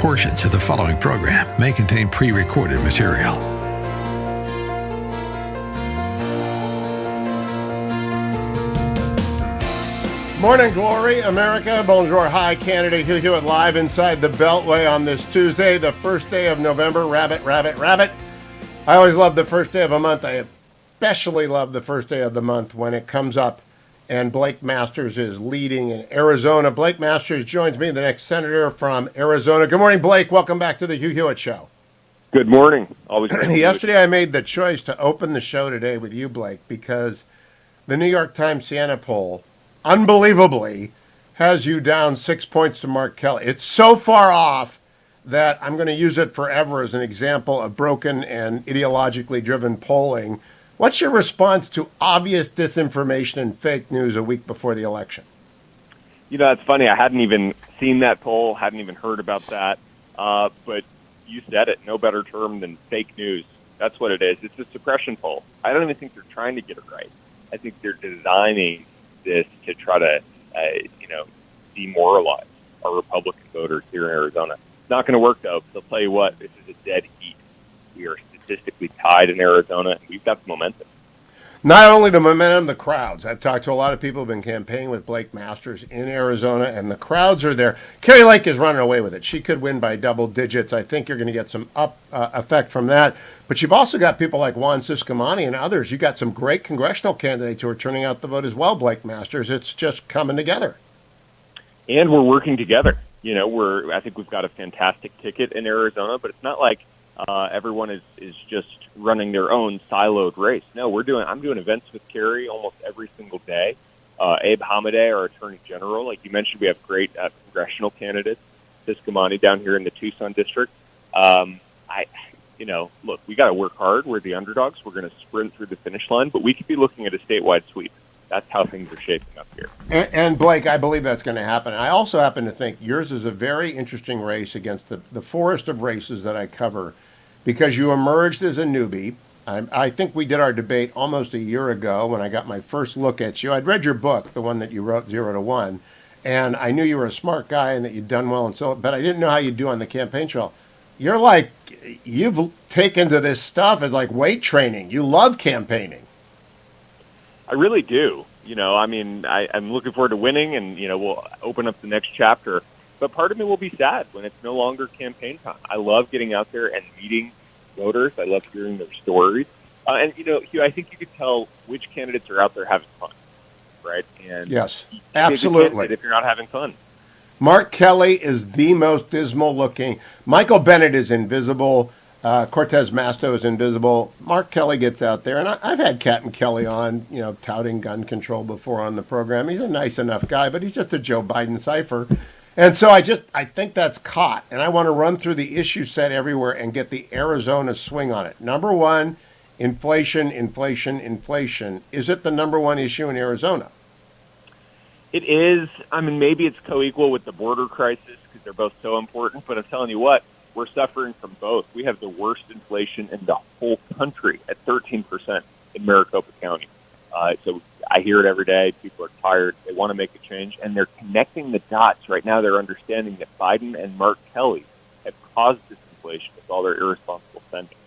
Portions of the following program may contain pre-recorded material. Morning, glory, America. Bonjour. Hi, candidate Hugh Hewitt live inside the Beltway on this Tuesday, the first day of November. Rabbit. I always love the first day of a month. I especially love the first day of the month when it comes up and Blake Masters is leading in Arizona. Blake Masters joins me, the next senator from Arizona. Good morning, Blake. Welcome back to the Hugh Hewitt Show. Good morning. Always great. Yesterday I made the choice to open the show today with you, Blake, because the New York Times Siena poll, unbelievably, has you down 6 points to Mark Kelly. It's so far off that I'm going to use it forever as an example of broken and ideologically driven polling. What's your response to obvious disinformation and fake news a week before the election? You know, that's funny. I hadn't even seen that poll, hadn't even heard about that. But you said it, no better term than fake news. That's what it is. It's a suppression poll. I don't even think they're trying to get it right. I think they're designing this to try to, demoralize our Republican voters here in Arizona. It's not going to work, though, because I'll tell you what, this is a dead heat. We are statistically tied in Arizona, and we've got the momentum. Not only the momentum, the crowds. I've talked to a lot of people who've been campaigning with Blake Masters in Arizona, and the crowds are there. Kari Lake is running away with it. She could win by double digits. I think you're going to get some effect from that. But you've also got people like Juan Ciscomani and others. You've got some great congressional candidates who are turning out the vote as well, Blake Masters. It's just coming together. And we're working together. You know, I think we've got a fantastic ticket in Arizona, but it's not like everyone is just running their own siloed race. No, I'm doing events with Kari almost every single day. Abe Hamadeh, our Attorney General, like you mentioned, we have great congressional candidates. Ciscomani down here in the Tucson district. Look, we got to work hard. We're the underdogs. We're going to sprint through the finish line, but we could be looking at a statewide sweep. That's how things are shaping up here. And Blake, I believe that's going to happen. I also happen to think yours is a very interesting race against the forest of races that I cover, because you emerged as a newbie. I think we did our debate almost a year ago when I got my first look at you. I'd read your book, the one that you wrote, 0 to 1, and I knew you were a smart guy and that you'd done well, but I didn't know how you'd do on the campaign trail. You've taken to this stuff as like weight training. You love campaigning. I really do. I'm looking forward to winning, and, we'll open up the next chapter. But part of me will be sad when it's no longer campaign time. I love getting out there and meeting voters. I love hearing their stories. Hugh, I think you could tell which candidates are out there having fun, right? And yes, absolutely. If you're not having fun. Mark Kelly is the most dismal looking. Michael Bennet is invisible. Cortez Masto is invisible. Mark Kelly gets out there, and I've had Captain Kelly on, touting gun control before on the program. He's a nice enough guy, but he's just a Joe Biden cipher. And so I think that's caught, and I want to run through the issue set everywhere and get the Arizona swing on it. Number one, inflation. Is it the number one issue in Arizona? It is. Maybe it's co-equal with the border crisis because they're both so important, but I'm telling you what, we're suffering from both. We have the worst inflation in the whole country at 13% in Maricopa County. So I hear it every day. People are tired. They want to make a change, and they're connecting the dots. Right now they're understanding that Biden and Mark Kelly have caused this inflation with all their irresponsible spending.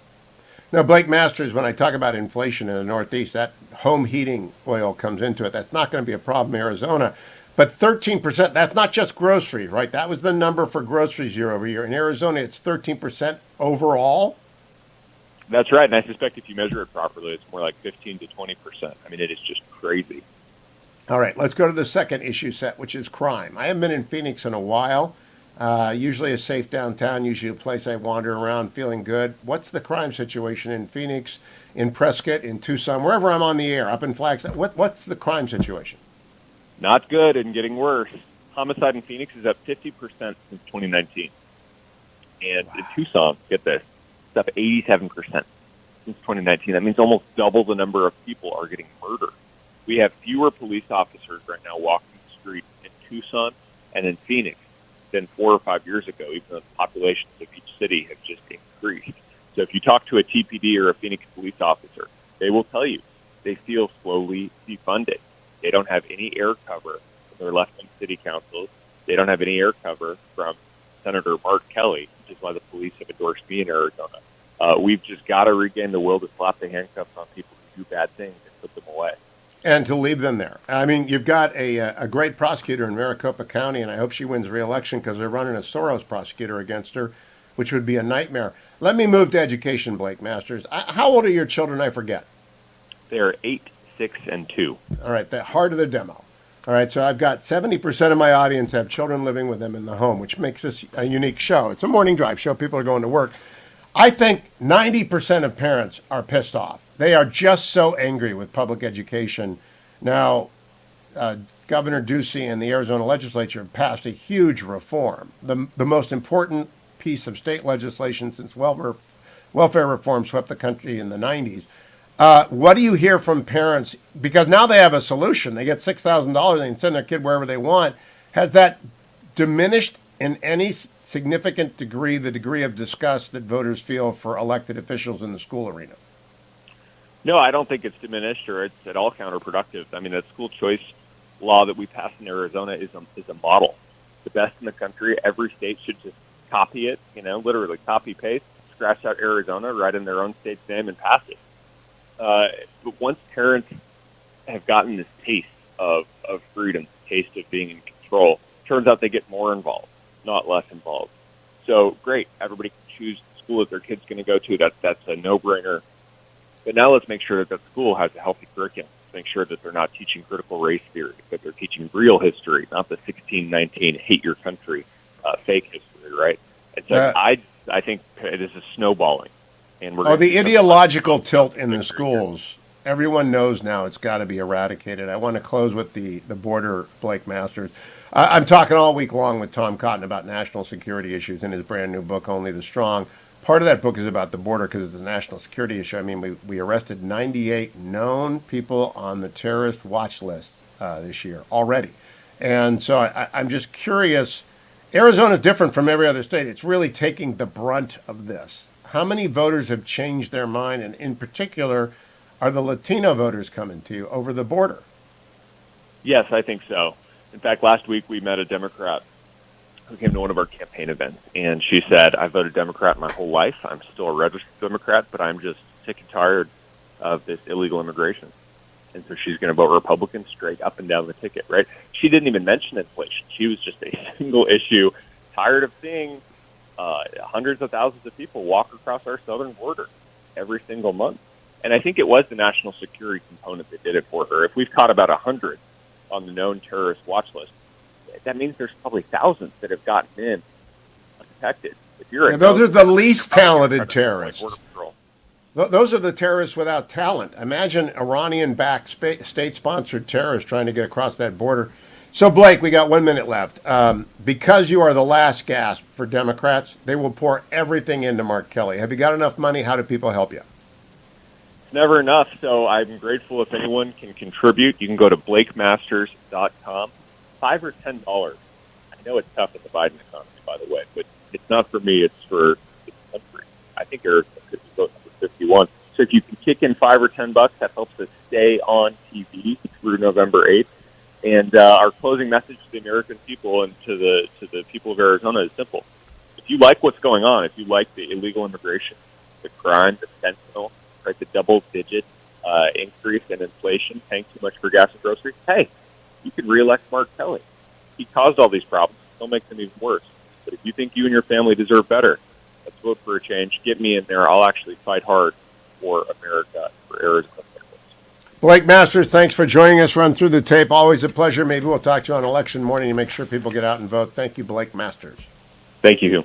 Now, Blake Masters, when I talk about inflation in the Northeast, that home heating oil comes into it. That's not going to be a problem in Arizona. But 13%, that's not just groceries, right? That was the number for groceries year over year. In Arizona, it's 13% overall. That's right, and I suspect if you measure it properly, it's more like 15 to 20%. It is just crazy. All right, let's go to the second issue set, which is crime. I haven't been in Phoenix in a while. Usually a safe downtown, usually a place I wander around feeling good. What's the crime situation in Phoenix, in Prescott, in Tucson, wherever I'm on the air, up in Flagstaff? What's the crime situation? Not good and getting worse. Homicide in Phoenix is up 50% since 2019. And in Tucson, get this, it's up 87% since 2019. That means almost double the number of people are getting murdered. We have fewer police officers right now walking the street in Tucson and in Phoenix than 4 or 5 years ago, even though the populations of each city have just increased. So if you talk to a TPD or a Phoenix police officer, they will tell you they feel slowly defunded. They don't have any air cover from their left-wing city councils. They don't have any air cover from Senator Mark Kelly, which is why the police have endorsed me in Arizona. We've just got to regain the will to slap the handcuffs on people who do bad things and put them away. And to leave them there. I mean, you've got a great prosecutor in Maricopa County, and I hope she wins re-election because they're running a Soros prosecutor against her, which would be a nightmare. Let me move to education, Blake Masters. How old are your children? I forget. They're 8, 6, and 2. All right, the heart of the demo. All right, so I've got 70% of my audience have children living with them in the home, which makes this a unique show. It's a morning drive show. People are going to work. I think 90% of parents are pissed off. They are just so angry with public education. Now, Governor Ducey and the Arizona legislature have passed a huge reform, the most important piece of state legislation since welfare reform swept the country in the 90s. What do you hear from parents? Because now they have a solution. They get $6,000. They can send their kid wherever they want. Has that diminished in any significant degree the degree of disgust that voters feel for elected officials in the school arena? No, I don't think it's diminished or it's at all counterproductive. I mean, that school choice law that we passed in Arizona is a model. The best in the country. Every state should just copy it, literally copy-paste, scratch out Arizona, write in their own state's name, and pass it. But once parents have gotten this taste of freedom, taste of being in control, turns out they get more involved, not less involved. So great, everybody can choose the school that their kid's going to go to. That's a no-brainer. But now let's make sure that school has a healthy curriculum. Make sure that they're not teaching critical race theory, that they're teaching real history, not the 1619 hate your country fake history, right? And so I think this is snowballing. And we're the ideological tilt in the schools. Everyone knows now it's got to be eradicated. I want to close with the border, Blake Masters. I'm talking all week long with Tom Cotton about national security issues in his brand new book, Only the Strong. Part of that book is about the border because it's a national security issue. I mean, we arrested 98 known people on the terrorist watch list this year already. And so I'm just curious. Arizona is different from every other state. It's really taking the brunt of this. How many voters have changed their mind? And in particular, are the Latino voters coming to you over the border? Yes, I think so. In fact, last week we met a Democrat who came to one of our campaign events, and she said, I voted Democrat my whole life. I'm still a registered Democrat, but I'm just sick and tired of this illegal immigration. And so she's going to vote Republican straight up and down the ticket, right? She didn't even mention inflation. She was just a single issue, tired of seeing hundreds of thousands of people walk across our southern border every single month. And I think it was the national security component that did it for her. If we've caught about 100 on the known terrorist watch list, that means there's probably thousands that have gotten in undetected. If you're those are the least talented terrorists. Those are the terrorists without talent. Imagine Iranian-backed state-sponsored terrorists trying to get across that border. So, Blake, we got 1 minute left. Because you are the last gasp for Democrats, they will pour everything into Mark Kelly. Have you got enough money? How do people help you? It's never enough, so I'm grateful if anyone can contribute. You can go to blakemasters.com. $5 or $10. I know it's tough in the Biden economy, by the way, but it's not for me. It's for the country. I think Arizona could be vote number 51. So if you can kick in $5 or $10, that helps us stay on TV through November 8th. And our closing message to the American people and to the people of Arizona is simple. If you like what's going on, if you like the illegal immigration, the crime, the fentanyl, right, the double-digit increase in inflation, paying too much for gas and groceries, hey, you can reelect Mark Kelly. He caused all these problems. He'll make them even worse. But if you think you and your family deserve better, let's vote for a change. Get me in there. I'll actually fight hard for America, for Arizona. Blake Masters, thanks for joining us. Run through the tape. Always a pleasure. Maybe we'll talk to you on election morning and make sure people get out and vote. Thank you, Blake Masters. Thank you.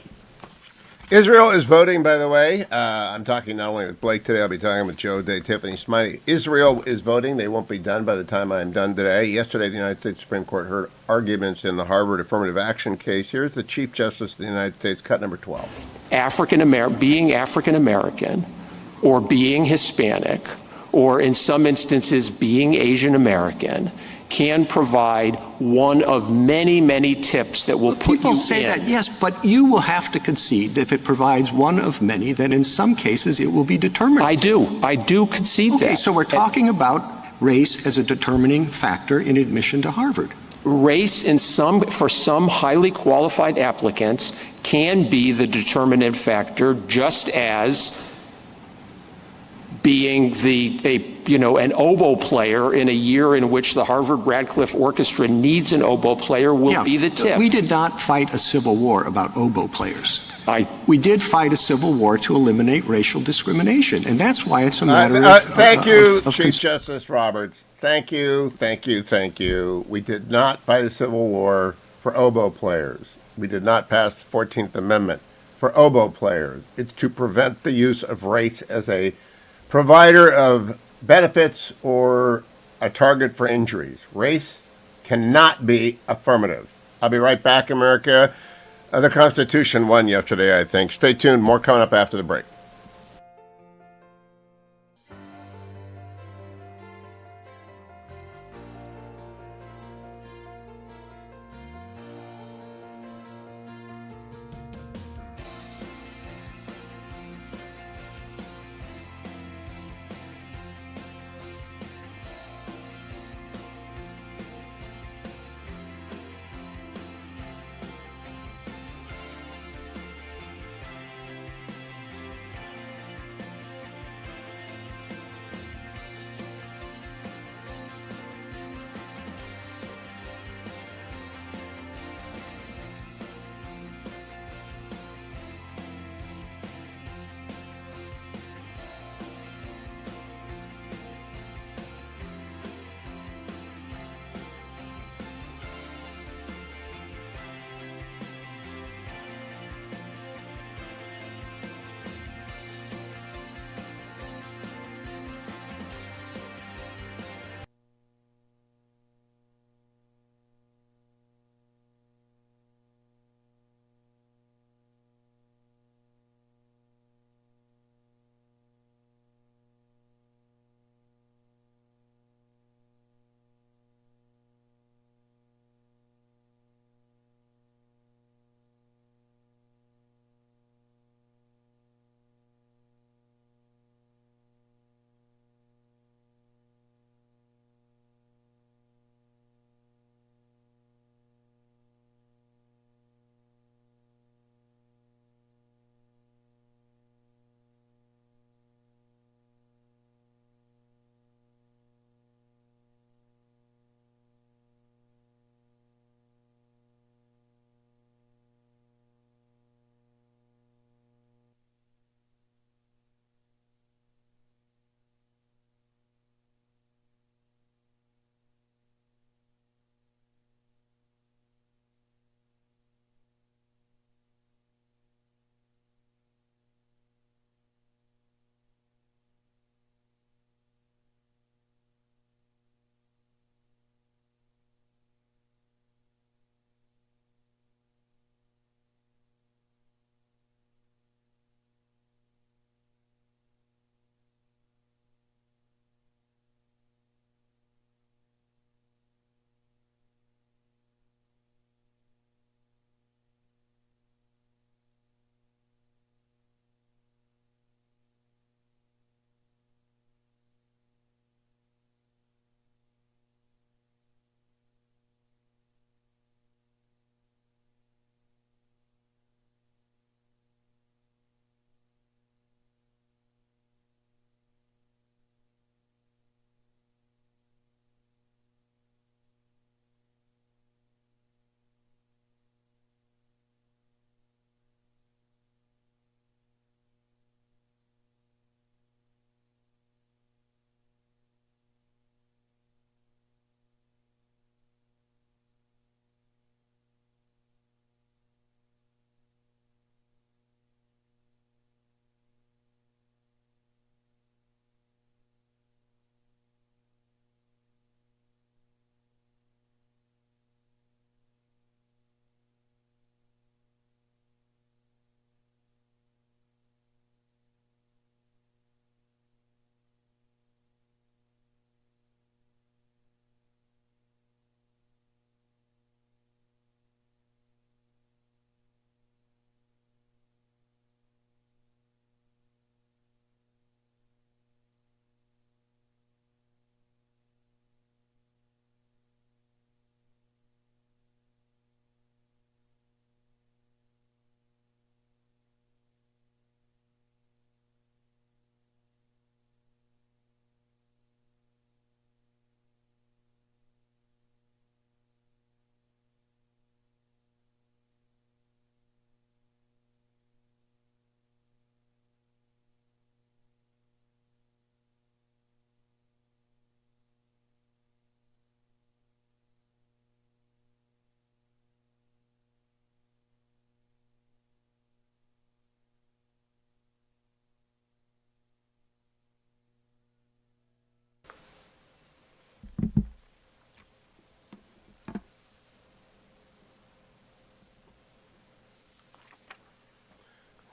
Israel is voting, by the way. I'm talking not only with Blake today, I'll be talking with Joe Day, Tiffany, Smiley. Israel is voting. They won't be done by the time I'm done today. Yesterday, the United States Supreme Court heard arguments in the Harvard affirmative action case. Here's the Chief Justice of the United States, cut number 12. Being African American or being Hispanic or in some instances being Asian American can provide one of many, many tips that will put you in. People say that, yes, but you will have to concede that if it provides one of many, that in some cases it will be determined. I do concede that. Okay, so we're talking about race as a determining factor in admission to Harvard. Race for some highly qualified applicants can be the determinant factor, just as being an oboe player in a year in which the Harvard Radcliffe Orchestra needs an oboe player will be the tip. We did not fight a civil war about oboe players. We did fight a civil war to eliminate racial discrimination, and that's why it's a matter of... Thank you, Chief Justice Roberts. Thank you. We did not fight a civil war for oboe players. We did not pass the 14th Amendment for oboe players. It's to prevent the use of race as a provider of benefits or a target for injuries. Race cannot be affirmative. I'll be right back, America. The Constitution won yesterday, I think. Stay tuned. More coming up after the break.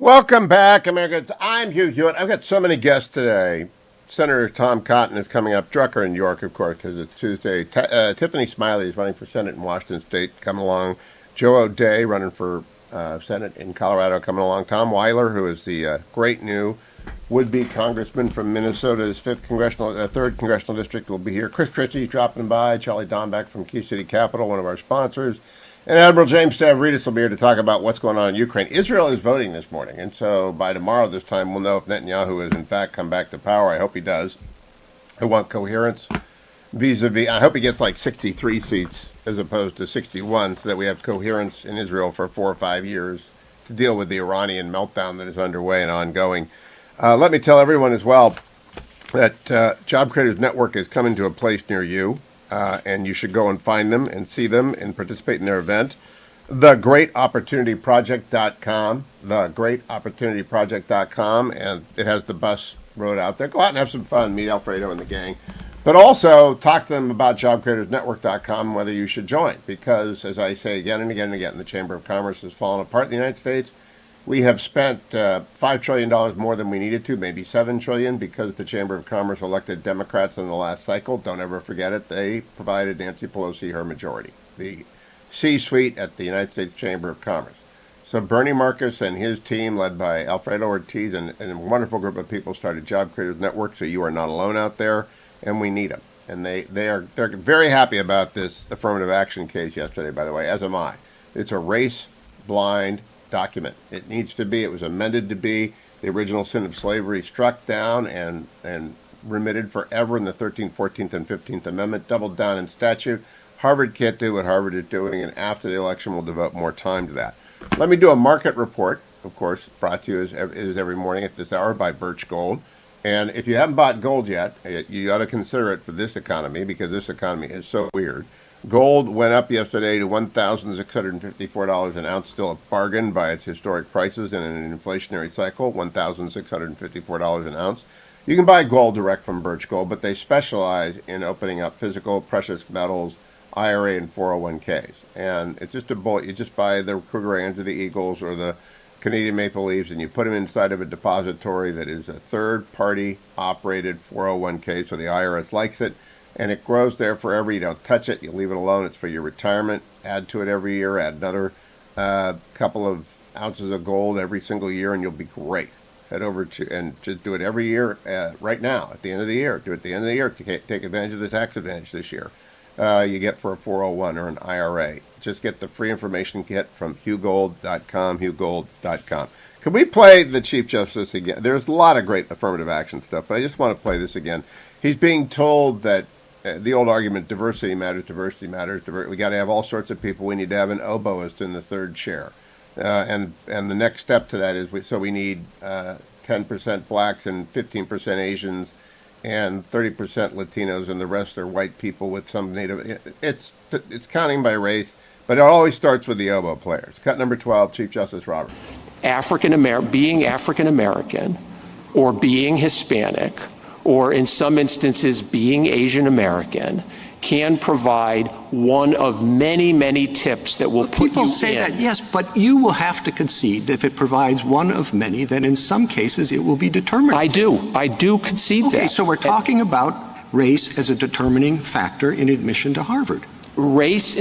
Welcome back, Americans. I'm Hugh Hewitt. I've got so many guests today. Senator Tom Cotton is coming up. Drucker and York, of course, because it's Tuesday. Tiffany Smiley is running for Senate in Washington State, coming along. Joe O'Dea running for Senate in Colorado, coming along. Tom Weiler, who is the great new would-be congressman from Minnesota's third congressional district, will be here. Christie dropping by. Charlie Dombek from Key City Capital, one of our sponsors. And Admiral James Stavridis will be here to talk about what's going on in Ukraine. Israel is voting this morning, and so by tomorrow this time we'll know if Netanyahu has in fact come back to power. I hope he does. I want coherence vis-a-vis. I hope he gets like 63 seats as opposed to 61 so that we have coherence in Israel for 4 or 5 years to deal with the Iranian meltdown that is underway and ongoing. Let me tell everyone as well that Job Creators Network is coming to a place near you. And you should go and find them and see them and participate in their event. TheGreatOpportunityProject.com, TheGreatOpportunityProject.com, and it has the bus road out there. Go out and have some fun, meet Alfredo and the gang. But also talk to them about JobCreatorsNetwork.com, whether you should join. Because, as I say again and again and again, the Chamber of Commerce has fallen apart in the United States. We have spent $5 trillion more than we needed to, maybe $7 trillion, because the Chamber of Commerce elected Democrats in the last cycle. Don't ever forget it. They provided Nancy Pelosi her majority, the C-suite at the United States Chamber of Commerce. So Bernie Marcus and his team, led by Alfredo Ortiz and a wonderful group of people, started Job Creators Network, so you are not alone out there, and we need them. And they're very happy about this affirmative action case yesterday, by the way, as am I. It's a race-blind document. It needs to be. It was amended to be. The original sin of slavery struck down and remitted forever in the 13th, 14th, and 15th Amendment, doubled down in statute. Harvard can't do what Harvard is doing, and after the election we'll devote more time to that. Let me do a market report, of course, brought to you as every morning at this hour by Birch Gold. And if you haven't bought gold yet, you ought to consider it for this economy, because this economy is so weird. Gold went up yesterday to $1,654 an ounce, still a bargain by its historic prices in an inflationary cycle, $1,654 an ounce. You can buy gold direct from Birch Gold, but they specialize in opening up physical precious metals, IRA and 401ks. And it's just a bullet. You just buy the Krugerrands or the Eagles or the Canadian Maple Leafs, and you put them inside of a depository that is a third-party operated 401k, so the IRS likes it. And it grows there forever. You don't touch it. You leave it alone. It's for your retirement. Add to it every year. Add another couple of ounces of gold every single year, and you'll be great. Head over to and just do it every year right now at the end of the year. Do it at the end of the year to take advantage of the tax advantage this year. You get for a 401 or an IRA. Just get the free information kit from HughGold.com, HughGold.com. Can we play the Chief Justice again? There's a lot of great affirmative action stuff, but I just want to play this again. He's being told that the old argument, diversity matters, diversity matters. We got to have all sorts of people. We need to have an oboist in the third chair. And the next step to that is we need 10% blacks and 15% Asians and 30% Latinos, and the rest are white people with some native. It's counting by race, but it always starts with the oboe players. Cut number 12, Chief Justice Roberts. Being African American or being Hispanic, or in some instances being Asian American, can provide one of many, many tips that will put you in. People say that, yes, but you will have to concede that if it provides one of many, then in some cases it will be determinative. I do concede that. Okay, so we're talking about race as a determining factor in admission to Harvard. Race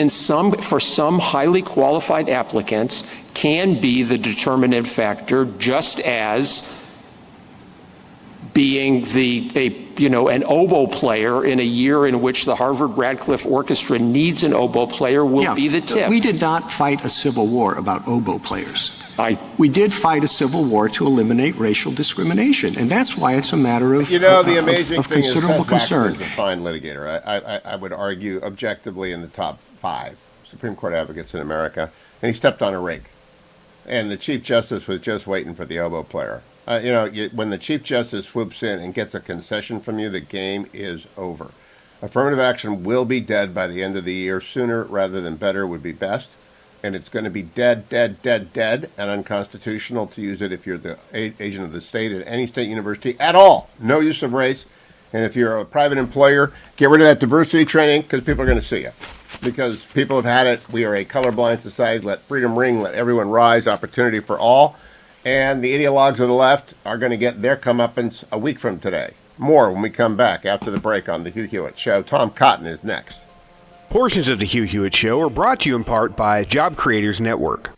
for some highly qualified applicants can be the determinative factor, just as being an oboe player in a year in which the Harvard-Radcliffe Orchestra needs an oboe player will be the tip. We did not fight a civil war about oboe players. We did fight a civil war to eliminate racial discrimination, and that's why it's a matter of the amazing of thing considerable is concern. is a fine litigator. I would argue objectively in the top 5 Supreme Court advocates in America, and he stepped on a rake. And the Chief Justice was just waiting for the oboe player. When the Chief Justice swoops in and gets a concession from you, the game is over. Affirmative action will be dead by the end of the year. Sooner rather than better would be best. And it's going to be dead, and unconstitutional to use it if you're the agent of the state at any state university at all. No use of race. And if you're a private employer, get rid of that diversity training, because people are going to see you. Because people have had it. We are a colorblind society. Let freedom ring. Let everyone rise. Opportunity for all. And the ideologues of the left are going to get their comeuppance a week from today. More when we come back after the break on the Hugh Hewitt Show. Tom Cotton is next. Portions of the Hugh Hewitt Show are brought to you in part by Job Creators Network.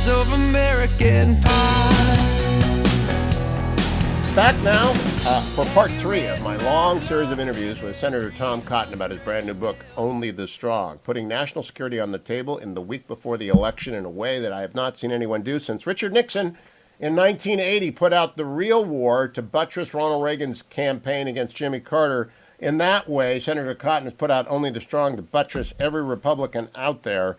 piece of American pie. Back now for part 3 of my long series of interviews with Senator Tom Cotton about his brand new book, Only the Strong, putting national security on the table in the week before the election in a way that I have not seen anyone do since Richard Nixon in 1980 put out The Real War to buttress Ronald Reagan's campaign against Jimmy Carter. In that way, Senator Cotton has put out Only the Strong to buttress every Republican out there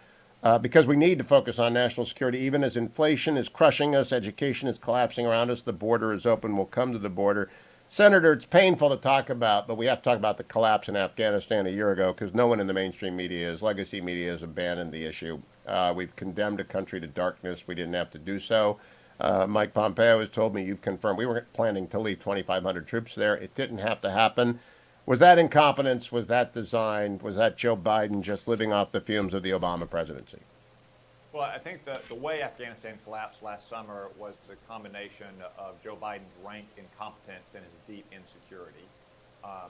because we need to focus on national security, even as inflation is crushing us, education is collapsing around us, the border is open, we'll come to the border. Senator, it's painful to talk about, but we have to talk about the collapse in Afghanistan a year ago because no one in the mainstream media, his legacy media, has abandoned the issue. We've condemned a country to darkness. We didn't have to do so. Mike Pompeo has told me, you've confirmed, we were planning to leave 2,500 troops there. It didn't have to happen. Was that incompetence? Was that design? Was that Joe Biden just living off the fumes of the Obama presidency? Well, I think the way Afghanistan collapsed last summer was the combination of Joe Biden's rank incompetence and his deep insecurity.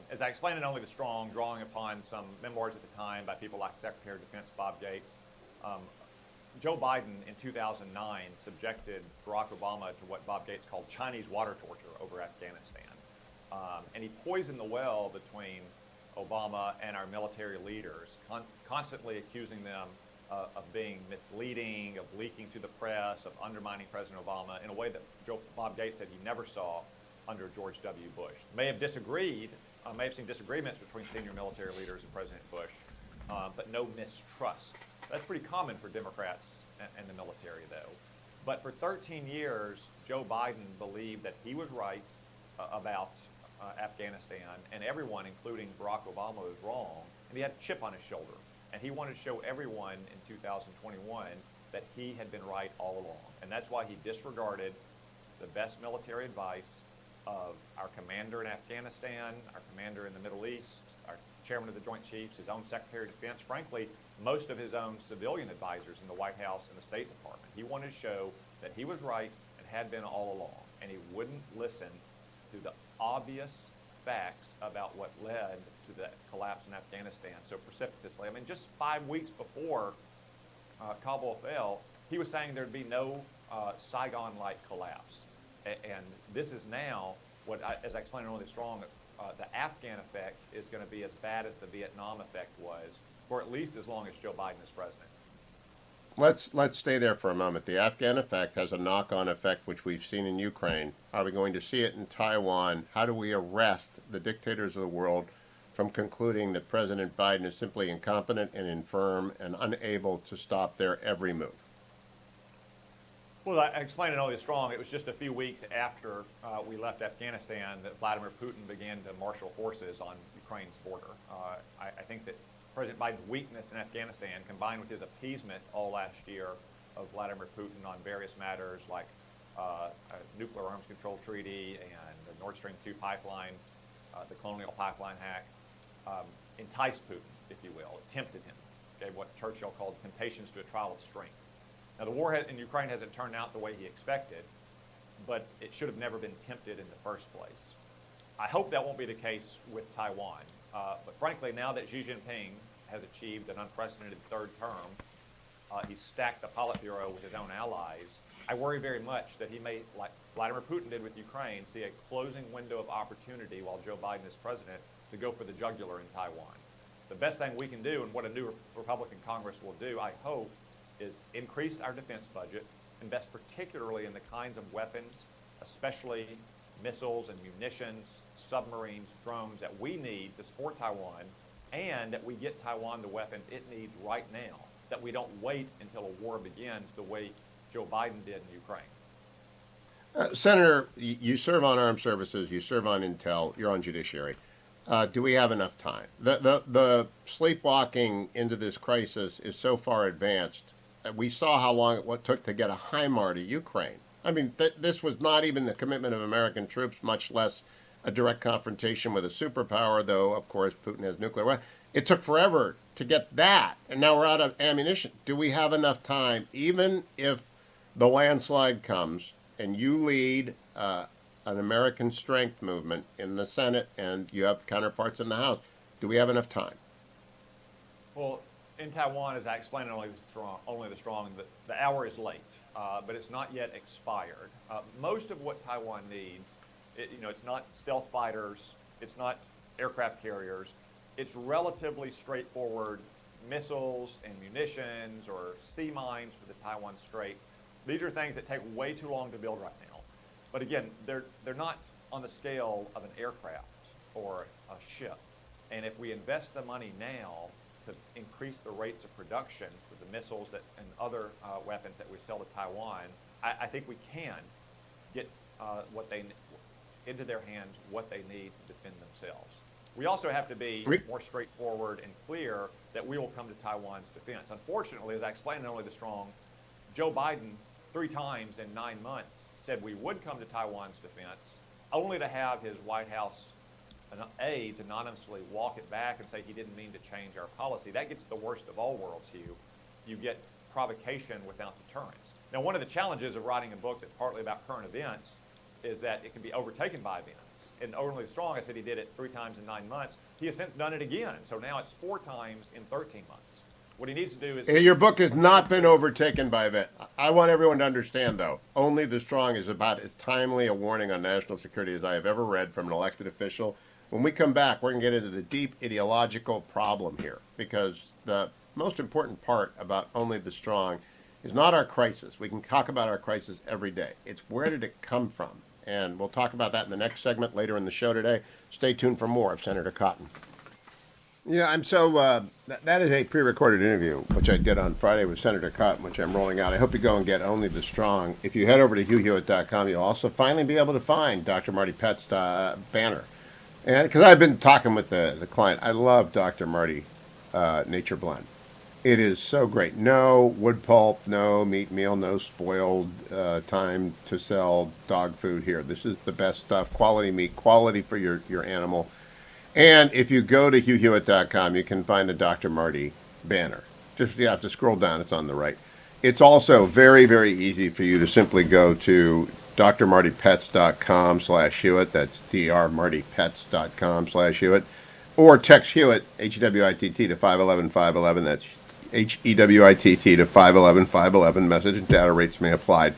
As I explained in Only the Strong, drawing upon some memoirs at the time by people like Secretary of Defense Bob Gates, Joe Biden in 2009 subjected Barack Obama to what Bob Gates called Chinese water torture over Afghanistan. And he poisoned the well between Obama and our military leaders, constantly accusing them of being misleading, of leaking to the press, of undermining President Obama in a way that Bob Gates said he never saw under George W. Bush. May have seen disagreements between senior military leaders and President Bush, but no mistrust. That's pretty common for Democrats and the military, though. But for 13 years, Joe Biden believed that he was right about Afghanistan, and everyone, including Barack Obama, was wrong, and he had a chip on his shoulder. And he wanted to show everyone in 2021 that he had been right all along. And that's why he disregarded the best military advice of our commander in Afghanistan, our commander in the Middle East, our chairman of the Joint Chiefs, his own Secretary of Defense, frankly, most of his own civilian advisors in the White House and the State Department. He wanted to show that he was right and had been all along. And he wouldn't listen to the obvious facts about what led to the collapse in Afghanistan so precipitously. I mean, just 5 weeks before Kabul fell, he was saying there'd be no Saigon-like collapse. And this is now as I explained in Only the Strong, the Afghan effect is going to be as bad as the Vietnam effect was for at least as long as Joe Biden is president. Let's stay there for a moment. The Afghan effect has a knock-on effect, which we've seen in Ukraine. Are we going to see it in Taiwan? How do we arrest the dictators of the world from concluding that President Biden is simply incompetent and infirm and unable to stop their every move? Well, I explained in Only the Strong, it was just a few weeks after we left Afghanistan that Vladimir Putin began to marshal forces on Ukraine's border. I think that President Biden's weakness in Afghanistan, combined with his appeasement all last year of Vladimir Putin on various matters like a nuclear arms control treaty and the Nord Stream 2 pipeline, the Colonial Pipeline hack, enticed Putin, if you will. It tempted him, gave what Churchill called temptations to a trial of strength. Now, the war in Ukraine hasn't turned out the way he expected, but it should have never been tempted in the first place. I hope that won't be the case with Taiwan. But frankly, now that Xi Jinping has achieved an unprecedented third term, he's stacked the Politburo with his own allies, I worry very much that he may, like Vladimir Putin did with Ukraine, see a closing window of opportunity while Joe Biden is president to go for the jugular in Taiwan. The best thing we can do, and what a new Republican Congress will do, I hope, is increase our defense budget, invest particularly in the kinds of weapons, especially missiles and munitions, submarines, drones that we need to support Taiwan, and that we get Taiwan the weapons it needs right now, that we don't wait until a war begins the way Joe Biden did in Ukraine. Senator, you serve on armed services, you serve on intel, you're on judiciary. Do we have enough time? The sleepwalking into this crisis is so far advanced. We saw how long it took to get a HIMAR to Ukraine. I mean, this was not even the commitment of American troops, much less a direct confrontation with a superpower, though, of course, Putin has nuclear weapons. It took forever to get that, and now we're out of ammunition. Do we have enough time, even if the landslide comes and you lead an American strength movement in the Senate and you have counterparts in the House, do we have enough time? Well, in Taiwan, as I explained in Only the Strong, the hour is late. but it's not yet expired. Most of what Taiwan needs, it's not stealth fighters, it's not aircraft carriers, it's relatively straightforward missiles and munitions or sea mines for the Taiwan Strait. These are things that take way too long to build right now. But again, they're not on the scale of an aircraft or a ship. And if we invest the money now to increase the rates of production for the missiles and other weapons that we sell to Taiwan, I think we can get into their hands what they need to defend themselves. We also have to be more straightforward and clear that we will come to Taiwan's defense. Unfortunately, as I explained in Only the Strong, Joe Biden 3 times in 9 months said we would come to Taiwan's defense, only to have his White House aides anonymously walk it back and say he didn't mean to change our policy. That gets the worst of all worlds, Hugh. You get provocation without deterrence. Now, one of the challenges of writing a book that's partly about current events is that it can be overtaken by events. In Only the Strong, I said he did it 3 times in 9 months. He has since done it again, so now it's 4 times in 13 months. What he needs to do is... Your book has not been overtaken by event. I want everyone to understand, though, Only the Strong is about as timely a warning on national security as I have ever read from an elected official. When we come back, we're going to get into the deep ideological problem here, because the most important part about Only the Strong is not our crisis. We can talk about our crisis every day. It's where did it come from? And we'll talk about that in the next segment later in the show today. Stay tuned for more of Senator Cotton. Yeah, I'm so, that is a pre-recorded interview, which I did on Friday with Senator Cotton, which I'm rolling out. I hope you go and get Only the Strong. If you head over to HughHewitt.com, you'll also finally be able to find Dr. Marty Pett's banner. And because I've been talking with the client, I love Dr. Marty Nature Blend. It is so great. No wood pulp, no meat meal, no spoiled time to sell dog food here. This is the best stuff. Quality meat, quality for your animal. And if you go to HughHewitt.com, you can find a Dr. Marty banner. Just you have to scroll down. It's on the right. It's also very, very easy for you to simply go to drmartypets.com/Hewitt. That's drmartypets.com/Hewitt. Or text Hewitt, Hewitt, to 511-511. That's HEWITT to 511-511. Message and data rates may apply.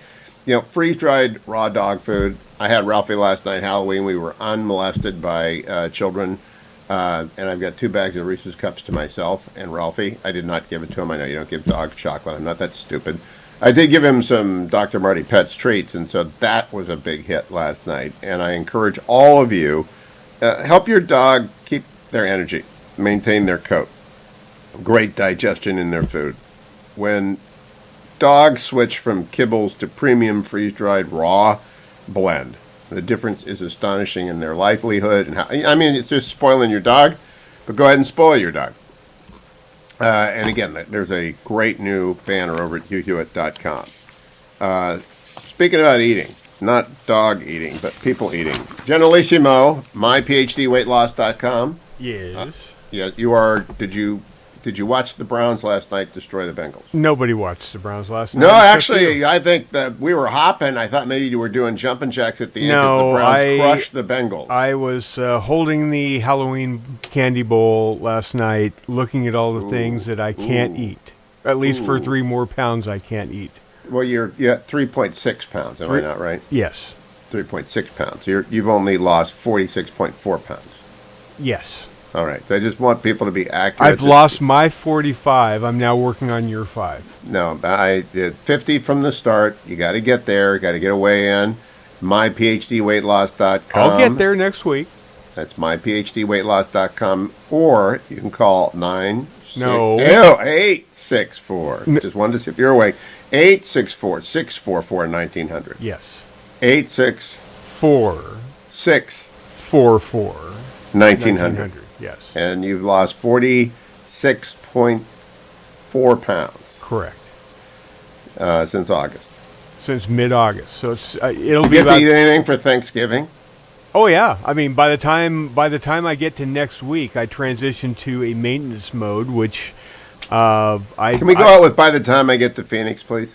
Freeze-dried raw dog food. I had Ralphie last night, Halloween. We were unmolested by children. And I've got 2 bags of Reese's Cups to myself and Ralphie. I did not give it to him. I know you don't give dogs chocolate. I'm not that stupid. I did give him some Dr. Marty Pett's treats, and so that was a big hit last night. And I encourage all of you, help your dog keep their energy, maintain their coat, great digestion in their food. When dogs switch from kibbles to premium freeze-dried raw blend, the difference is astonishing in their livelihood. And it's just spoiling your dog, but go ahead and spoil your dog. And again, there's a great new banner over at HughHewitt.com. Speaking about eating, not dog eating, but people eating. Generalissimo, myPhDweightLoss.com. Yes. Yeah, you are. Did you watch the Browns last night destroy the Bengals? Nobody watched the Browns last night. No, actually, I think that we were hopping. I thought maybe you were doing jumping jacks at the end because the Browns crushed the Bengals. I was holding the Halloween candy bowl last night, looking at all the things that I can't eat. At least for 3 more pounds I can't eat. Well, you're at 3.6 pounds. Am I not right? Yes. 3.6 pounds. You've only lost 46.4 pounds. Yes. All right. So I just want people to be accurate. I've lost my 45. I'm now working on your 5. No, I did 50 from the start. You got to get there. Got to get a weigh in. MyPhDweightLoss.com. I'll get there next week. That's MyPhDweightLoss.com. Or you can call 864. Just wanted to see if you're awake. 864-644-1900. Yes. 864-644-1900. Yes. And you've lost 46.4 pounds. Correct. Since August. Since mid-August. So it'll be get to eat anything for Thanksgiving? Oh yeah. I mean, by the time I get to next week, I transition to a maintenance mode, which Can we go out with by the time I get to Phoenix, please?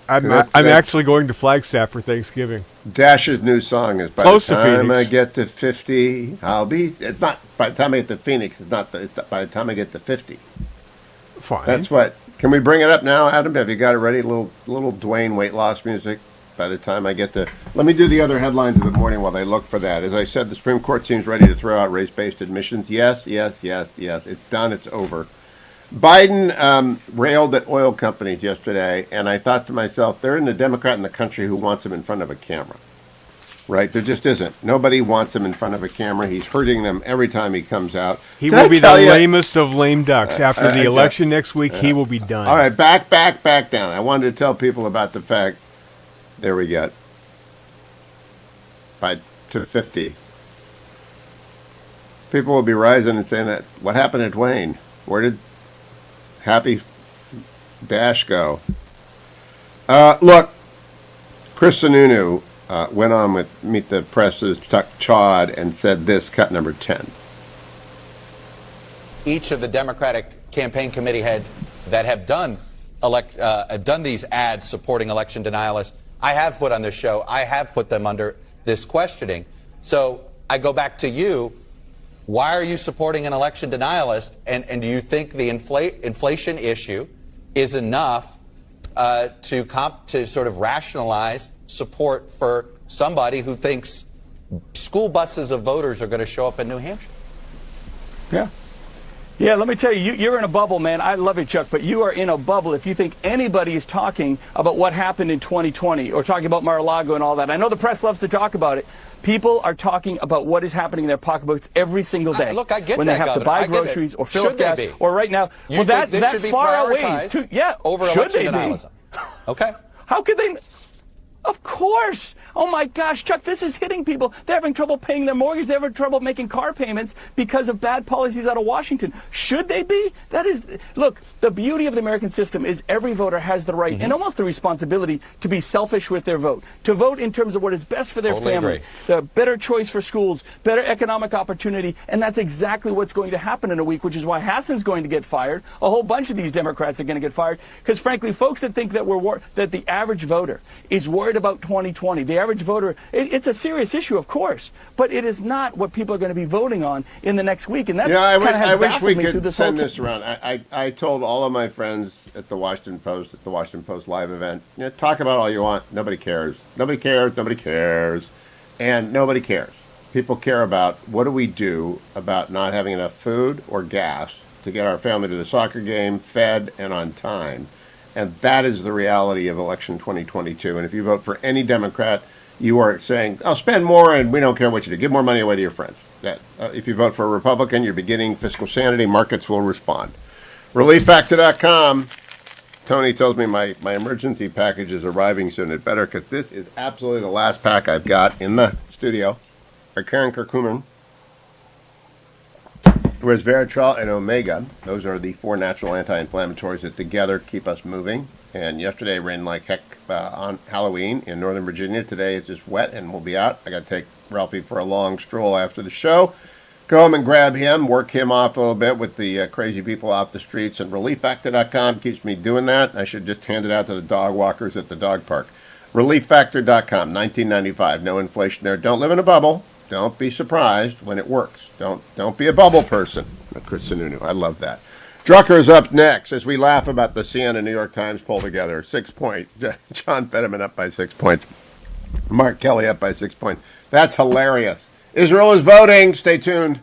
I'm actually going to Flagstaff for Thanksgiving. Dash's new song is by Close the time to I get to 50, I'll be. It's not by the time I get to Phoenix. It's not. It's by the time I get to 50. Fine. That's what Can we bring it up now, Adam? Have you got it ready? A little Dwayne weight loss music. By the time I get to... Let me do the other headlines of the morning while they look for that. As I said, the Supreme Court seems ready to throw out race-based admissions. Yes. It's done. It's over. Biden railed at oil companies yesterday, and I thought to myself, there isn't a Democrat in the country who wants him in front of a camera. Right? There just isn't. Nobody wants him in front of a camera. He's hurting them every time he comes out. He will be the lamest of lame ducks. After the election next week, he will be done. All right, back down. I wanted to tell people about the fact... There we go. To 50. People will be rising and saying that, what happened to Dwayne? Where did Happy Dash go? Look, Chris Sununu went on with Meet the Press's Chuck Chod and said this, cut number 10. Each of the Democratic campaign committee heads that have done these ads supporting election denialists, I have put on this show, I have put them under this questioning. So I go back to you. Why are you supporting an election denialist? And do you think the inflation issue is enough to sort of rationalize support for somebody who thinks school buses of voters are going to show up in New Hampshire? Yeah, let me tell you, you're in a bubble, man. I love it, Chuck, but you are in a bubble if you think anybody is talking about what happened in 2020 or talking about Mar-a-Lago and all that. I know the press loves to talk about it. People are talking about what is happening in their pocketbooks every single day. Look, I get when that, they have Governor. to buy groceries or fill up gas, or right now. Well, that's far outweighs. Over should election they denialism. be? Okay. How could they? Of course. Oh, my gosh, Chuck, this is hitting people. They're having trouble paying their mortgage. They're having trouble making car payments because of bad policies out of Washington. Should they be? Look, the beauty of the American system is every voter has the right and almost the responsibility to be selfish with their vote, to vote in terms of what is best for their family, the better choice for schools, better economic opportunity, and that's exactly what's going to happen in a week, which is why Hassan's going to get fired. A whole bunch of these Democrats are going to get fired because, frankly, folks that think that that the average voter is worried about 2020, the average voter, it's a serious issue, of course, but it is not what people are going to be voting on in the next week. And that I wish we could send this around. I told all of my friends at the Washington Post live event, talk about all you want. Nobody cares. Nobody cares. And nobody cares. People care about what do we do about not having enough food or gas to get our family to the soccer game, fed and on time. And that is the reality of election 2022. And if you vote for any Democrat, you are saying, spend more and we don't care what you do. Give more money away to your friends. If you vote for a Republican, you're beginning fiscal sanity. Markets will respond. ReliefFactor.com. Tony tells me my emergency package is arriving soon. It better, because this is absolutely the last pack I've got in the studio. By Karen Curcumin. Resveratrol and Omega. Those are the 4 natural anti-inflammatories that together keep us moving. And yesterday ran like heck on Halloween in Northern Virginia. Today it's just wet and we'll be out. I got to take Ralphie for a long stroll after the show. Go home and grab him, work him off a little bit with the crazy people off the streets. And ReliefFactor.com keeps me doing that. I should just hand it out to the dog walkers at the dog park. ReliefFactor.com, $19.95. No inflation there. Don't live in a bubble. Don't be surprised when it works. Don't be a bubble person. Chris Sununu, I love that. Drucker is up next as we laugh about the CNN New York Times poll together. 6 points. John Fetterman up by 6 points. Mark Kelly up by 6 points. That's hilarious. Israel is voting. Stay tuned.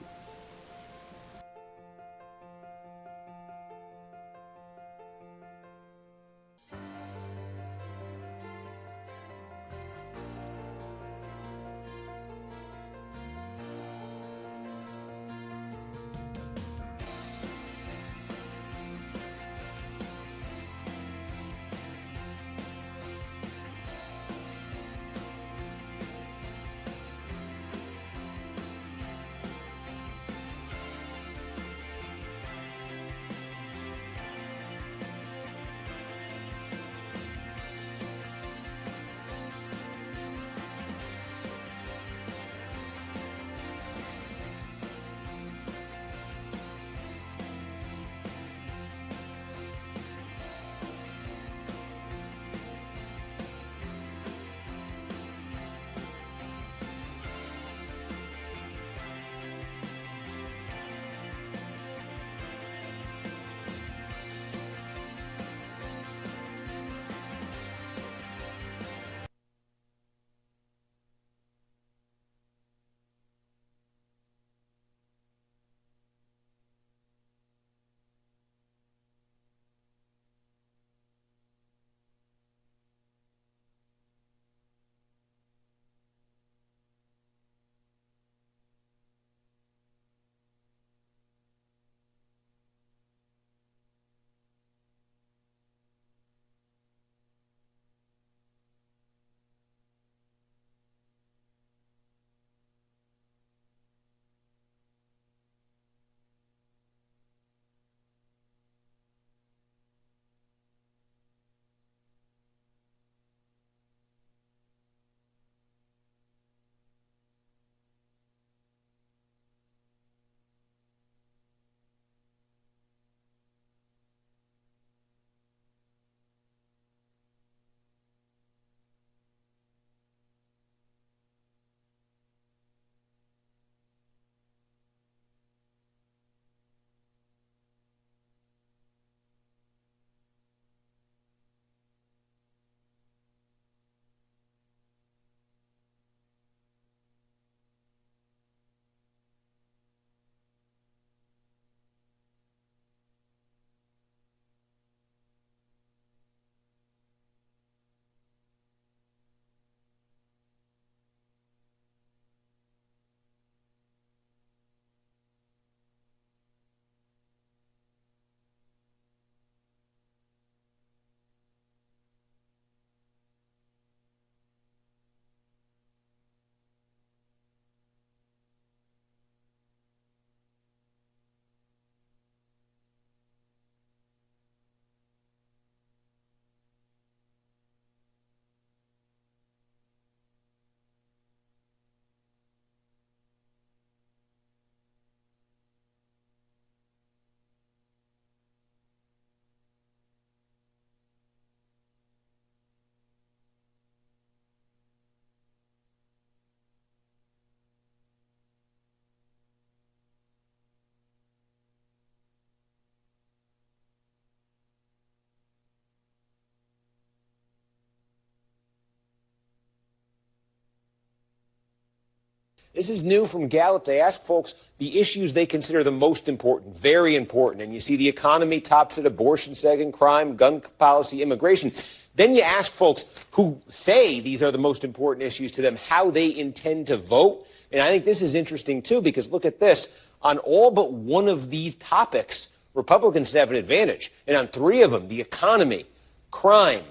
This is new from Gallup. They ask folks the issues they consider the most important, very important. And you see the economy tops it, abortion, second, crime, gun policy, immigration. Then you ask folks who say these are the most important issues to them how they intend to vote. And I think this is interesting, too, because look at this. On all but one of these topics, Republicans have an advantage. And on three of them, the economy, crime,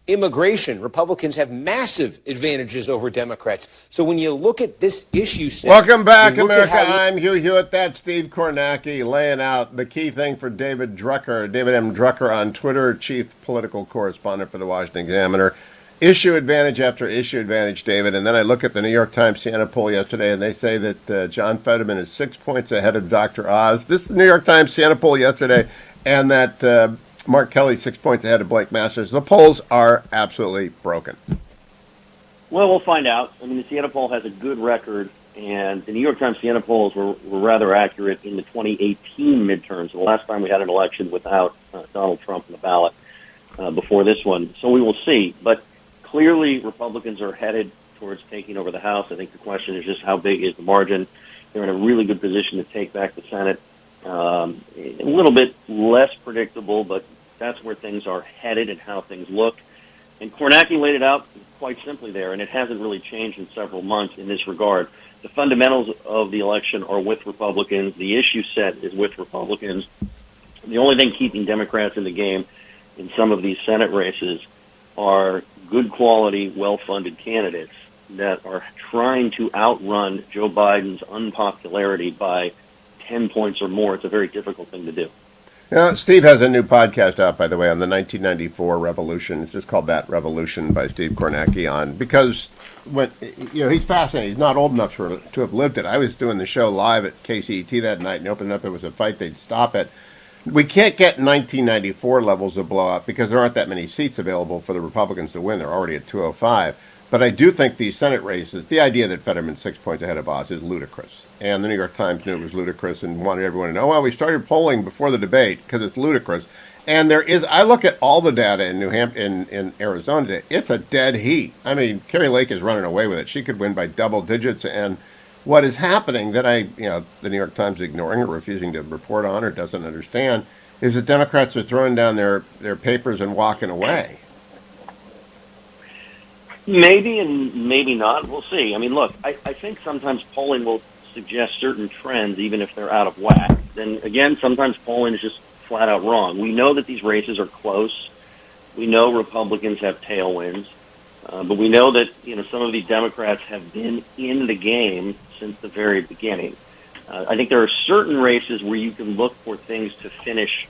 immigration, Republicans have massive advantages over Democrats. So when you look at this issue set, welcome back, America. I'm Hugh Hewitt. That's Steve Kornacki laying out the key thing for David Drucker, David M. Drucker on Twitter, chief political correspondent for the Washington Examiner. Issue advantage after issue advantage, David. And then I look at the New York Times Siena poll yesterday, and they say that John Fetterman is 6 points ahead of Dr. Oz. This is the New York Times Siena poll yesterday, and that Mark Kelly 6 points ahead of Blake Masters. The polls are absolutely broken. Well, we'll find out. I mean, the Siena poll has a good record, and the New York Times Siena polls were rather accurate in the 2018 midterms, the last time we had an election without Donald Trump on the ballot before this one. So we will see. But clearly, Republicans are headed towards taking over the House. I think the question is just how big is the margin. They're in a really good position to take back the Senate. A little bit less predictable, but that's where things are headed and how things look. And Kornacki laid it out quite simply there, and it hasn't really changed in several months in this regard. The fundamentals of the election are with Republicans. The issue set is with Republicans. The only thing keeping Democrats in the game in some of these Senate races are good quality, well-funded candidates that are trying to outrun Joe Biden's unpopularity by 10 points or more. It's a very difficult thing to do. Steve has a new podcast out, by the way, on the 1994 Revolution. It's just called That Revolution by Steve Kornacki because when he's fascinated. He's not old enough to have lived it. I was doing the show live at KCET that night and opened up. It was a fight. They'd stop it. We can't get 1994 levels of blowout because there aren't that many seats available for the Republicans to win. They're already at 205. But I do think these Senate races, the idea that Fetterman's 6 points ahead of Oz is ludicrous. And the New York Times knew it was ludicrous and wanted everyone to know, well, we started polling before the debate because it's ludicrous. And I look at all the data in New Hampshire, in Arizona today, it's a dead heat. I mean, Carrie Lake is running away with it. She could win by double digits. And what is happening that the New York Times is ignoring or refusing to report on or doesn't understand is that Democrats are throwing down their papers and walking away. Maybe and maybe not. We'll see. I mean, look, I think sometimes polling will suggest certain trends, even if they're out of whack. Then again, sometimes polling is just flat out wrong. We know that these races are close. We know Republicans have tailwinds, but we know that some of these Democrats have been in the game since the very beginning. I think there are certain races where you can look for things to finish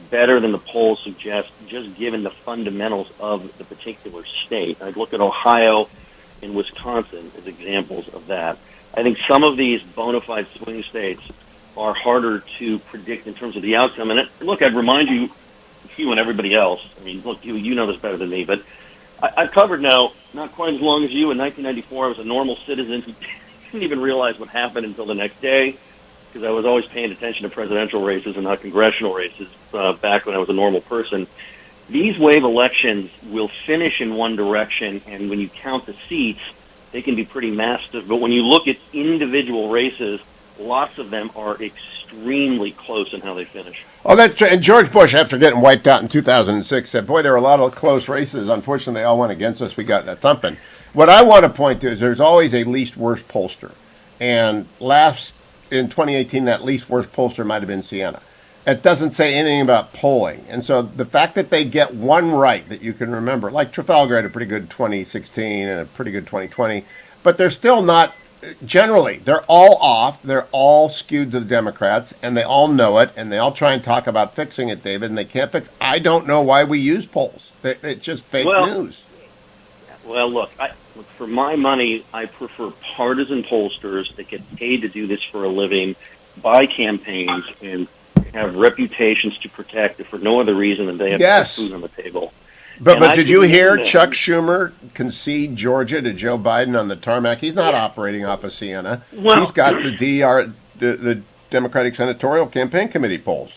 better than the polls suggest, just given the fundamentals of the particular state. I'd look at Ohio and Wisconsin as examples of that. I think some of these bona fide swing states are harder to predict in terms of the outcome. And look, I'd remind you, Hugh and everybody else, I mean, look, you know this better than me, but I've covered now not quite as long as you. In 1994, I was a normal citizen who didn't even realize what happened until the next day, because I was always paying attention to presidential races and not congressional races back when I was a normal person. These wave elections will finish in one direction, and when you count the seats, they can be pretty massive. But when you look at individual races, lots of them are extremely close in how they finish. Oh, that's true. And George Bush, after getting wiped out in 2006, said, boy, there were a lot of close races. Unfortunately, they all went against us. We got a thumping. What I want to point to is there's always a least worst pollster. And in 2018, that least worst pollster might have been Siena. It doesn't say anything about polling. And so the fact that they get one right that you can remember, like Trafalgar had a pretty good 2016 and a pretty good 2020, but they're still not, generally, they're all off. They're all skewed to the Democrats, and they all know it, and they all try and talk about fixing it, David, and they can't fix. I don't know why we use polls. It's just fake news. Well, look, for my money, I prefer partisan pollsters that get paid to do this for a living, buy campaigns, and have reputations to protect if for no other reason than they have to put food on the table. But did you hear Chuck Schumer concede Georgia to Joe Biden on the tarmac? He's not operating off of Siena. Well, he's got the Democratic Senatorial Campaign Committee polls.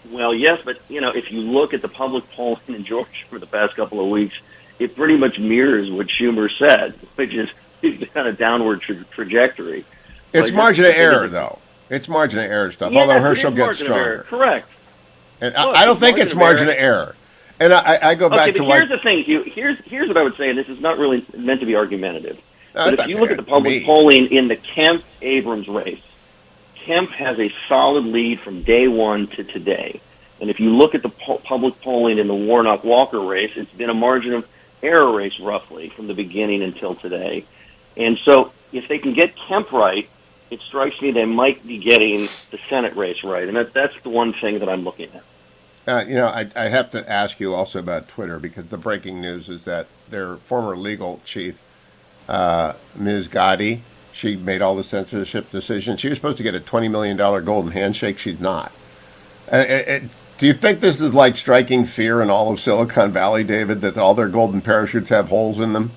Well, yes, but if you look at the public polling in Georgia for the past couple of weeks, it pretty much mirrors what Schumer said, which is he's on a downward trajectory. It's margin of error, though. It's margin of error stuff. Yeah, although Herschel it is gets margin of stronger. error. Correct. And Look, I don't think it's margin of error. And I go back okay, to but here's the thing. Here's what I would say, and this is not really meant to be argumentative. But if you look at the public polling in the Kemp-Abrams race, Kemp has a solid lead from day one to today. And if you look at the public polling in the Warnock-Walker race, it's been a margin of error race roughly from the beginning until today. And so if they can get Kemp right, it strikes me they might be getting the Senate race right. And that's the one thing that I'm looking at. I have to ask you also about Twitter, because the breaking news is that their former legal chief, Ms. Gotti, she made all the censorship decisions. She was supposed to get a $20 million golden handshake. She's not. Do you think this is like striking fear in all of Silicon Valley, David, that all their golden parachutes have holes in them?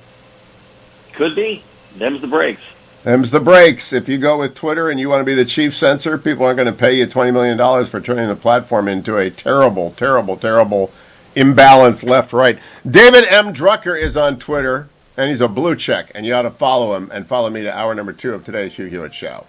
Could be. Them's the breaks. Them's the breaks. If you go with Twitter and you want to be the chief censor, people aren't going to pay you $20 million for turning the platform into a terrible, terrible, terrible imbalance left-right. David M. Drucker is on Twitter, and he's a blue check, and you ought to follow him and follow me to hour number 2 of today's Hugh Hewitt Show.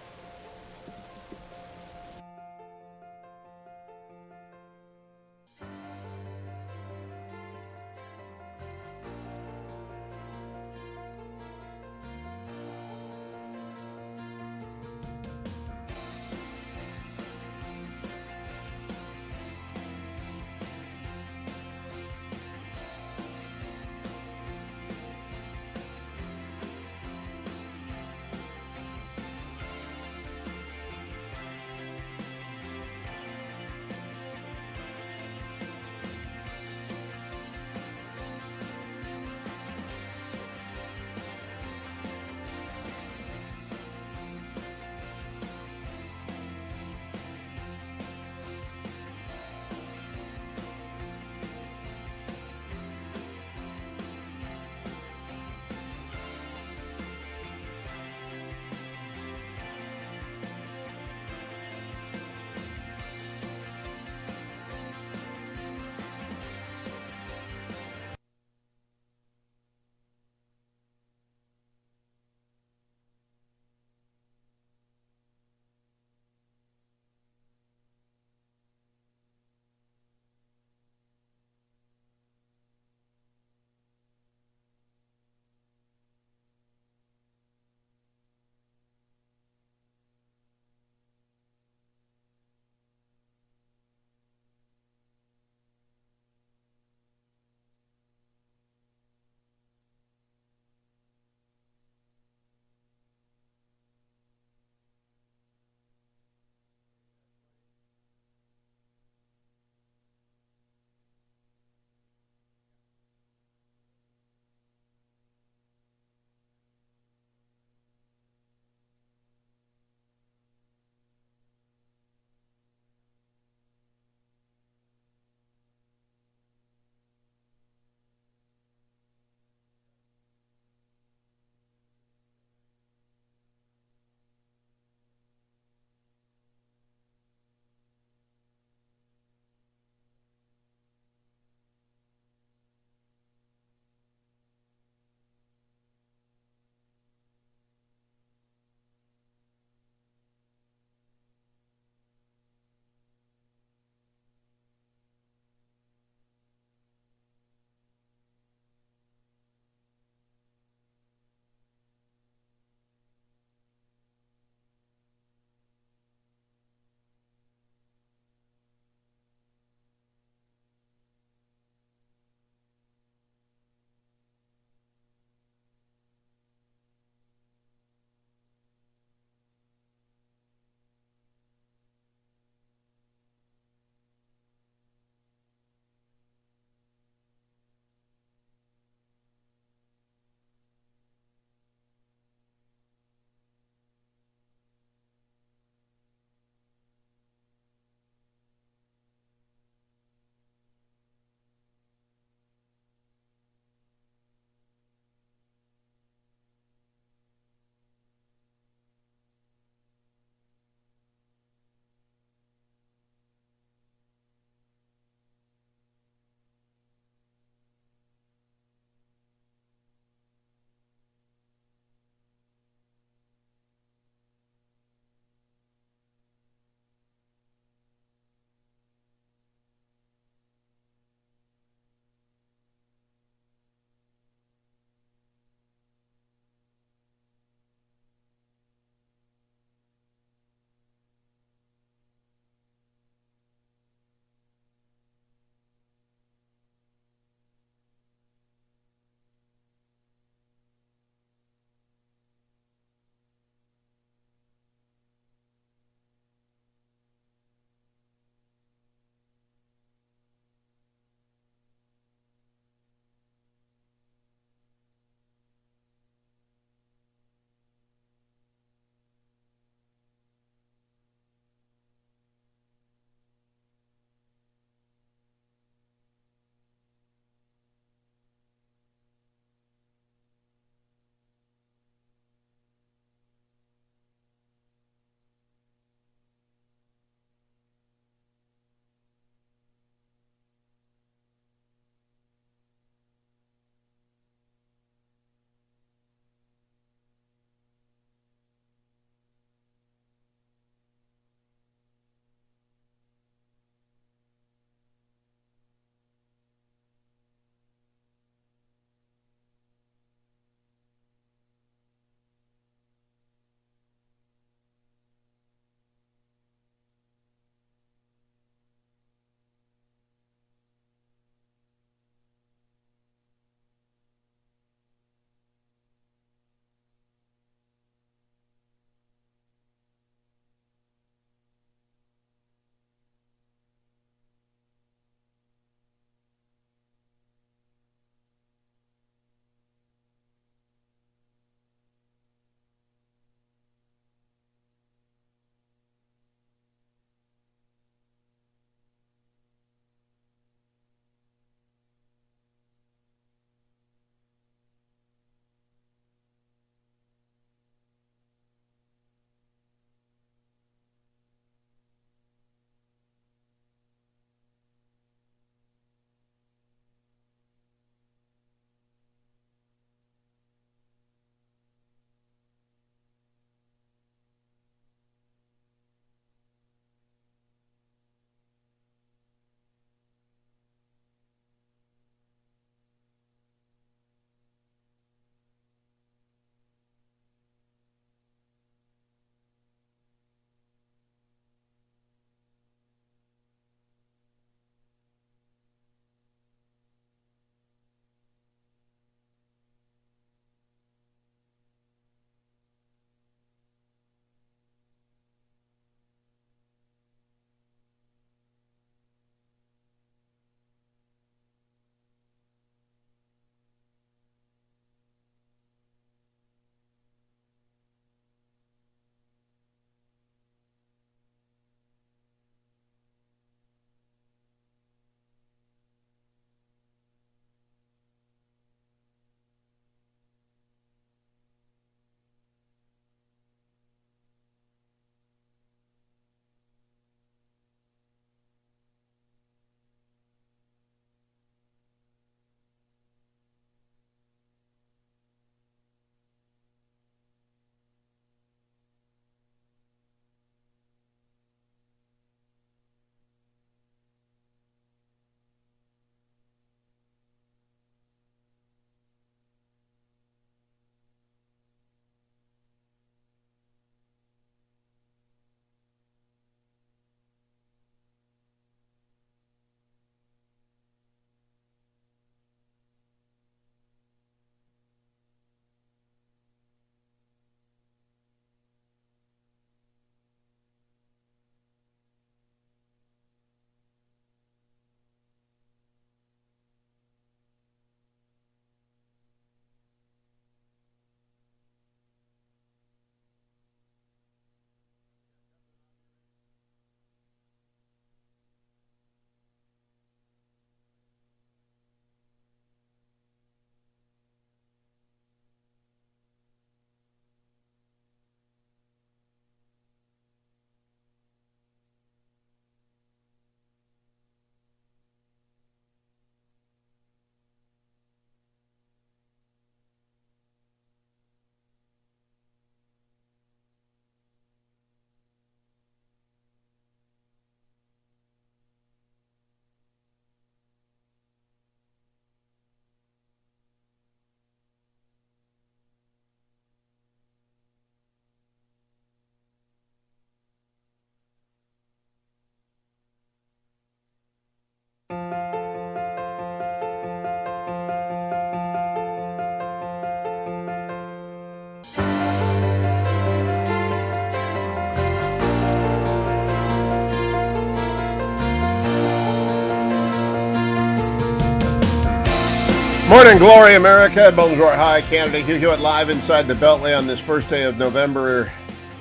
Morning glory, America. Bonjour, hi, Canada. Hugh Hewitt live inside the Beltway on this first day of November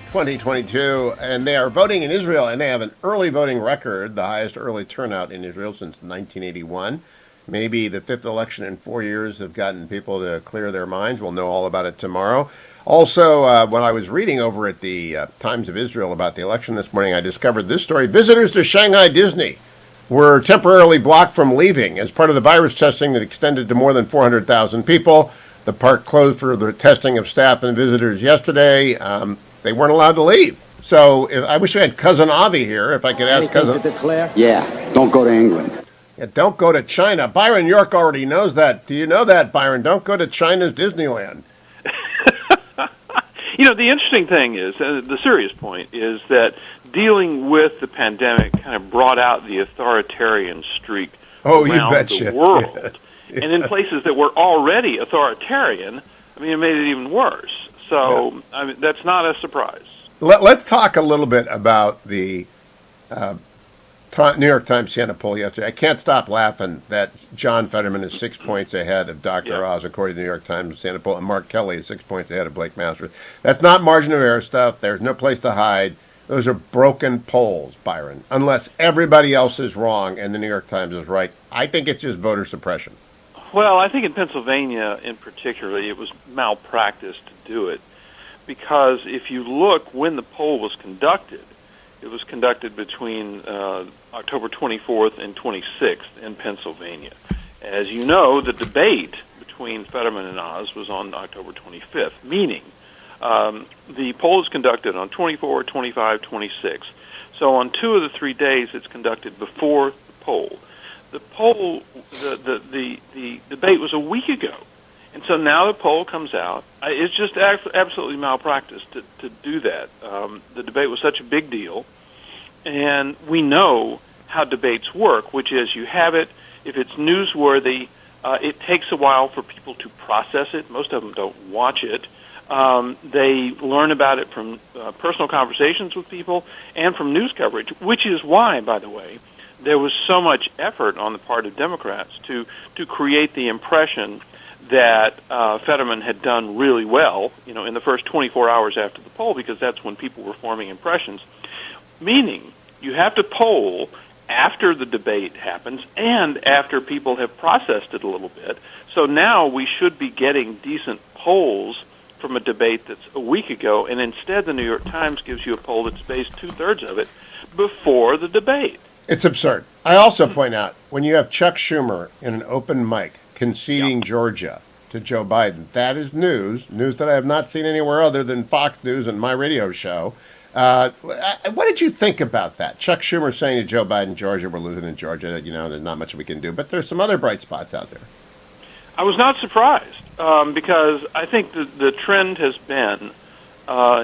2022. And they are voting in Israel, and they have an early voting record, the highest early turnout in Israel since 1981. Maybe the fifth election in 4 years have gotten people to clear their minds. We'll know all about it tomorrow. Also, when I was reading over at the Times of Israel about the election this morning, I discovered this story. Visitors to Shanghai Disney were temporarily blocked from leaving as part of the virus testing that extended to more than 400,000 people. The park closed for the testing of staff and visitors yesterday. They weren't allowed to leave. So I wish we had Cousin Avi here, if I could ask Cousin. Yeah, don't go to England. Yeah, don't go to China. Byron York already knows that. Do you know that, Byron? Don't go to China's Disneyland. You know, the interesting thing is, the serious point is that dealing with the pandemic kind of brought out the authoritarian streak around the world. Yeah. And in places that were already authoritarian, I mean, it made it even worse. So, yeah. I mean, that's not a surprise. Let's talk a little bit about the New York Times Siena poll yesterday. I can't stop laughing that John Fetterman is 6 points ahead of Dr. Oz, according to the New York Times Siena poll, and Mark Kelly is 6 points ahead of Blake Masters. That's not margin of error stuff. There's no place to hide. Those are broken polls, Byron, unless everybody else is wrong and the New York Times is right. I think it's just voter suppression. Well, I think in Pennsylvania in particular, it was malpractice to do it, because if you look when the poll was conducted, it was conducted between October 24th and 26th in Pennsylvania. As you know, the debate between Fetterman and Oz was on October 25th, meaning the poll is conducted on 24, 25, 26. So on 2 of the 3 days, it's conducted before the poll. The debate was a week ago. And so now the poll comes out. It's just absolutely malpractice to do that. The debate was such a big deal, and we know how debates work, which is you have it. If it's newsworthy, it takes a while for people to process it. Most of them don't watch it. They learn about it from personal conversations with people and from news coverage, which is why, by the way, there was so much effort on the part of Democrats to create the impression that Fetterman had done really well, you know, in the first 24 hours after the poll, because that's when people were forming impressions. Meaning, you have to poll after the debate happens and after people have processed it a little bit. So now we should be getting decent polls from a debate that's a week ago, and instead the New York Times gives you a poll that's based 2/3 of it before the debate. It's absurd. I also point out, when you have Chuck Schumer in an open mic conceding Georgia to Joe Biden, that is news that I have not seen anywhere other than Fox News and my radio show. What did you think about that? Chuck Schumer saying to Joe Biden, Georgia, we're losing in Georgia, that, you know, there's not much we can do. But there's some other bright spots out there. I was not surprised because I think the trend has been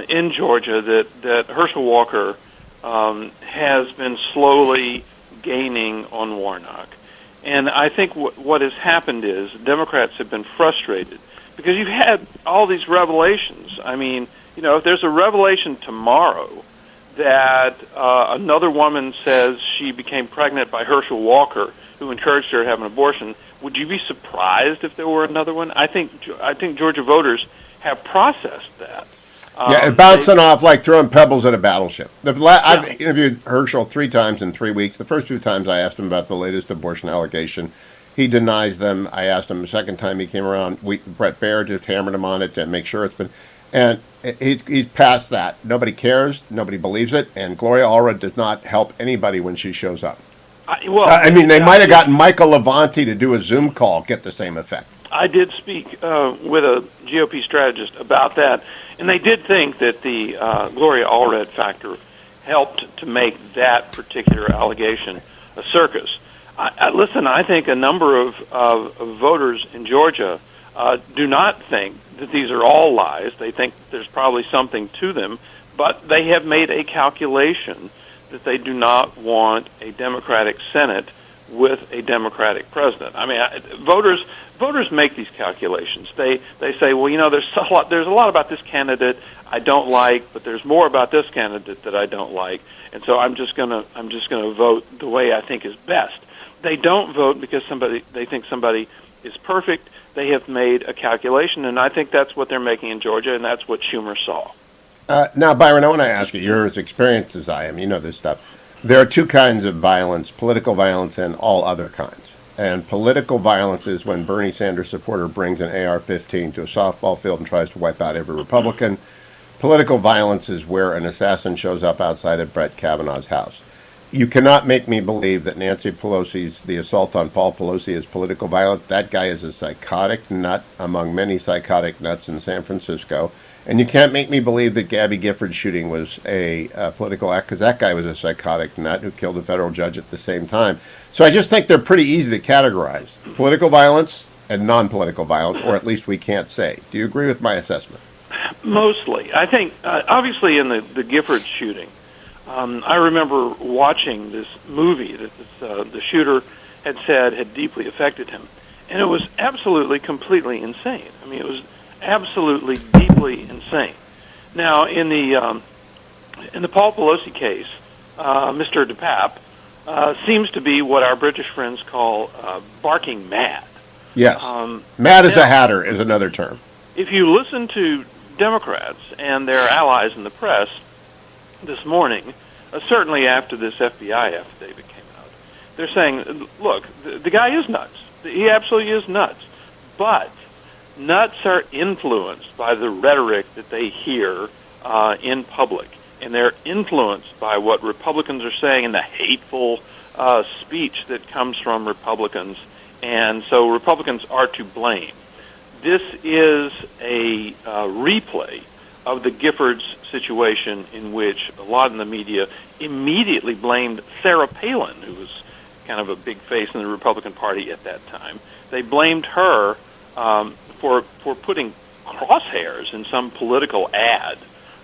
in Georgia that Herschel Walker has been slowly gaining on Warnock. And I think what has happened is Democrats have been frustrated because you've had all these revelations. I mean, you know, if there's a revelation tomorrow that another woman says she became pregnant by Herschel Walker, who encouraged her to have an abortion, would you be surprised if there were another one? I think Georgia voters have processed that. Yeah, bouncing off like throwing pebbles at a battleship. I've interviewed Herschel 3 times in 3 weeks. The first 2 times I asked him about the latest abortion allegation. He denies them. I asked him the second time he came around. Brett Baer just hammered him on it to make sure it's been. And he's past that. Nobody cares. Nobody believes it. And Gloria Allred does not help anybody when she shows up. I mean, they might have gotten Michael Levanti to do a Zoom call, get the same effect. I did speak with a GOP strategist about that, and they did think that the Gloria Allred factor helped to make that particular allegation a circus. Listen, I think a number of voters in Georgia do not think that these are all lies. They think there's probably something to them, but they have made a calculation that they do not want a Democratic Senate with a Democratic president. I mean, voters make these calculations. They say, well, you know, there's a lot about this candidate I don't like, but there's more about this candidate that I don't like, and so I'm just gonna vote the way I think is best. They don't vote because they think somebody is perfect. they have made a calculation, and I think that's what they're making in Georgia, and that's what Schumer saw. Now, Byron, I want to ask you, you're as experienced as I am, you know this stuff. There are two kinds of violence, political violence and all other kinds. And political violence is when Bernie Sanders supporter brings an AR-15 to a softball field and tries to wipe out every Republican. Political violence is where an assassin shows up outside of Brett Kavanaugh's house. You cannot make me believe that Nancy Pelosi's, the assault on Paul Pelosi is political violence. That guy is a psychotic nut among many psychotic nuts in San Francisco. And you can't make me believe that Gabby Gifford's shooting was a political act, because that guy was a psychotic nut who killed a federal judge at the same time. So I just think they're pretty easy to categorize. Political violence and non-political violence, or at least we can't say. Do you agree with my assessment? Mostly. I think, obviously in the Gifford shooting, I remember watching this movie that the shooter had said had deeply affected him. And it was absolutely, completely insane. I mean, it was absolutely, deeply insane. Now, in the Paul Pelosi case, Mr. DePape seems to be what our British friends call barking mad. Yes. Mad as a hatter is another term. If you listen to Democrats and their allies in the press this morning, certainly after this FBI affidavit came out, they're saying, look, the guy is nuts. He absolutely is nuts. But nuts are influenced by the rhetoric that they hear in public, and they're influenced by what Republicans are saying and the hateful speech that comes from Republicans, and so Republicans are to blame. This is a replay of the Giffords situation, in which a lot in the media immediately blamed Sarah Palin, who was kind of a big face in the Republican Party at that time. They blamed her for putting crosshairs in some political ad,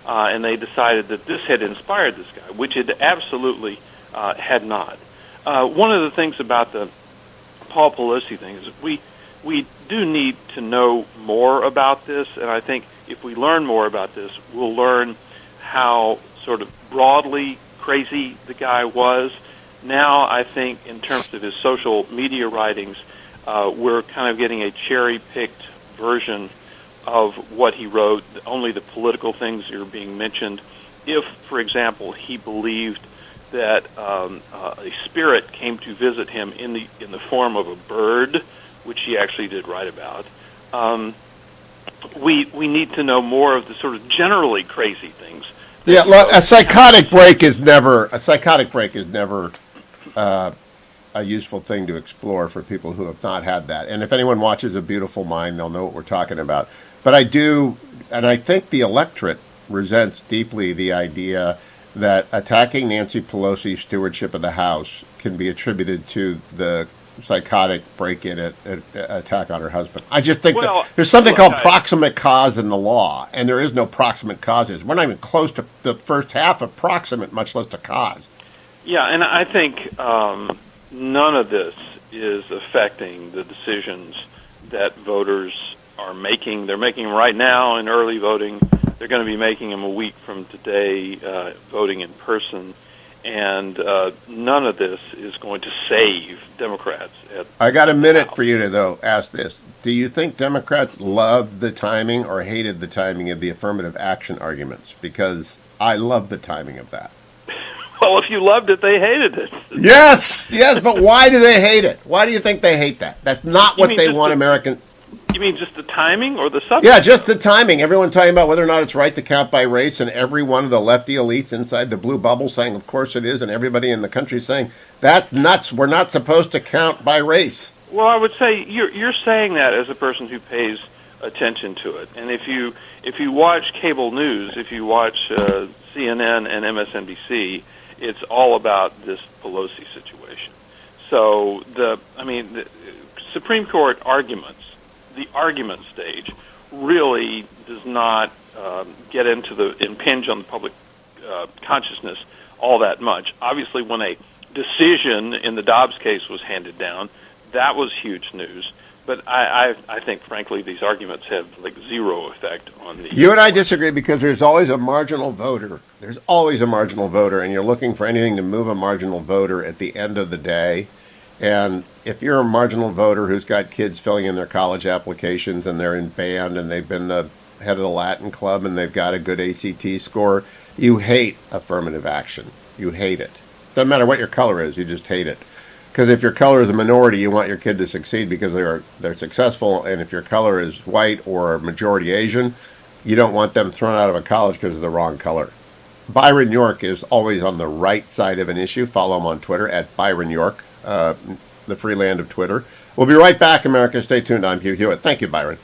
and they decided that this had inspired this guy, which it absolutely had not. One of the things about the Paul Pelosi thing is we do need to know more about this, and I think if we learn more about this, we'll learn how sort of broadly crazy the guy was. Now, I think in terms of his social media writings, we're kind of getting a cherry-picked version of what he wrote. Only the political things are being mentioned. If, for example, he believed that a spirit came to visit him in the form of a bird, which he actually did write about, we need to know more of the sort of generally crazy things. Yeah, look, a psychotic break is never a useful thing to explore for people who have not had that. And if anyone watches A Beautiful Mind, they'll know what we're talking about. But I do, and I think the electorate resents deeply the idea that attacking Nancy Pelosi's stewardship of the House can be attributed to the psychotic break-in attack on her husband. I just think that there's something called proximate cause in the law, and there is no proximate causes. We're not even close to the first half of proximate, much less to cause. Yeah, and I think none of this is affecting the decisions that voters are making. They're making them right now in early voting. They're going to be making them a week from today, voting in person. And none of this is going to save Democrats. I got a minute for you to, though, ask this. Do you think Democrats loved the timing or hated the timing of the affirmative action arguments? Because I love the timing of that. Well, if you loved it, they hated it. Yes, but why do they hate it? Why do you think they hate that? That's not what they want American... You mean just the timing or the substance? Yeah, just the timing. Everyone talking about whether or not it's right to count by race, and every one of the lefty elites inside the blue bubble saying, of course it is, and everybody in the country saying, that's nuts. We're not supposed to count by race. Well, I would say you're saying that as a person who pays attention to it. And if you watch cable news, if you watch CNN and MSNBC, it's all about this Pelosi situation. So the Supreme Court arguments, the argument stage, really does not get into the impinge on the public consciousness all that much. Obviously, when a decision in the Dobbs case was handed down, that was huge news. But I think, frankly, these arguments have zero effect on the... You and I disagree because there's always a marginal voter. There's always a marginal voter, and you're looking for anything to move a marginal voter at the end of the day. And if you're a marginal voter who's got kids filling in their college applications and they're in band and they've been the head of the Latin club and they've got a good ACT score, you hate affirmative action. You hate it. Doesn't matter what your color is, you just hate it. Because if your color is a minority, you want your kid to succeed because they're successful. And if your color is white or majority Asian, you don't want them thrown out of a college because of the wrong color. Byron York is always on the right side of an issue. Follow him on Twitter at Byron York, the free land of Twitter. We'll be right back, America. Stay tuned. I'm Hugh Hewitt. Thank you, Byron.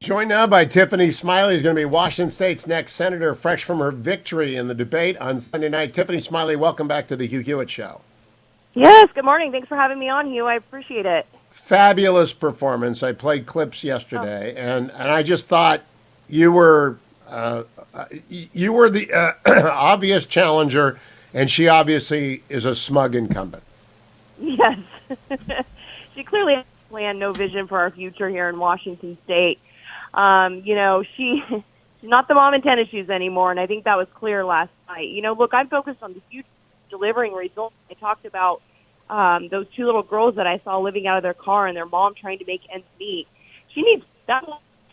Joined now by Tiffany Smiley, who's going to be Washington State's next senator, fresh from her victory in the debate on Sunday night. Tiffany Smiley, welcome back to the Hugh Hewitt Show. Yes, good morning. Thanks for having me on, Hugh. I appreciate it. Fabulous performance. I played clips yesterday, and I just thought you were the obvious challenger, and she obviously is a smug incumbent. Yes. She clearly has a plan, no vision for our future here in Washington State. She's not the mom in tennis shoes anymore, and I think that was clear last night. Look, I'm focused on the future, delivering results. I talked about those two little girls that I saw living out of their car and their mom trying to make ends meet. She needs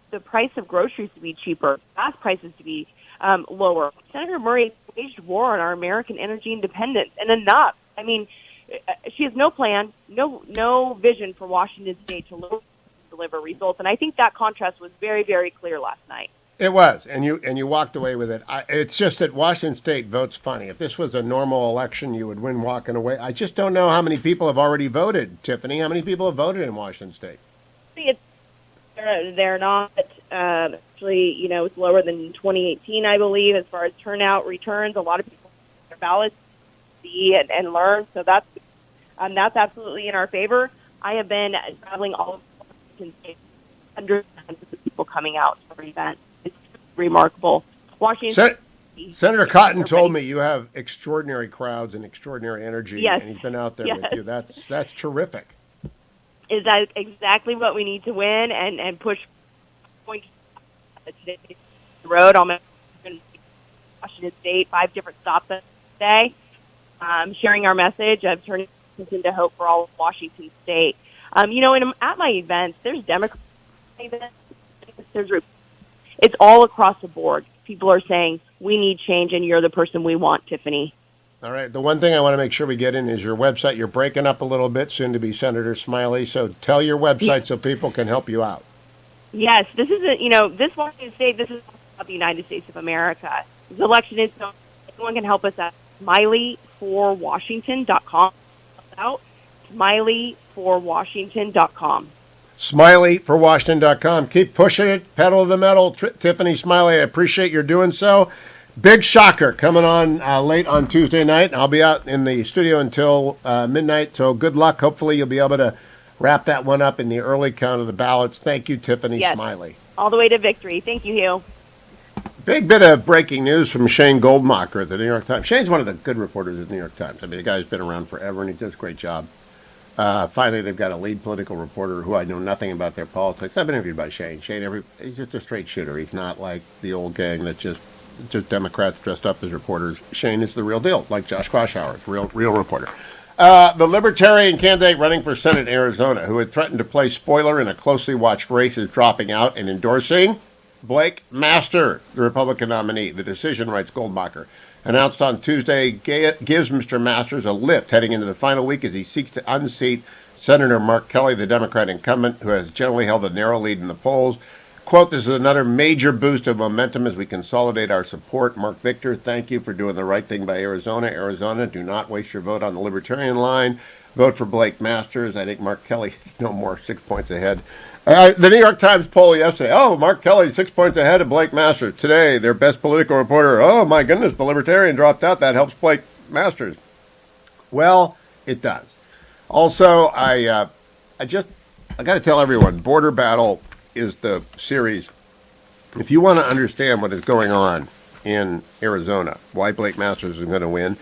the price of groceries to be cheaper, gas prices to be lower. Senator Murray waged war on our American energy independence, and enough. I mean, she has no plan, no vision for Washington State to deliver results, and I think that contrast was very, very clear last night. It was, and you walked away with it. It's just that Washington State votes funny. If this was a normal election, you would win walking away. I just don't know how many people have already voted, Tiffany. How many people have voted in Washington State? They're not actually, it's lower than 2018, I believe, as far as turnout returns. A lot of people their ballots see and learn, so that's absolutely in our favor. I have been traveling all over Washington State, hundreds of people coming out for events. It's remarkable. Senator Cotton told me you have extraordinary crowds and extraordinary energy, yes. and he's been out there with you. That's terrific. Is that exactly what we need to win and push points today the road? I'm in Washington State, 5 different stops today, sharing our message of turning into hope for all of Washington State. At my events, there's Democrats events, it's all across the board. People are saying, we need change, and you're the person we want, Tiffany. All right. The one thing I want to make sure we get in is your website. You're breaking up a little bit, soon to be Senator Smiley. So tell your website so people can help you out. Yes, this isn't, this Washington State, this is about the United States of America. This election is so anyone can help us at smileyforwashington.com. Smileyforwashington.com. Smileyforwashington.com. Keep pushing it. Pedal to the metal. Tiffany Smiley, I appreciate your doing so. Big shocker coming on late on Tuesday night. I'll be out in the studio until midnight, so good luck. Hopefully you'll be able to wrap that one up in the early count of the ballots. Thank you, Tiffany Smiley. All the way to victory. Thank you, Hugh. Big bit of breaking news from Shane Goldmacher at the New York Times. Shane's one of the good reporters at the New York Times. I mean, the guy's been around forever, and he does a great job. Finally, they've got a lead political reporter who I know nothing about their politics. I've been interviewed by Shane. He's just a straight shooter. He's not like the old gang that just Democrats dressed up as reporters. Shane is the real deal, like Josh Kraushaar, real reporter. The Libertarian candidate running for Senate in Arizona, who had threatened to play spoiler in a closely watched race, is dropping out and endorsing Blake Master, the Republican nominee. The decision, writes Goldmacher, announced on Tuesday, gives Mr. Masters a lift heading into the final week as he seeks to unseat Senator Mark Kelly, the Democrat incumbent, who has generally held a narrow lead in the polls. Quote, this is another major boost of momentum as we consolidate our support. Mark Victor, thank you for doing the right thing by Arizona. Arizona, do not waste your vote on the Libertarian line. Vote for Blake Masters. I think Mark Kelly is no more 6 points ahead. The New York Times poll yesterday, Mark Kelly 6 points ahead of Blake Masters. Today, their best political reporter, oh my goodness, the Libertarian dropped out. That helps Blake Masters. Well, it does. Also, I got to tell everyone, Border Battle is the series. If you want to understand what is going on in Arizona, why Blake Masters is going to win,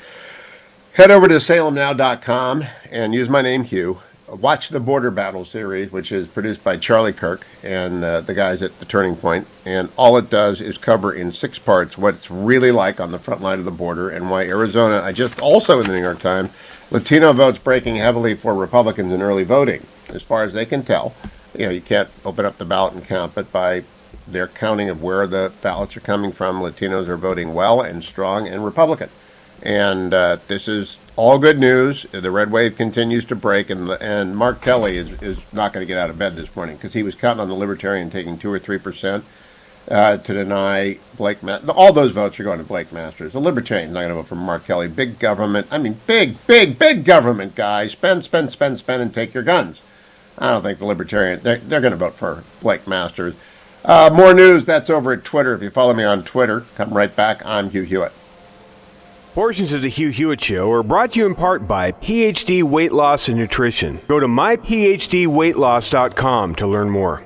head over to salemnow.com and use my name, Hugh. Watch the Border Battle series, which is produced by Charlie Kirk and the guys at The Turning Point. And all it does is cover in 6 parts what it's really like on the front line of the border and why Arizona, also in the New York Times, Latino votes breaking heavily for Republicans in early voting. As far as they can tell, you can't open up the ballot and count, but by their counting of where the ballots are coming from, Latinos are voting well and strong and Republican. And this is all good news. The red wave continues to break, and Mark Kelly is not going to get out of bed this morning because he was counting on the Libertarian taking 2 or 3% to deny Blake Masters. All those votes are going to Blake Masters. The Libertarian's not going to vote for Mark Kelly. Big government. I mean, big government, guys. Spend, and take your guns. I don't think the Libertarian, they're going to vote for Blake Masters. More news, that's over at Twitter. If you follow me on Twitter, come right back. I'm Hugh Hewitt. Portions of the Hugh Hewitt Show are brought to you in part by PhD Weight Loss and Nutrition. Go to myphdweightloss.com to learn more.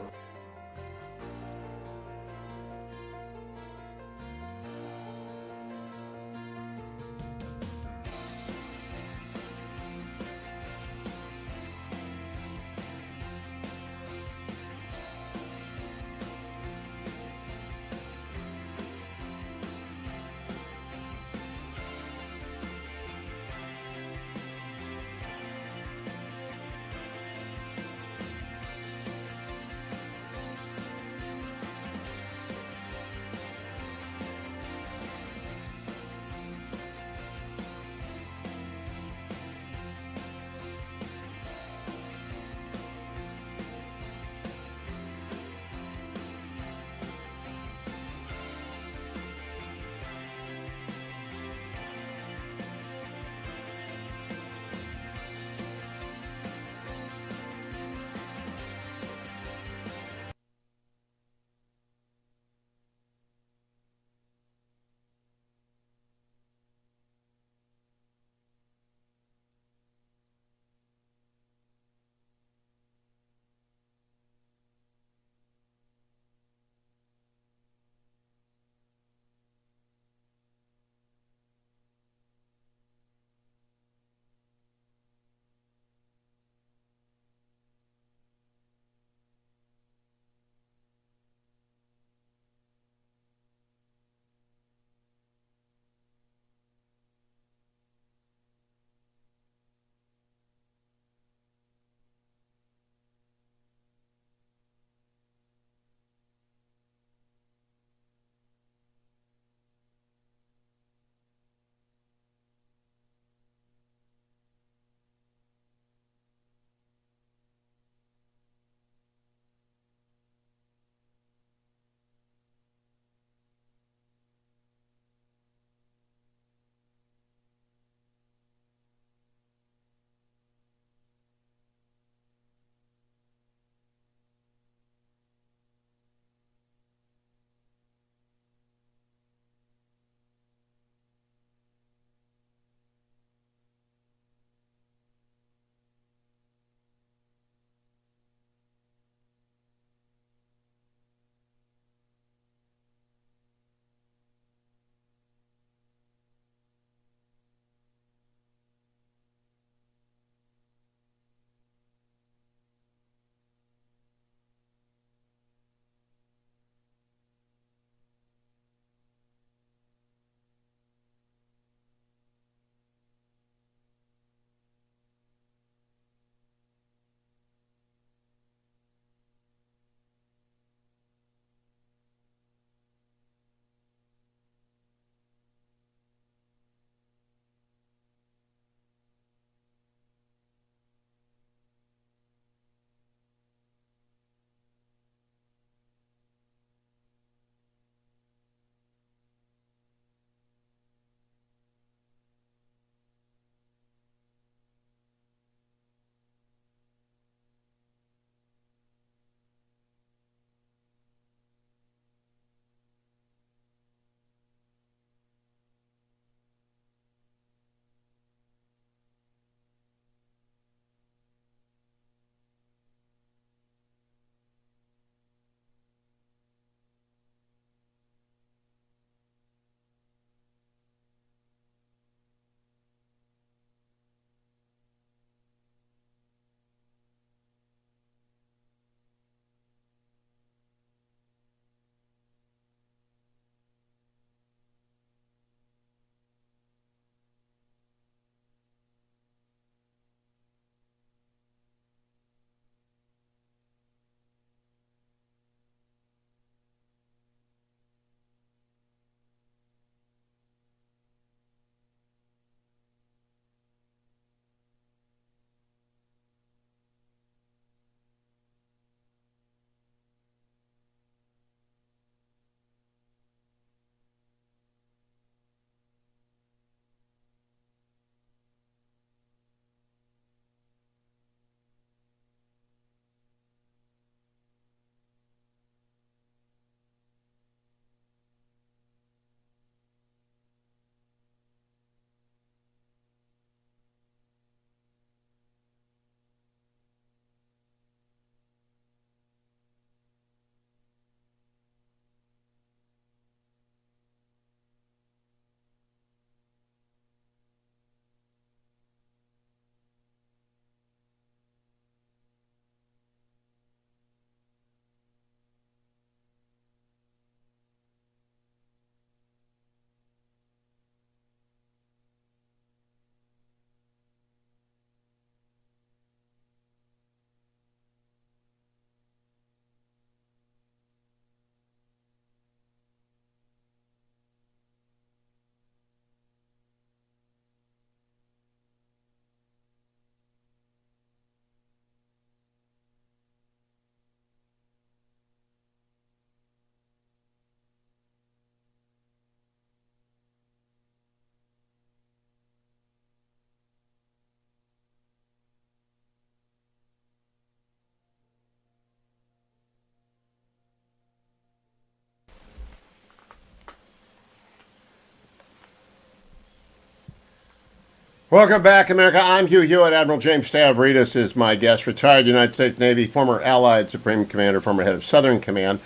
Welcome back, America. I'm Hugh Hewitt. Admiral James Stavridis is my guest, retired United States Navy, former Allied Supreme Commander, former head of Southern Command.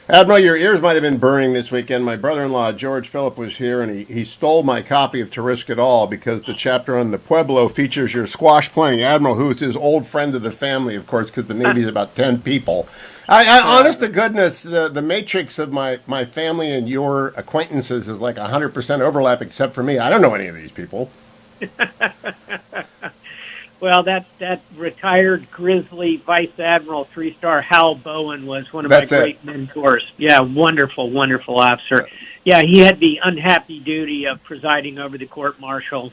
Admiral, your ears might have been burning this weekend. My brother-in-law, George Phillip, was here, and he stole my copy of To Risk It All because the chapter on the Pueblo features your squash-playing admiral, who is his old friend of the family, of course, because the Navy's about 10 people. Honest to goodness, the matrix of my family and your acquaintances is like 100% overlap, except for me. I don't know any of these people. Well, that retired Grizzly Vice Admiral 3-star Hal Bowen was one of my great mentors. Yeah, wonderful, wonderful officer. Yeah, he had the unhappy duty of presiding over the court-martial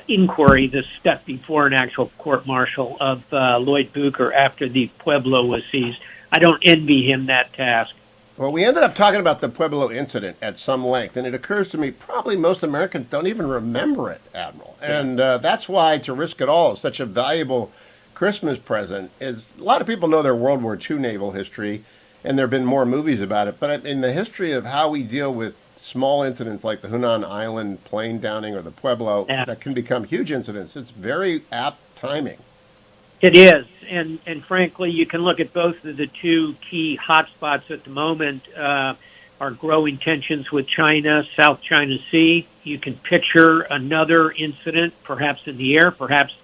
inquiry, the step before an actual court-martial of Lloyd Booker after the Pueblo was seized. I don't envy him that task. Well, we ended up talking about the Pueblo incident at some length, and it occurs to me probably most Americans don't even remember it, Admiral. And that's why To Risk It All is such a valuable Christmas present. Is a lot of people know their World War II naval history, and there have been more movies about it. But in the history of how we deal with small incidents like the Hunan Island plane downing or the Pueblo that can become huge incidents, it's very apt timing. It is, and frankly, you can look at both of the two key hotspots at the moment, our growing tensions with China, South China Sea. You can picture another incident, perhaps in the air, perhaps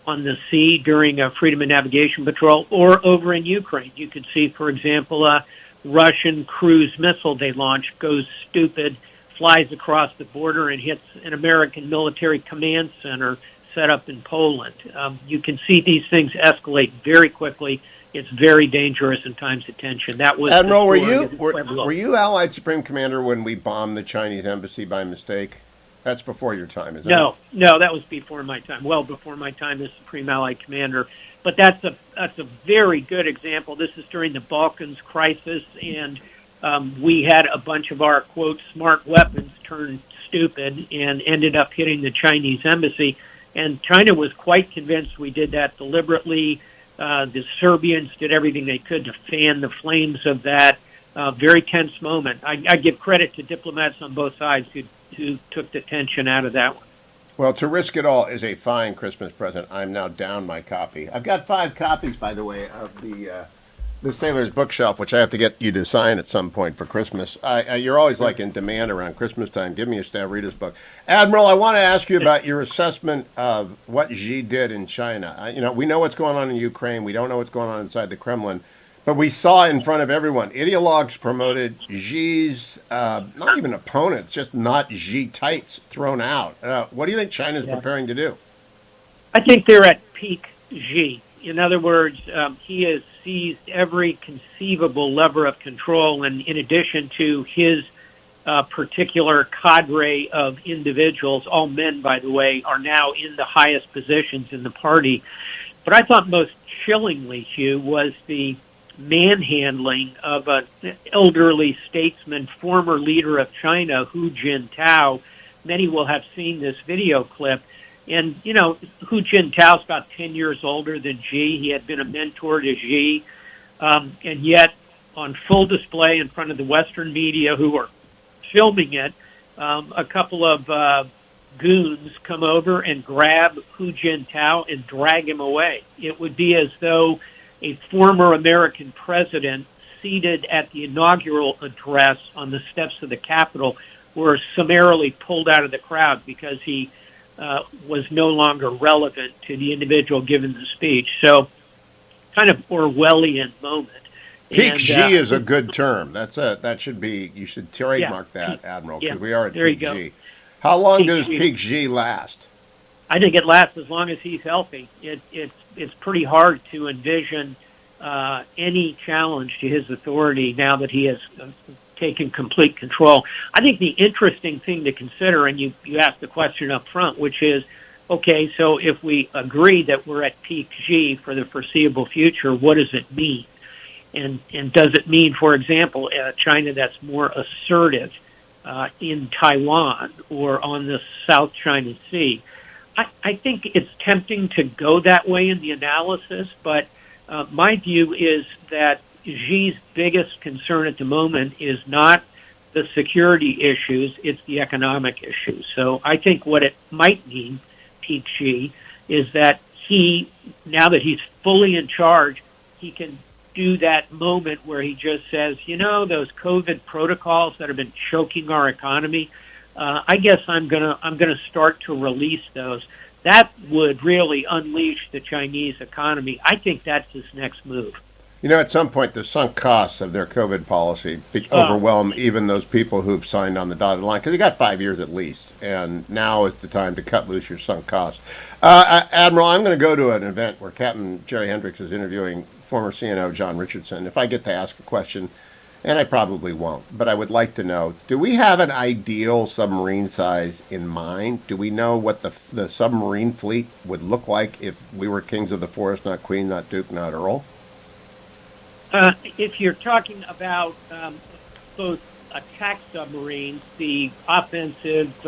on the sea during a Freedom of Navigation patrol, or over in Ukraine. You could see, for example, a Russian cruise missile they launched goes stupid, flies across the border and hits an American military command center set up in Poland. You can see these things escalate very quickly. It's very dangerous in times of tension. That was Admiral. Were you Allied Supreme Commander when we bombed the Chinese embassy by mistake? That's before your time, isn't it? No, that was before my time. Well, before my time as Supreme Allied Commander. But that's a very good example. This is during the Balkans crisis, and we had a bunch of our quote smart weapons turn stupid and ended up hitting the Chinese embassy. And China was quite convinced we did that deliberately. The Serbians did everything they could to fan the flames of that very tense moment. I give credit to diplomats on both sides who took the tension out of that one. Well, To Risk It All is a fine Christmas present. I'm now down my copy. I've got 5 copies, by the way, of the Sailor's Bookshelf, which I have to get you to sign at some point for Christmas. You're always like in demand around Christmas time. Give me a Stavridis book. Admiral, I want to ask you about your assessment of what Xi did in China. We know what's going on in Ukraine. We don't know what's going on inside the Kremlin. But we saw in front of everyone, ideologues promoted Xi's, not even opponents, just not Xi tights thrown out. What do you think China's preparing to do? I think they're at peak Xi. In other words, he has seized every conceivable lever of control, and in addition to his particular cadre of individuals, all men, by the way, are now in the highest positions in the party. But I thought most chillingly, Hugh, was the manhandling of an elderly statesman, former leader of China, Hu Jintao. Many will have seen this video clip. And, Hu Jintao's about 10 years older than Xi. He had been a mentor to Xi. And yet, on full display in front of the Western media who are filming it, a couple of goons come over and grab Hu Jintao and drag him away. It would be as though a former American president seated at the inaugural address on the steps of the Capitol were summarily pulled out of the crowd because he was no longer relevant to the individual giving the speech. So, kind of Orwellian moment. Peak Xi is a good term. That should be. You should trademark that, Admiral, because we are at peak Xi. How long does peak Xi last? I think it lasts as long as he's healthy. It's pretty hard to envision any challenge to his authority now that he has taken complete control. I think the interesting thing to consider, and you asked the question up front, which is, okay, so if we agree that we're at peak Xi for the foreseeable future, what does it mean? And does it mean, for example, China that's more assertive in Taiwan or on the South China Sea? I think it's tempting to go that way in the analysis, but my view is that Xi's biggest concern at the moment is not the security issues, it's the economic issues. So I think what it might mean Peak Xi is that now that he's fully in charge, he can do that moment where he just says, those COVID protocols that have been choking our economy, I guess I'm gonna start to release those. That would really unleash the Chinese economy. I think that's his next move. At some point, the sunk costs of their COVID policy overwhelm even those people who've signed on the dotted line, because you got 5 years at least, and now is the time to cut loose your sunk costs. Admiral, I'm going to go to an event where Captain Jerry Hendricks is interviewing former CNO John Richardson. If I get to ask a question, and I probably won't, but I would like to know, do we have an ideal submarine size in mind? Do we know what the submarine fleet would look like if we were kings of the forest, not queen, not duke, not earl? If you're talking about both attack submarines, the offensive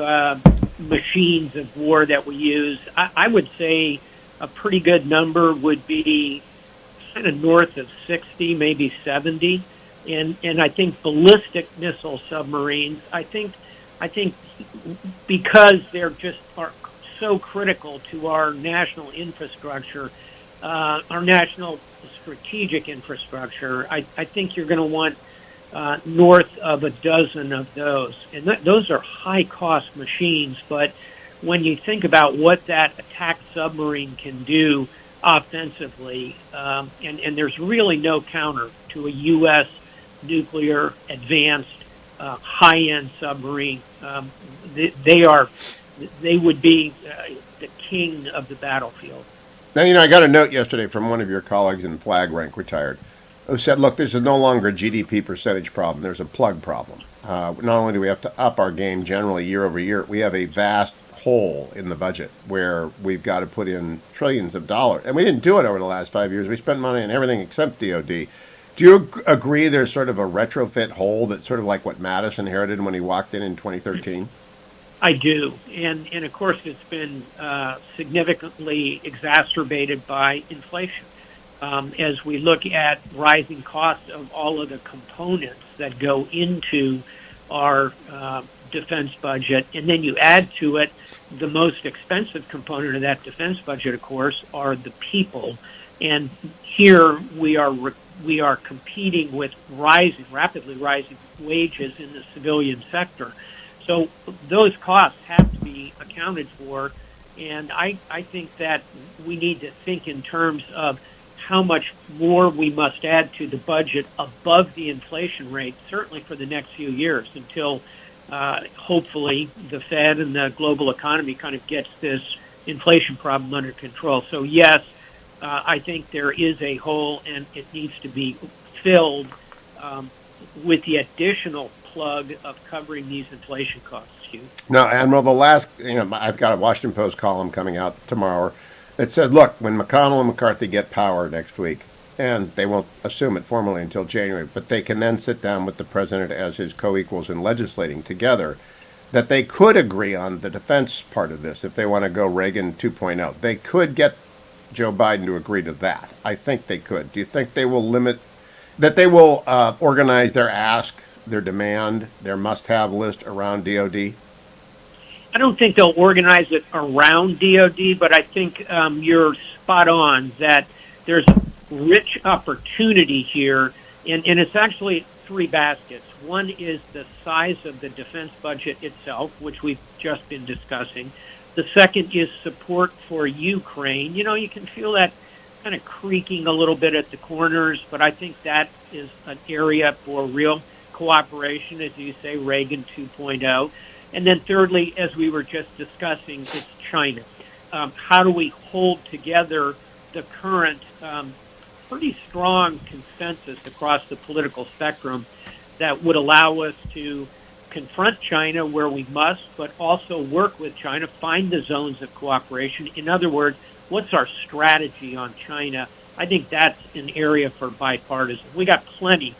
machines of war that we use, I would say a pretty good number would be kind of north of 60, maybe 70. And I think ballistic missile submarines, I think because they're are so critical to our national infrastructure, our national strategic infrastructure, I think you're going to want north of a dozen of those. And those are high-cost machines, but when you think about what that attack submarine can do offensively, and there's really no counter to a U.S. nuclear advanced high-end submarine. They would be the king of the battlefield. Now, I got a note yesterday from one of your colleagues in flag rank, retired, who said, look, this is no longer a GDP percentage problem. There's a plug problem. Not only do we have to up our game generally year over year, we have a vast hole in the budget where we've got to put in trillions of dollars. And we didn't do it over the last 5 years. We spent money on everything except DOD. Do you agree there's sort of a retrofit hole that's sort of like what Mattis inherited when he walked in 2013? I do. And of course, it's been significantly exacerbated by inflation. As we look at rising costs of all of the components that go into our defense budget, and then you add to it the most expensive component of that defense budget, of course, are the people. And here we are competing with rapidly rising wages in the civilian sector. So those costs have to be accounted for, and I think that we need to think in terms of how much more we must add to the budget above the inflation rate, certainly for the next few years, until hopefully the Fed and the global economy kind of gets this inflation problem under control. So yes, I think there is a hole, and it needs to be filled with the additional plug of covering these inflation costs, Hugh. Now, Admiral, the last, I've got a Washington Post column coming out tomorrow that said, look, when McConnell and McCarthy get power next week, and they won't assume it formally until January, but they can then sit down with the president as his co-equals in legislating together, that they could agree on the defense part of this if they want to go Reagan 2.0. They could get Joe Biden to agree to that. I think they could. Do you think they will organize their ask, their demand, their must-have list around DOD? I don't think they'll organize it around DOD, but I think you're spot on that there's a rich opportunity here, and it's actually three baskets. One is the size of the defense budget itself, which we've just been discussing. The second is support for Ukraine. You can feel that kind of creaking a little bit at the corners, but I think that is an area for real cooperation, as you say, Reagan 2.0. And then thirdly, as we were just discussing, it's China. How do we hold together the current pretty strong consensus across the political spectrum that would allow us to confront China where we must, but also work with China, find the zones of cooperation. In other words, what's our strategy on China? I think that's an area for bipartisan. We got plenty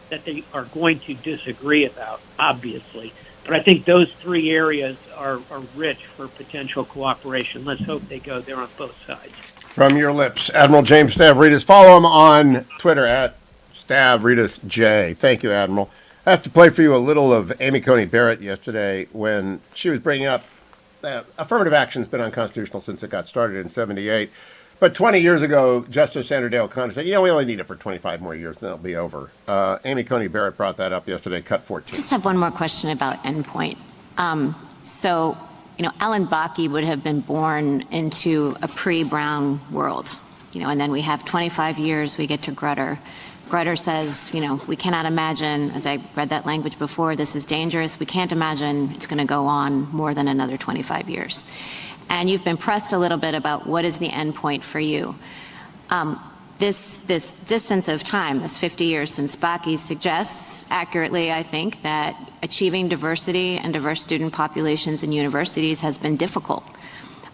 that they are going to disagree about, obviously. But I think those three areas are rich for potential cooperation. Let's hope they go there on both sides. From your lips, Admiral James Stavridis. Follow him on Twitter at StavridisJ. Thank you, Admiral. I have to play for you a little of Amy Coney Barrett yesterday when she was bringing up affirmative action's been unconstitutional since it got started in 78. But 20 years ago, Justice Sandra Day O'Connor said, we only need it for 25 more years, and it'll be over. Amy Coney Barrett brought that up yesterday, cut 14. Just have one more question about endpoint. Alan Bakke would have been born into a pre-Brown world, and then we have 25 years, we get to Grutter. Grutter says, we cannot imagine, as I read that language before, this is dangerous. We can't imagine it's going to go on more than another 25 years. And you've been pressed a little bit about what is the end point for you. This distance of time, this 50 years since Bakke, suggests accurately, I think, that achieving diversity and diverse student populations in universities has been difficult.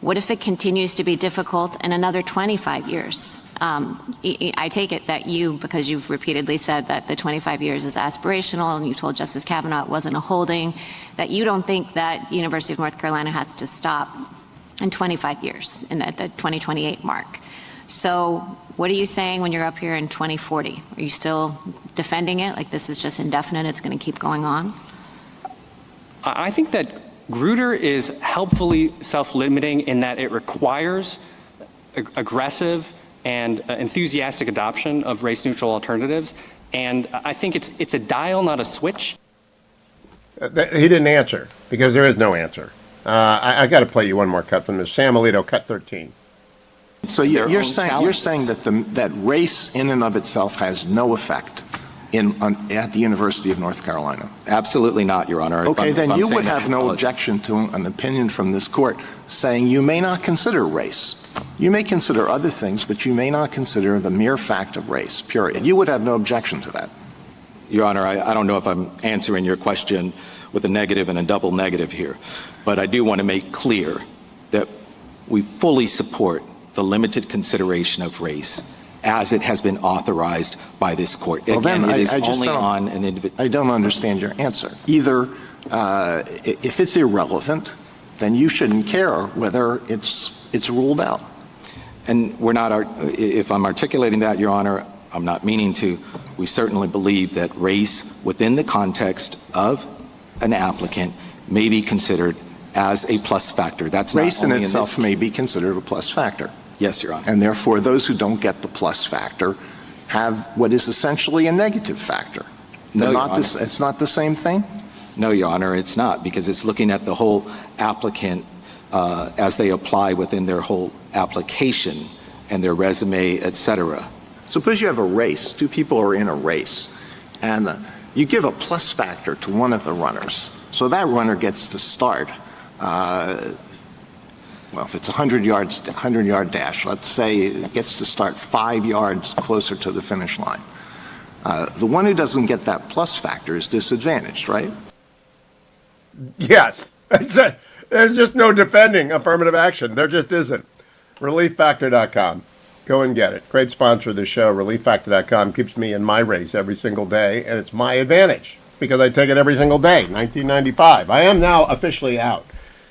What if it continues to be difficult in another 25 years? I take it that because you've repeatedly said that the 25 years is aspirational, and you told Justice Kavanaugh it wasn't a holding, that you don't think that University of North Carolina has to stop in 25 years, at the 2028 mark. So what are you saying when you're up here in 2040? Are you still defending it, like this is just indefinite, it's going to keep going on? I think that Grutter is helpfully self-limiting in that it requires aggressive and enthusiastic adoption of race-neutral alternatives. And I think it's a dial, not a switch. He didn't answer, because there is no answer. I got to play you one more cut from this. Sam Alito, cut 13. So you're saying that race in and of itself has no effect at the University of North Carolina? Absolutely not, Your Honor. Okay, then you would have no objection to an opinion from this court saying you may not consider race. You may consider other things, but you may not consider the mere fact of race, period. You would have no objection to that. Your Honor, I don't know if I'm answering your question with a negative and a double negative here, but I do want to make clear that we fully support the limited consideration of race as it has been authorized by this court. Well, again, then it is I just only on an individual. I don't understand your answer. Either if it's irrelevant, then you shouldn't care whether it's ruled out. And we're not, if I'm articulating that, Your Honor, I'm not meaning to. We certainly believe that race within the context of an applicant may be considered as a plus factor. That's race not in itself may be considered a plus factor. Yes, Your Honor. And therefore, those who don't get the plus factor have what is essentially a negative factor. No, Your Honor. It's not the same thing? No, Your Honor, it's not, because it's looking at the whole applicant as they apply within their whole application and their resume, et cetera. Suppose you have a race. Two people are in a race, and you give a plus factor to one of the runners. So that runner gets to start. Well, if it's a 100-yard dash, let's say it gets to start 5 yards closer to the finish line. The one who doesn't get that plus factor is disadvantaged, right? Yes. There's just no defending affirmative action. There just isn't. ReliefFactor.com. Go and get it. Great sponsor of the show. ReliefFactor.com keeps me in my race every single day, and it's my advantage because I take it every single day. 1995. I am now officially out.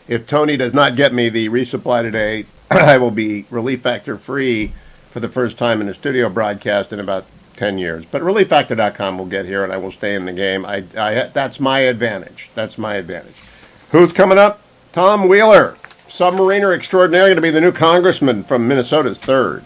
If Tony does not get me the resupply today, I will be Relief Factor free for the first time in a studio broadcast in about 10 years. But ReliefFactor.com will get here, and I will stay in the game. That's my advantage. That's my advantage. Who's coming up? Tom Wheeler, submariner extraordinaire, going to be the new congressman from Minnesota's 3rd.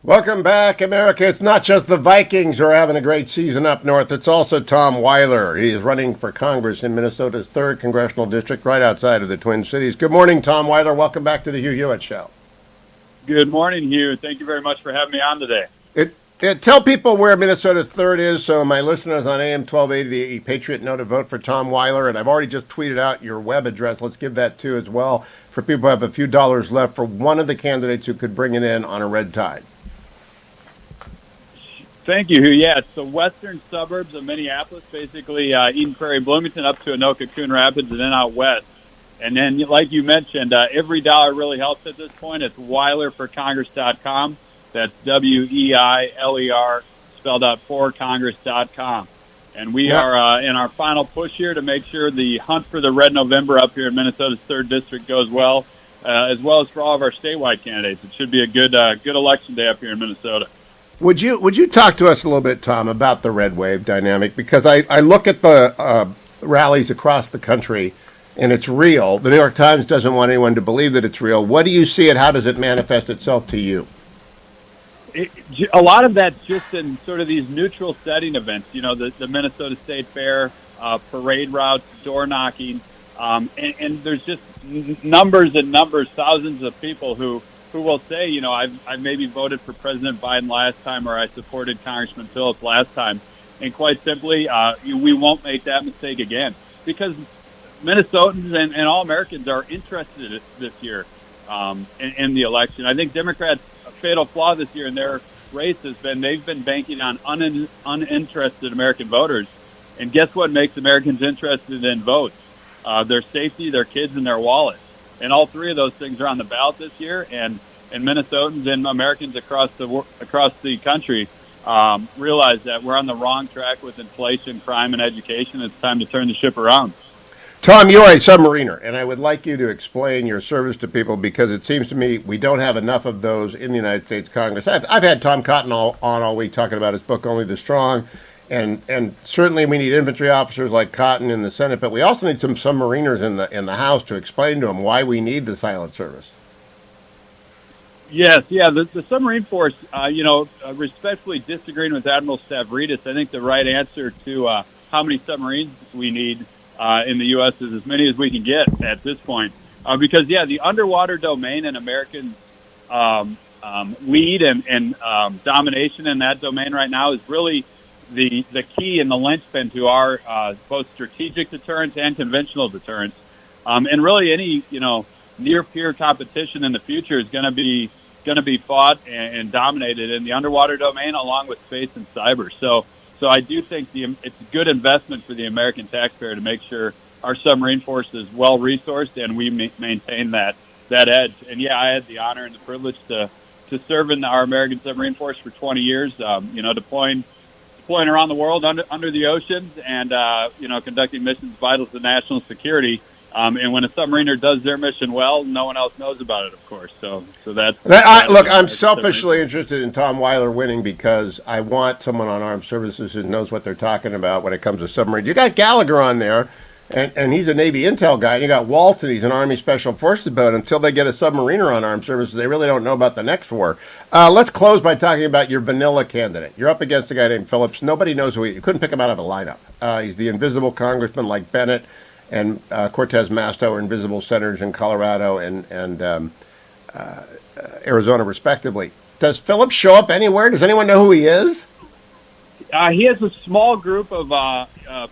Welcome back, America. It's not just the Vikings who are having a great season up north. It's also Tom Weiler. He is running for Congress in Minnesota's 3rd Congressional District, right outside of the Twin Cities. Good morning, Tom Weiler. Welcome back to the Hugh Hewitt Show. Good morning, Hugh. Thank you very much for having me on today. Tell people where Minnesota's 3rd is, so my listeners on AM 1280, the Patriot, know to vote for Tom Weiler. And I've already just tweeted out your web address. Let's give that too as well for people who have a few dollars left for one of the candidates who could bring it in on a red tide. Thank you, Hugh. Yeah, it's the western suburbs of Minneapolis, basically Eden Prairie, Bloomington, up to Anoka, Coon Rapids, and then out west. And then, like you mentioned, every dollar really helps at this point. It's WeilerForCongress.com. That's WEILER, spelled out for Congress.com. And we are in our final push here to make sure the hunt for the Red November up here in Minnesota's 3rd District goes well as for all of our statewide candidates. It should be a good election day up here in Minnesota. Would you talk to us a little bit, Tom, about the red wave dynamic? Because I look at the rallies across the country, and it's real. The New York Times doesn't want anyone to believe that it's real. What do you see, and how does it manifest itself to you? A lot of that's just in sort of these neutral setting events, the Minnesota State Fair, parade routes, door knocking, and there's just numbers and numbers, thousands of people who will say, I maybe voted for President Biden last time, or I supported Congressman Phillips last time, and quite simply, we won't make that mistake again, because Minnesotans and all Americans are interested this year in the election. I think Democrats' fatal flaw this year in their race has been they've been banking on uninterested American voters. And guess what makes Americans interested in votes? Their safety, their kids, and their wallets. And all three of those things are on the ballot this year. And Minnesotans and Americans across the country realize that we're on the wrong track with inflation, crime, and education. It's time to turn the ship around. Tom, you are a submariner, and I would like you to explain your service to people, because it seems to me we don't have enough of those in the United States Congress. I've had Tom Cotton on all week talking about his book, Only the Strong, and certainly we need infantry officers like Cotton in the Senate, but we also need some submariners in the House to explain to them why we need the silent service. Yes, yeah, the submarine force, respectfully disagreeing with Admiral Stavridis, I think the right answer to how many submarines we need in the U.S. is as many as we can get at this point. Because, the underwater domain and American lead and domination in that domain right now is really the key and the linchpin to our both strategic deterrence and conventional deterrence. And really any, near-peer competition in the future is going to be fought and dominated in the underwater domain along with space and cyber. So I do think it's a good investment for the American taxpayer to make sure our submarine force is well resourced and we maintain that edge. And I had the honor and the privilege to serve in our American submarine force for 20 years. Deploying around the world under the oceans and conducting missions vital to national security. And when a submariner does their mission well, no one else knows about it, of course. So that's look, I'm selfishly interested in Tom Weiler winning because I want someone on armed services who knows what they're talking about when it comes to submarines. You got Gallagher on there, and he's a Navy intel guy, and you got Waltz, and he's an Army Special Forces, but until they get a submariner on armed services, they really don't know about the next war. Let's close by talking about your vanilla candidate. You're up against a guy named Phillips. Nobody knows who he is. You couldn't pick him out of a lineup. He's the invisible congressman like Bennett and Cortez Masto are invisible senators in Colorado and Arizona, respectively. Does Phillips show up anywhere? Does anyone know who he is? He has a small group of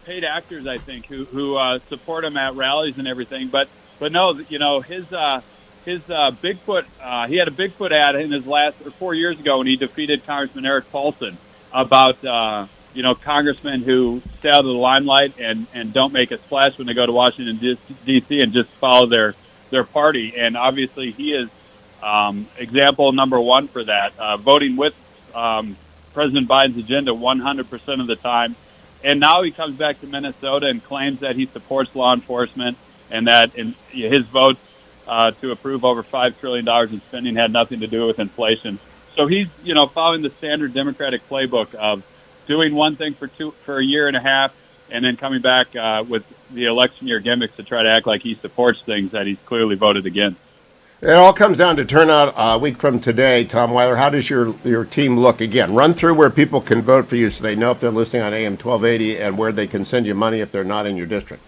paid actors, I think, who support him at rallies and everything. But no, his Bigfoot. He had a Bigfoot ad in his 4 years ago when he defeated Congressman Eric Paulson about congressmen who stay out of the limelight and don't make a splash when they go to Washington, D.C. and just follow their party. And obviously he is example number one for that, voting with President Biden's agenda 100% of the time. And now he comes back to Minnesota and claims that he supports law enforcement and that his votes to approve over $5 trillion in spending had nothing to do with inflation. So he's, following the standard Democratic playbook of doing one thing for a year and a half and then coming back with the election year gimmicks to try to act like he supports things that he's clearly voted against. It all comes down to turnout a week from today. Tom Weiler, how does your team look? Again, run through where people can vote for you so they know if they're listening on AM 1280 and where they can send you money if they're not in your district.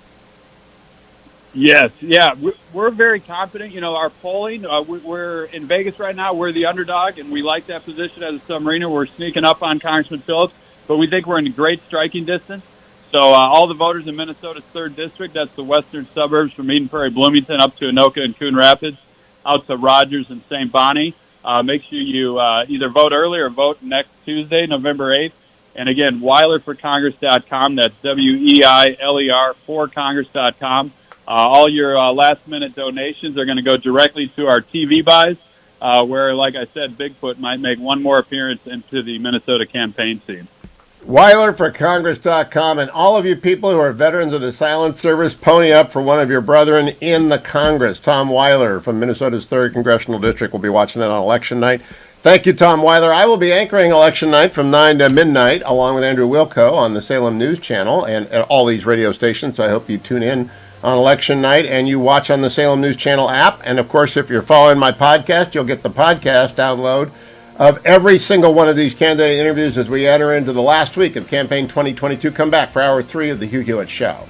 Yes, yeah, we're very confident. You know, our polling, we're in Vegas right now. We're the underdog, and we like that position as a submariner. We're sneaking up on Congressman Phillips, but we think we're in great striking distance. So all the voters in Minnesota's 3rd District, that's the western suburbs from Eden Prairie, Bloomington, up to Anoka and Coon Rapids, out to Rogers and St. Bonnie. Make sure you either vote early or vote next Tuesday, November 8th. And again, WeilerForCongress.com. That's WEILER for Congress.com. All your last-minute donations are going to go directly to our TV buys, where, like I said, Bigfoot might make one more appearance into the Minnesota campaign scene. WeilerForCongress.com, and all of you people who are veterans of the Silent Service, pony up for one of your brethren in the Congress. Tom Weiler from Minnesota's 3rd Congressional District will be watching that on election night. Thank you, Tom Weiler. I will be anchoring election night from 9 to midnight, along with Andrew Wilco on the Salem News Channel and at all these radio stations. I hope you tune in on election night and you watch on the Salem News Channel app. And, of course, if you're following my podcast, you'll get the podcast download of every single one of these candidate interviews as we enter into the last week of campaign 2022. Come back for hour 3 of the Hugh Hewitt Show.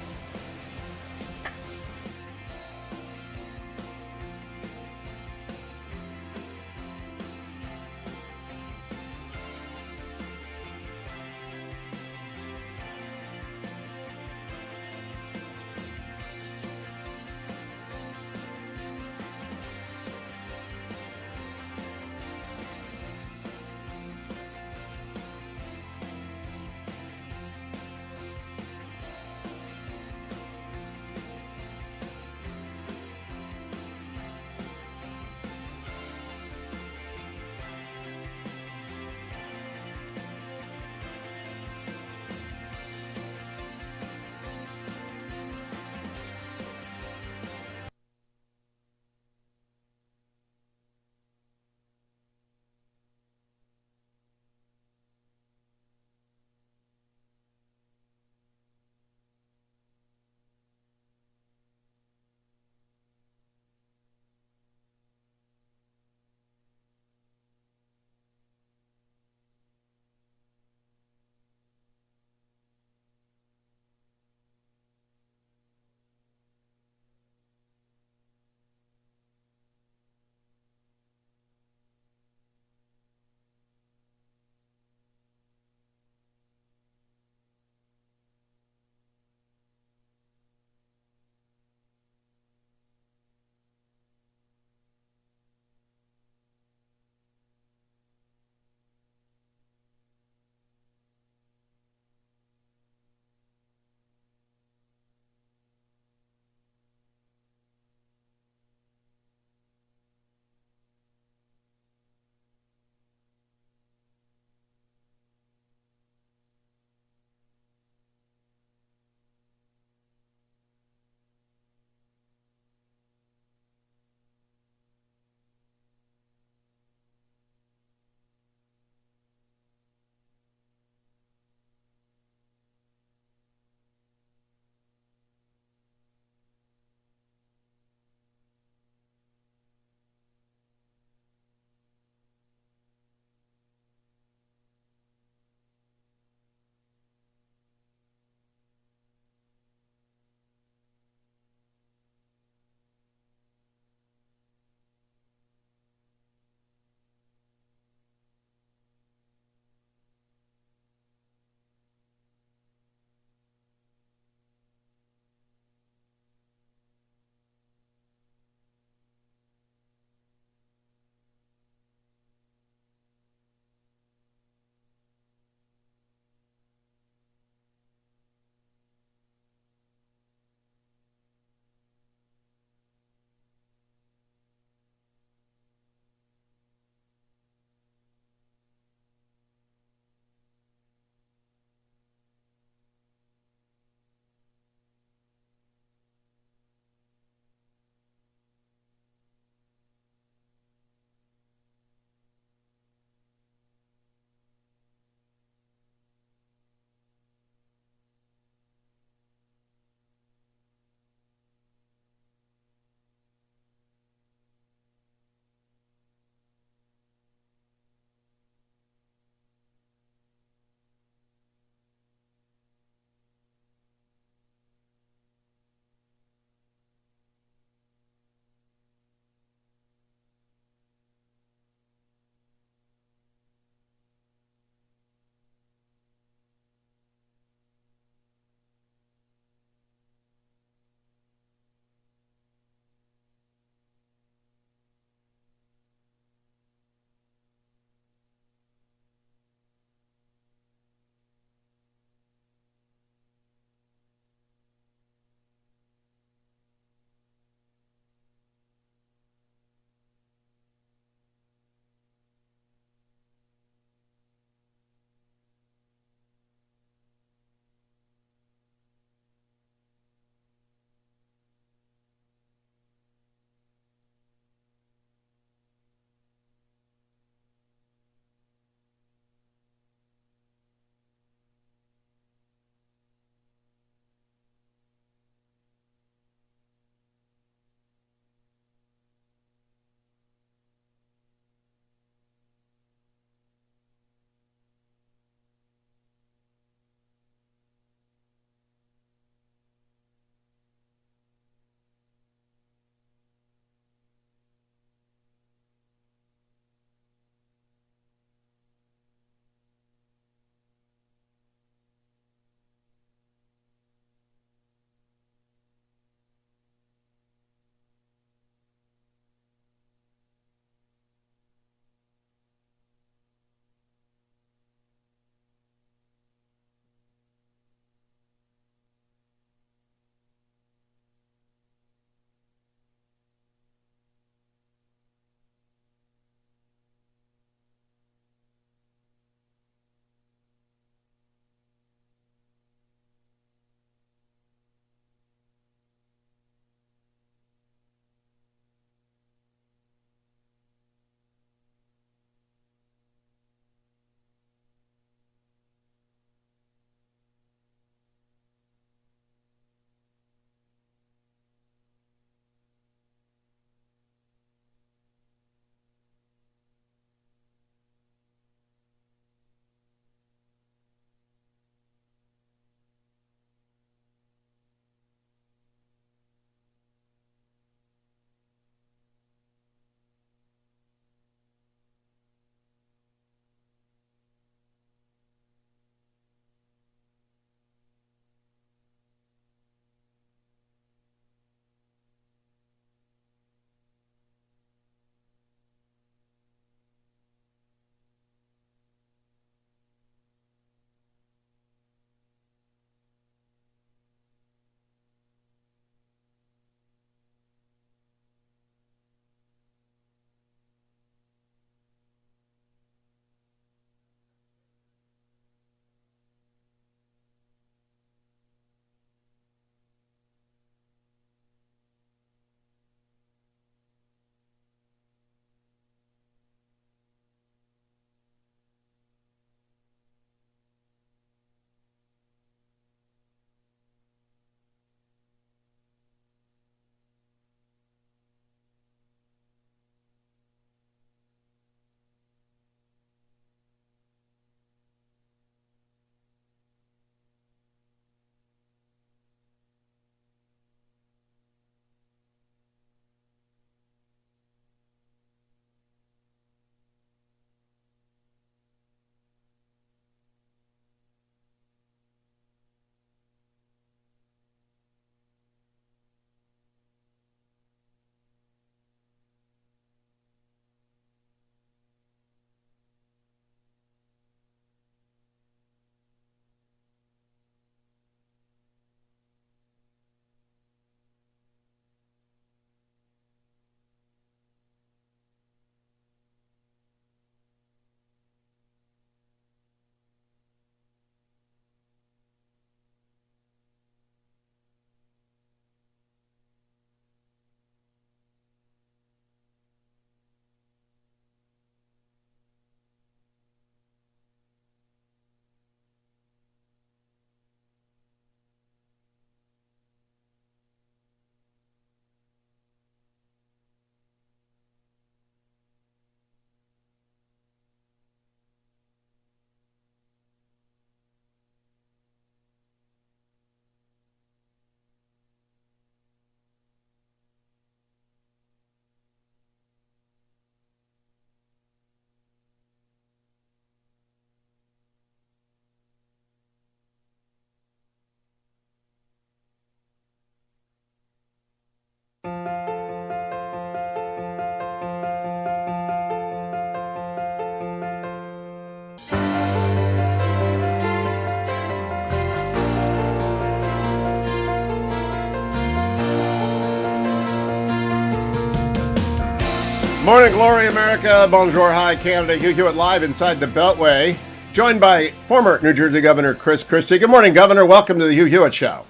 Morning glory, America. Bonjour, hi, Canada. Hugh Hewitt live inside the Beltway, joined by former New Jersey Governor Christie. Good morning, Governor. Welcome to the Hugh Hewitt Show.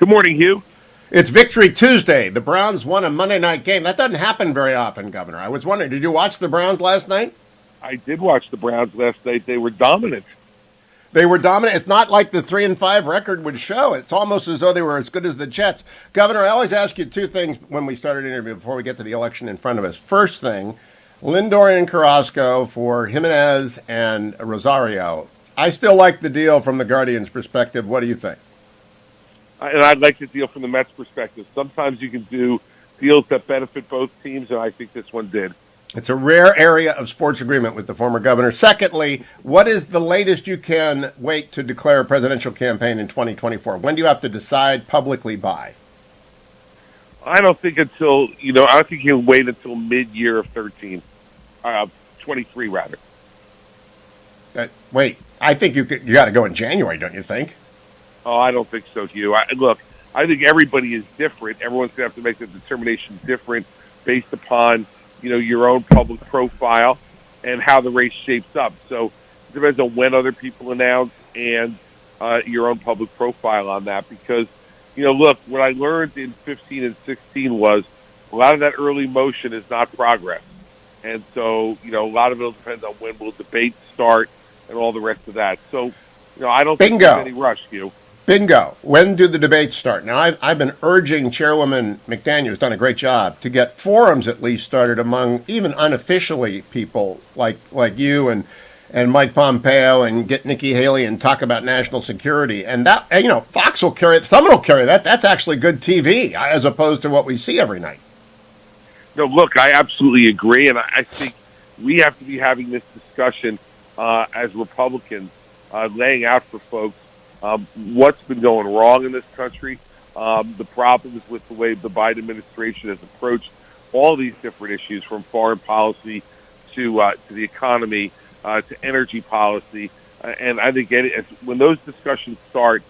Good morning, Hugh. It's Victory Tuesday. The Browns won a Monday night game. That doesn't happen very often, Governor. I was wondering, did you watch the Browns last night? I did watch the Browns last night. They were dominant. They were dominant. It's not like the 3-5 record would show. It's almost as though they were as good as the Jets. Governor, I always ask you two things when we start an interview before we get to the election in front of us. First thing, Lindor and Carrasco for Jimenez and Rosario. I still like the deal from the Guardian's perspective. What do you think? And I'd like the deal from the Mets' perspective. Sometimes you can do deals that benefit both teams, and I think this one did. It's a rare area of sports agreement with the former governor. Secondly, what is the latest you can wait to declare a presidential campaign in 2024? When do you have to decide publicly by? I don't think until, I don't think you can wait until mid-year of 23 rather. Wait, I think you got to go in January, don't you think? Oh, I don't think so, Hugh. Look, I think everybody is different. Everyone's going to have to make the determination different based upon your own public profile and how the race shapes up. So it depends on when other people announce and your own public profile on that. Because, look, what I learned in 15 and 16 was a lot of that early motion is not progress. And so, a lot of it will depend on when will debates start and all the rest of that. So, I don't think there's any rush, Hugh. Bingo. When do the debates start? Now, I've been urging Chairwoman McDaniel, who's done a great job, to get forums at least started among even unofficially people like you and Mike Pompeo, and get Nikki Haley and talk about national security. And that, Fox will carry it. Someone will carry that. That's actually good TV as opposed to what we see every night. No, look, I absolutely agree. And I think we have to be having this discussion as Republicans, laying out for folks what's been going wrong in this country, the problems with the way the Biden administration has approached all these different issues, from foreign policy to the economy to energy policy. And I think when those discussions start,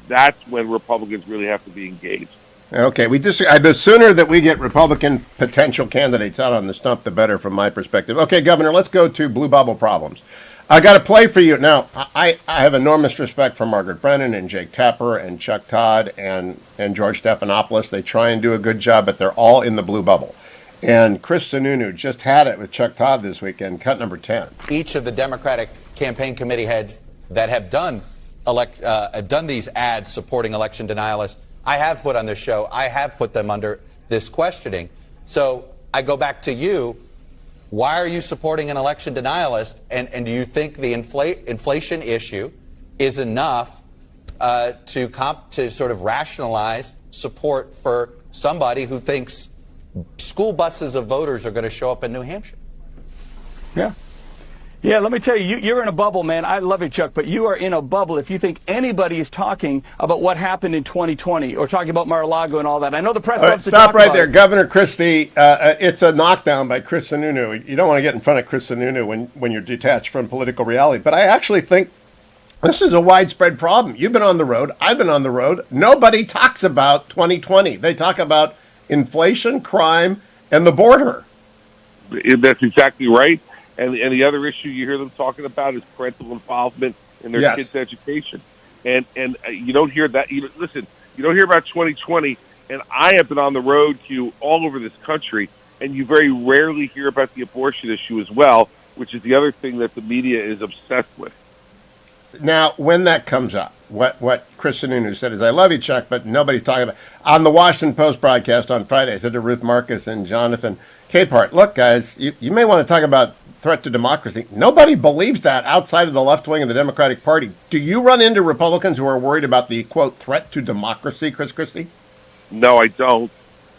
that's when Republicans really have to be engaged. Okay, the sooner that we get Republican potential candidates out on the stump, the better from my perspective. Okay, Governor, let's go to blue bubble problems. I got to play for you. Now, I have enormous respect for Margaret Brennan and Jake Tapper and Chuck Todd and George Stephanopoulos. They try and do a good job, but they're all in the blue bubble. And Chris Sununu just had it with Chuck Todd this weekend, cut number 10. Each of the Democratic campaign committee heads that have done these ads supporting election denialists, I have put on this show, I have put them under this questioning. So I go back to you. Why are you supporting an election denialist? And do you think the inflation issue is enough to sort of rationalize support for somebody who thinks school buses of voters are going to show up in New Hampshire? Yeah, let me tell you, you're in a bubble, man. I love it, Chuck, but you are in a bubble if you think anybody is talking about what happened in 2020 or talking about Mar-a-Lago and all that. I know the press loves to talk Stop right about there. it. Governor Christie, it's a knockdown by Chris Sununu. You don't want to get in front of Chris Sununu when you're detached from political reality. But I actually think this is a widespread problem. You've been on the road. I've been on the road. Nobody talks about 2020. They talk about inflation, crime, and the border. That's exactly right. And the other issue you hear them talking about is parental involvement in their kids' education. And you don't hear that. Listen, you don't hear about 2020. And I have been on the road, Hugh, all over this country, and you very rarely hear about the abortion issue as well, which is the other thing that the media is obsessed with. Now, when that comes up, what Chris Sununu said is, I love you, Chuck, but nobody's talking about it. On the Washington Post broadcast on Friday, I said to Ruth Marcus and Jonathan Capehart, look, guys, you may want to talk about threat to democracy. Nobody believes that outside of the left wing of the Democratic Party. Do you run into Republicans who are worried about the, quote, threat to democracy, Chris Christie? No, I don't.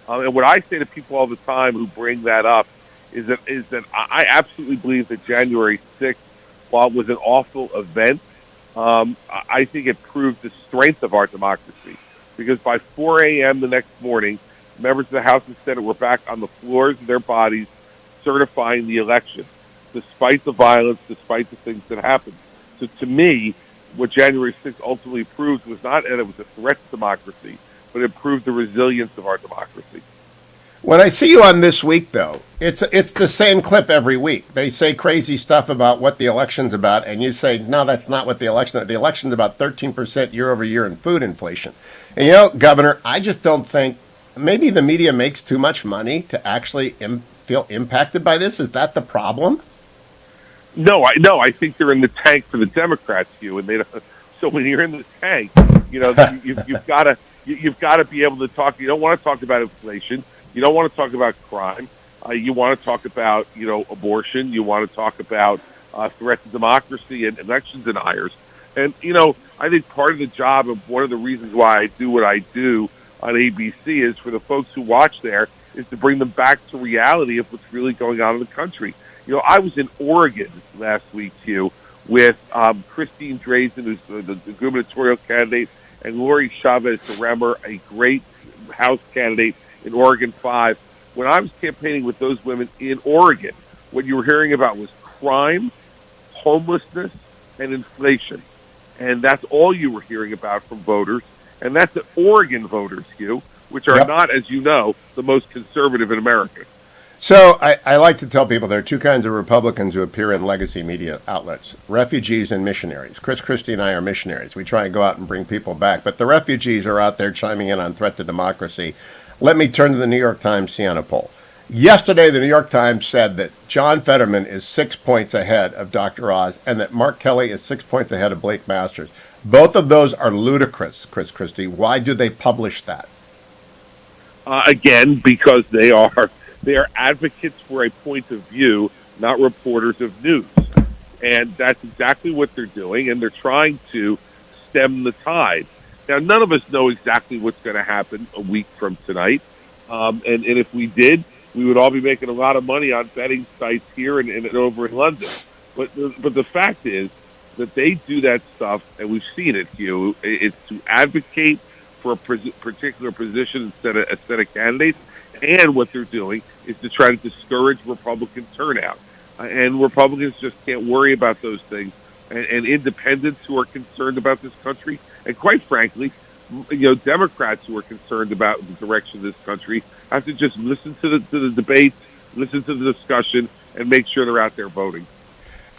And what I say to people all the time who bring that up is that I absolutely believe that January 6th, while it was an awful event, I think it proved the strength of our democracy. Because by 4 a.m. the next morning, members of the House and Senate were back on the floors of their bodies certifying the election, despite the violence, despite the things that happened. So to me, what January 6th ultimately proved was not that it was a threat to democracy, but it proved the resilience of our democracy. When I see you on This Week, though, it's the same clip every week. They say crazy stuff about what the election's about, and you say, no, that's not what the election. The election's about 13% year over year in food inflation. And you know, Governor, I just don't think maybe the media makes too much money to actually feel impacted by this. Is that the problem? No, I think they're in the tank for the Democrats, Hugh, and they don't. So when you're in the tank, you know you've got to be able to talk. You don't want to talk about inflation. You don't want to talk about crime. You want to talk about abortion. You want to talk about threat to democracy and election deniers. And I think part of the job and one of the reasons why I do what I do on ABC is for the folks who watch there is to bring them back to reality of what's really going on in the country. I was in Oregon last week, Hugh, with Christine Drazen, who's the gubernatorial candidate, and Lori Chavez-DeRemer, a great House candidate in Oregon 5. When I was campaigning with those women in Oregon, what you were hearing about was crime, homelessness, and inflation. And that's all you were hearing about from voters. And that's the Oregon voters, Hugh, which are not, as you know, the most conservative in America. So I like to tell people there are two kinds of Republicans who appear in legacy media outlets, refugees and missionaries. Christie and I are missionaries. We try and go out and bring people back. But the refugees are out there chiming in on threat to democracy. Let me turn to the New York Times Siena poll. Yesterday, the New York Times said that John Fetterman is 6 points ahead of Dr. Oz and that Mark Kelly is 6 points ahead of Blake Masters. Both of those are ludicrous, Christie. Why do they publish that? Again, because they are advocates for a point of view, not reporters of news. And that's exactly what they're doing, and they're trying to stem the tide. Now, none of us know exactly what's going to happen a week from tonight. And if we did, we would all be making a lot of money on betting sites here and over in London. But the fact is that they do that stuff, and we've seen it, Hugh. It's to advocate for a particular position instead of a set of candidates. And what they're doing is to try to discourage Republican turnout. And Republicans just can't worry about those things. And independents who are concerned about this country, and quite frankly, Democrats who are concerned about the direction of this country, have to just listen to the debates, listen to the discussion, and make sure they're out there voting.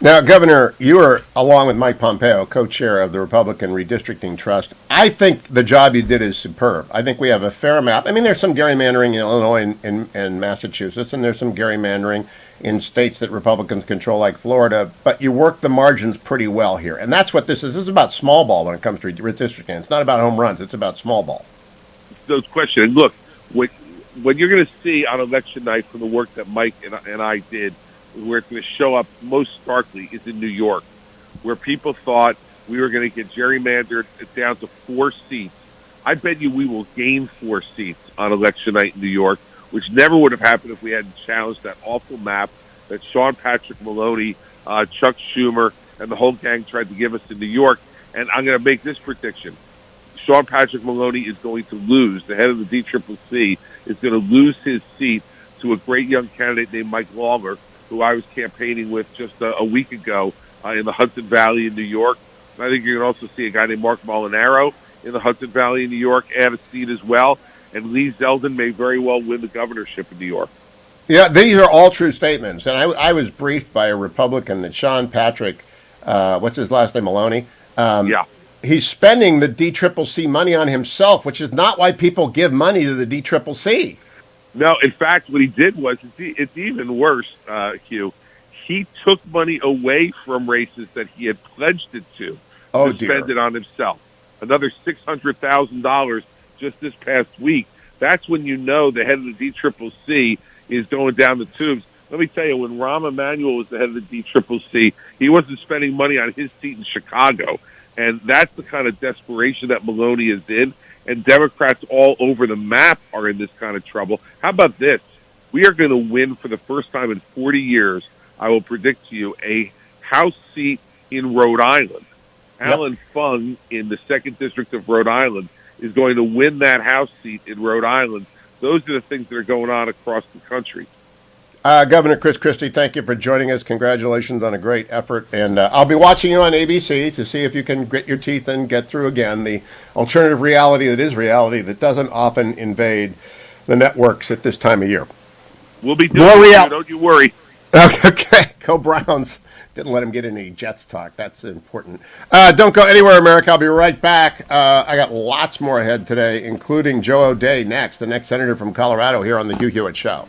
Now, Governor, you are, along with Mike Pompeo, co-chair of the Republican Redistricting Trust. I think the job you did is superb. I think we have a fair map. I mean, there's some gerrymandering in Illinois and Massachusetts, and there's some gerrymandering in states that Republicans control, like Florida, but you work the margins pretty well here. And that's what this is. This is about small ball when it comes to redistricting. It's not about home runs. It's about small ball. No question. And look, what you're going to see on election night from the work that Mike and I did, where it's going to show up most starkly is in New York, where people thought we were going to get gerrymandered down to 4 seats. I bet you we will gain 4 seats on election night in New York, which never would have happened if we hadn't challenged that awful map that Sean Patrick Maloney, Chuck Schumer, and the whole gang tried to give us in New York. And I'm going to make this prediction. Sean Patrick Maloney is going to lose. The head of the DCCC is going to lose his seat to a great young candidate named Mike Longer, who I was campaigning with just a week ago in the Hudson Valley in New York. And I think you're going to also see a guy named Mark Molinaro in the Hudson Valley in New York add a seat as well. And Lee Zeldin may very well win the governorship in New York. Yeah, these are all true statements. And I was briefed by a Republican that Sean Patrick, what's his last name, Maloney? He's spending the DCCC money on himself, which is not why people give money to the DCCC. No, in fact, what he did was, it's even worse, Hugh. He took money away from races that he had pledged it to spend it on himself. Another $600,000 just this past week. That's when you know the head of the DCCC is going down the tubes. Let me tell you, when Rahm Emanuel was the head of the DCCC, he wasn't spending money on his seat in Chicago. And that's the kind of desperation that Maloney is in. And Democrats all over the map are in this kind of trouble. How about this? We are going to win for the first time in 40 years, I will predict to you, a House seat in Rhode Island. Alan Fung in the 2nd District of Rhode Island is going to win that House seat in Rhode Island. Those are the things that are going on across the country. Governor Chris Christie, thank you for joining us. Congratulations on a great effort. And I'll be watching you on ABC to see if you can grit your teeth and get through again the alternative reality that is reality that doesn't often invade the networks at this time of year. We'll be doing it, don't you worry. Okay, go Browns. Didn't let him get any Jets talk. That's important. Don't go anywhere, America. I'll be right back. I got lots more ahead today, including Joe O'Dea next, the next senator from Colorado, here on the Hugh Hewitt Show.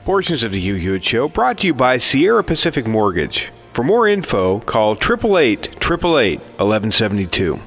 Portions of the Hugh Hewitt Show brought to you by Sierra Pacific Mortgage. For more info, call 888-888-1172.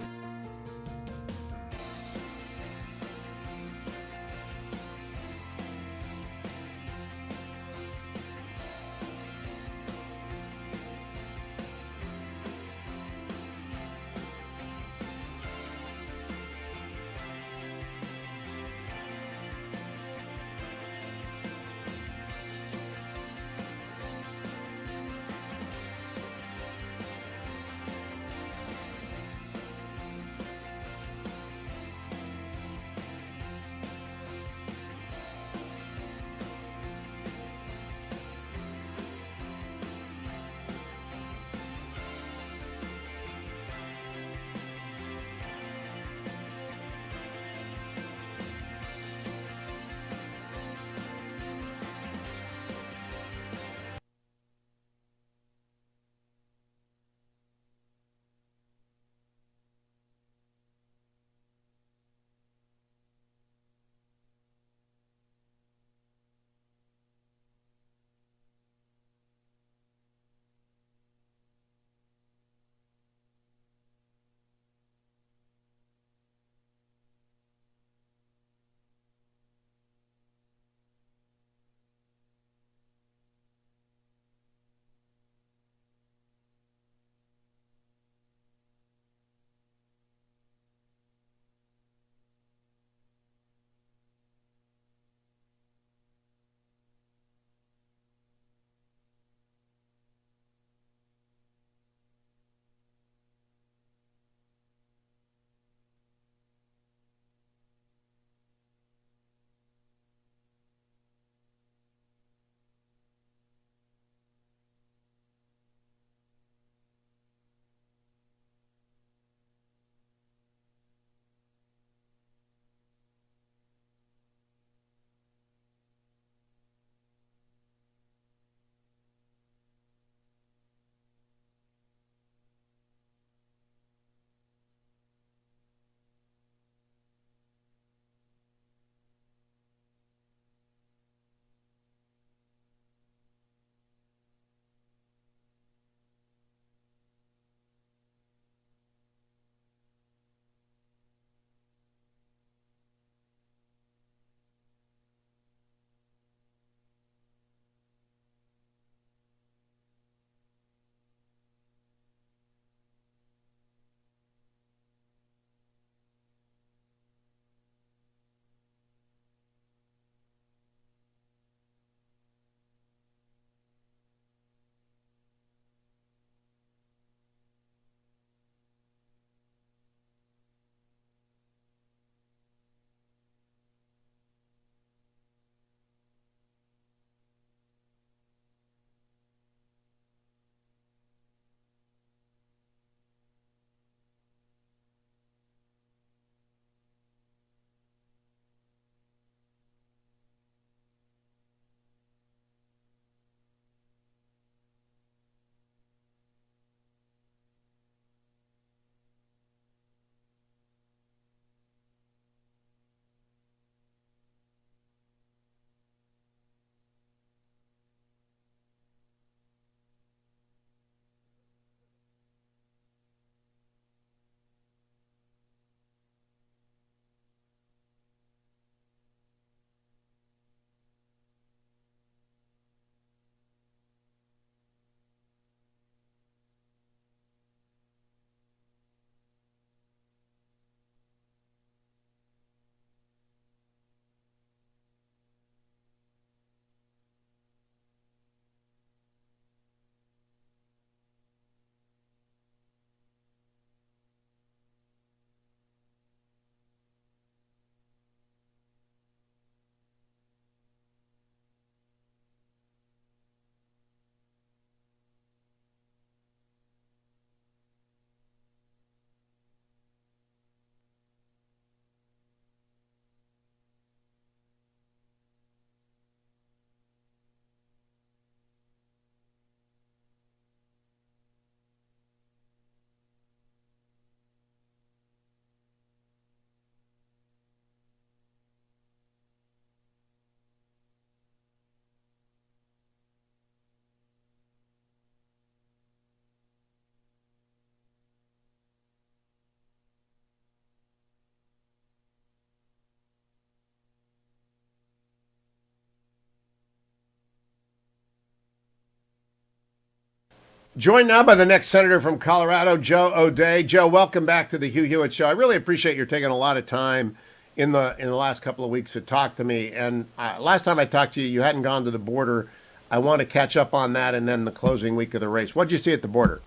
Joined now by the next senator from Colorado, Joe O'Dea. Joe, welcome back to the Hugh Hewitt Show. I really appreciate your taking a lot of time in the last couple of weeks to talk to me. And last time I talked to you, you hadn't gone to the border. I want to catch up on that and then the closing week of the race. What did you see at the border?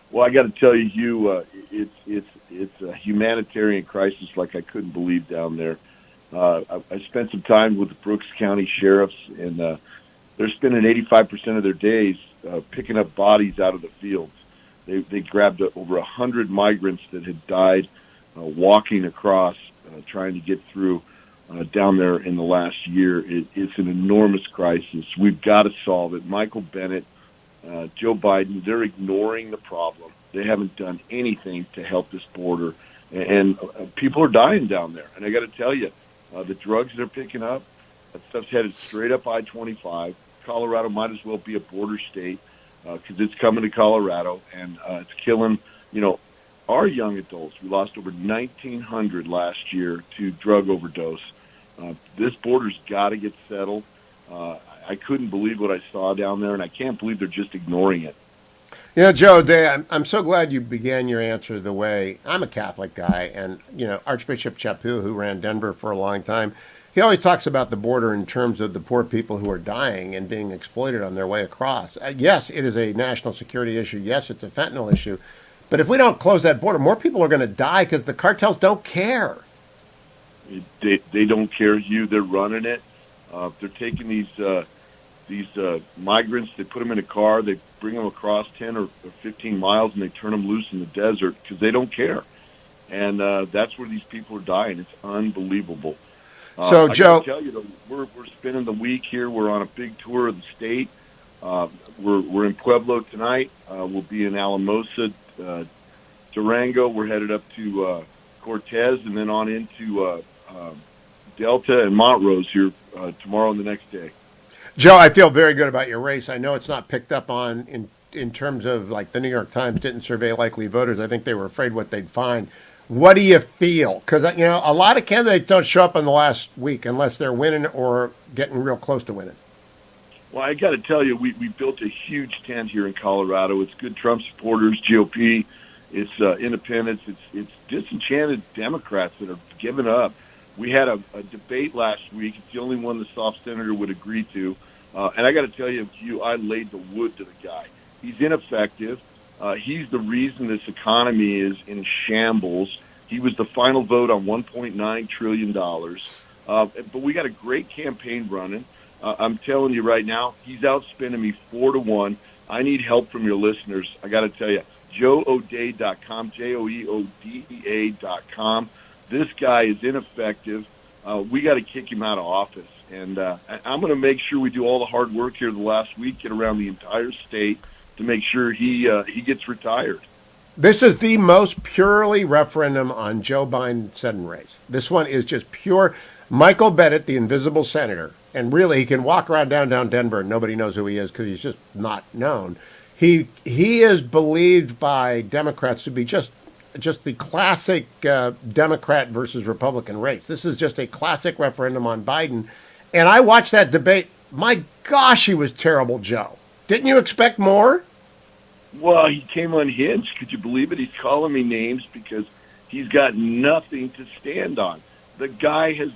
Well, I got to tell you, Hugh, it's a humanitarian crisis like I couldn't believe down there. I spent some time with the Brooks County sheriffs, and they're spending 85% of their days picking up bodies out of the fields. They grabbed over 100 migrants that had died walking across, trying to get through down there in the last year. It's an enormous crisis. We've got to solve it. Michael Bennet, Joe Biden, they're ignoring the problem. They haven't done anything to help this border, and people are dying down there. And I got to tell you, the drugs they're picking up, that stuff's headed straight up I-25. Colorado might as well be a border state because it's coming to Colorado, and it's killing, our young adults. We lost over 1,900 last year to drug overdose. This border's got to get settled. I couldn't believe what I saw down there, and I can't believe they're just ignoring it. Joe O'Dea, I'm so glad you began your answer the way I'm a Catholic guy, and Archbishop Chaput, who ran Denver for a long time, he always talks about the border in terms of the poor people who are dying and being exploited on their way across. Yes, it is a national security issue. Yes, it's a fentanyl issue. But if we don't close that border, more people are going to die because the cartels don't care. They don't care, Hugh. They're running it. They're taking these migrants. They put them in a car. They bring them across 10 or 15 miles, and they turn them loose in the desert because they don't care. And that's where these people are dying. It's unbelievable. So, Joe, I gotta tell you, though, we're spending the week here. We're on a big tour of the state. We're in Pueblo tonight. We'll be in Alamosa, Durango. We're headed up to Cortez, and then on into Delta and Montrose here tomorrow and the next day. Joe, I feel very good about your race. I know it's not picked up on in terms of, like, the New York Times didn't survey likely voters. I think they were afraid what they'd find. What do you feel? Because, a lot of candidates don't show up in the last week unless they're winning or getting real close to winning. Well, I got to tell you, we built a huge tent here in Colorado. It's good Trump supporters, GOP. It's independents. It's disenchanted Democrats that are giving up. We had a debate last week. It's the only one the soft senator would agree to. And I got to tell you, Hugh, I laid the wood to the guy. He's ineffective. He's the reason this economy is in shambles. He was the final vote on $1.9 trillion. But we got a great campaign running. I'm telling you right now, he's outspending me 4-1. I need help from your listeners. I got to tell you, JoeO'Dea.com, JoeO'Dea.com. This guy is ineffective. We got to kick him out of office. And I'm going to make sure we do all the hard work here the last week, get around the entire state to make sure he gets retired. This is the most purely referendum on Joe Biden's Senate race. This one is just pure. Michael Bennet, the invisible senator, and really he can walk around downtown Denver and nobody knows who he is because he's just not known. He is believed by Democrats to be just the classic Democrat versus Republican race. This is just a classic referendum on Biden. And I watched that debate. My gosh, he was terrible, Joe. Didn't you expect more? Well, he came unhinged. Could you believe it? He's calling me names because he's got nothing to stand on. The guy he's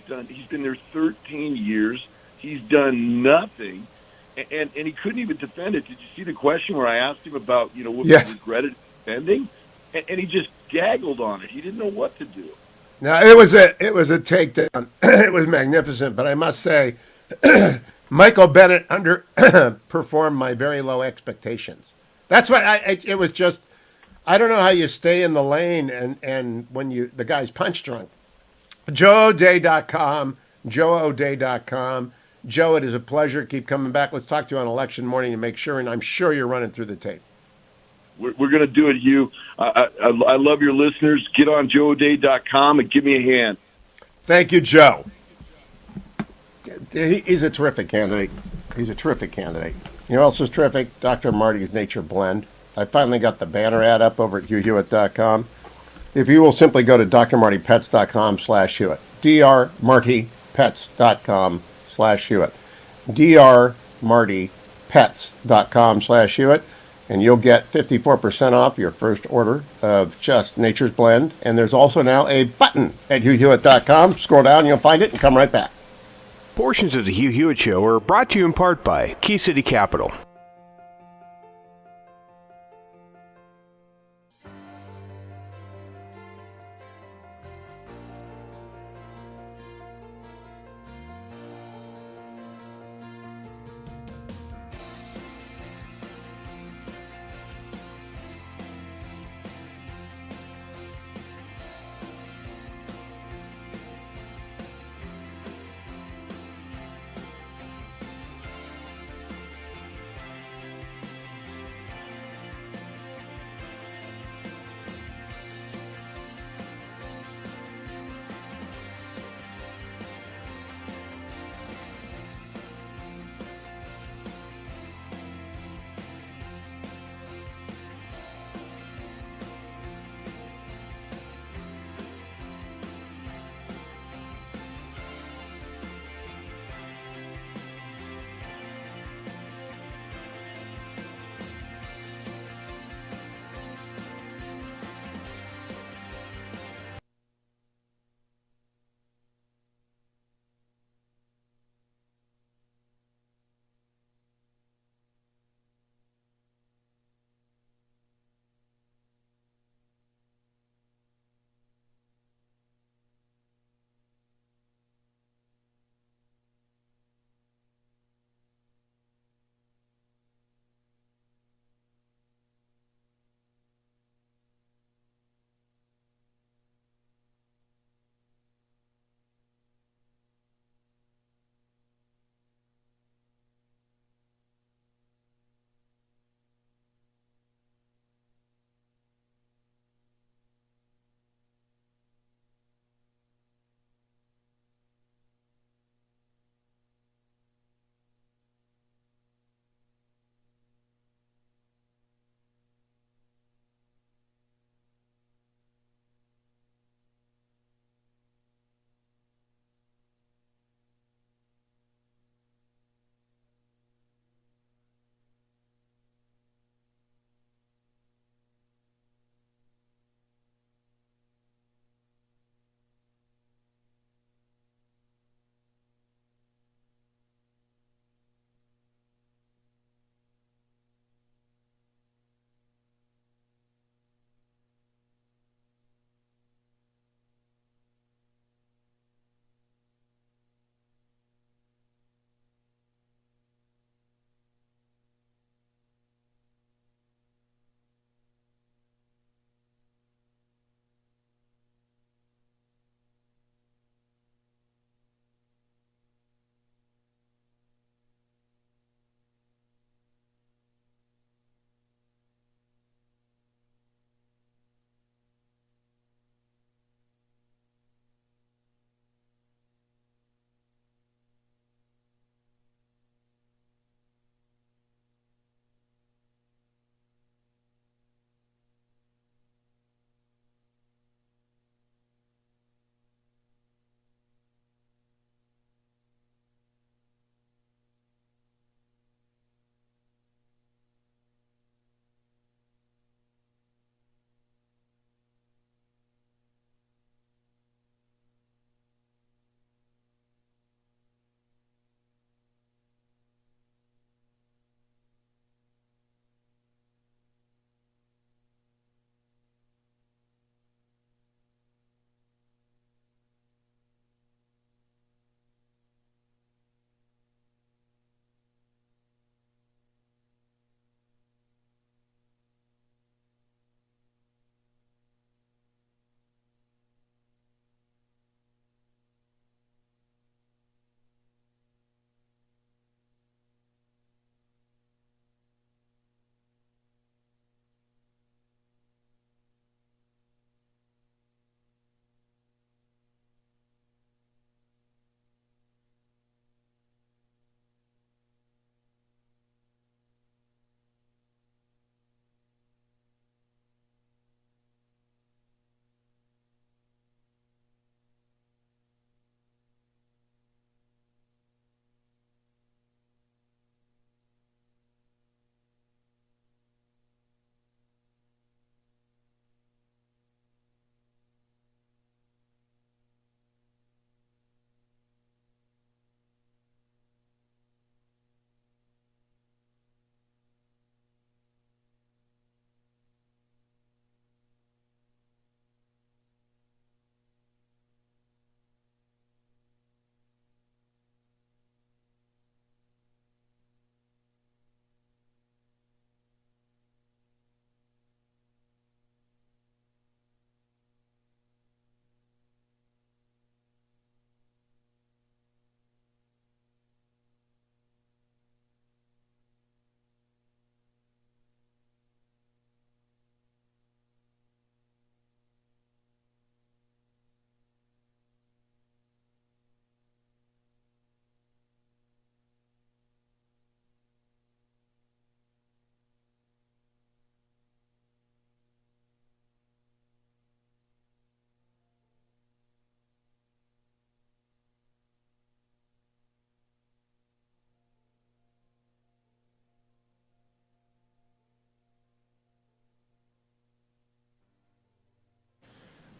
been there 13 years. He's done nothing. And he couldn't even defend it. Did you see the question where I asked him about, what he regretted defending? And he just gaggled on it. He didn't know what to do. Now, it was a takedown. It was magnificent. But I must say, Michael Bennet underperformed my very low expectations. That's what it was just, I don't know how you stay in the lane and when the guy's punch drunk. JoeO'Dea.com, JoeO'Dea.com. Joe, it is a pleasure. Keep coming back. Let's talk to you on election morning and make sure, and I'm sure you're running through the tape. We're going to do it, Hugh. I love your listeners. Get on JoeO'Dea.com and give me a hand. Thank you, Joe. He's a terrific candidate. You know what else is terrific? Dr. Marty's Nature Blend. I finally got the banner ad up over at HughHewitt.com. If you will simply go to drmartypets.com/Hewitt. drmartypets.com/Hewitt. drmartypets.com/Hewitt. and you'll get 54% off your first order of Just Nature's Blend. And there's also now a button at HughHewitt.com. Scroll down, you'll find it, and come right back. Portions of the Hugh Hewitt Show are brought to you in part by Key City Capital.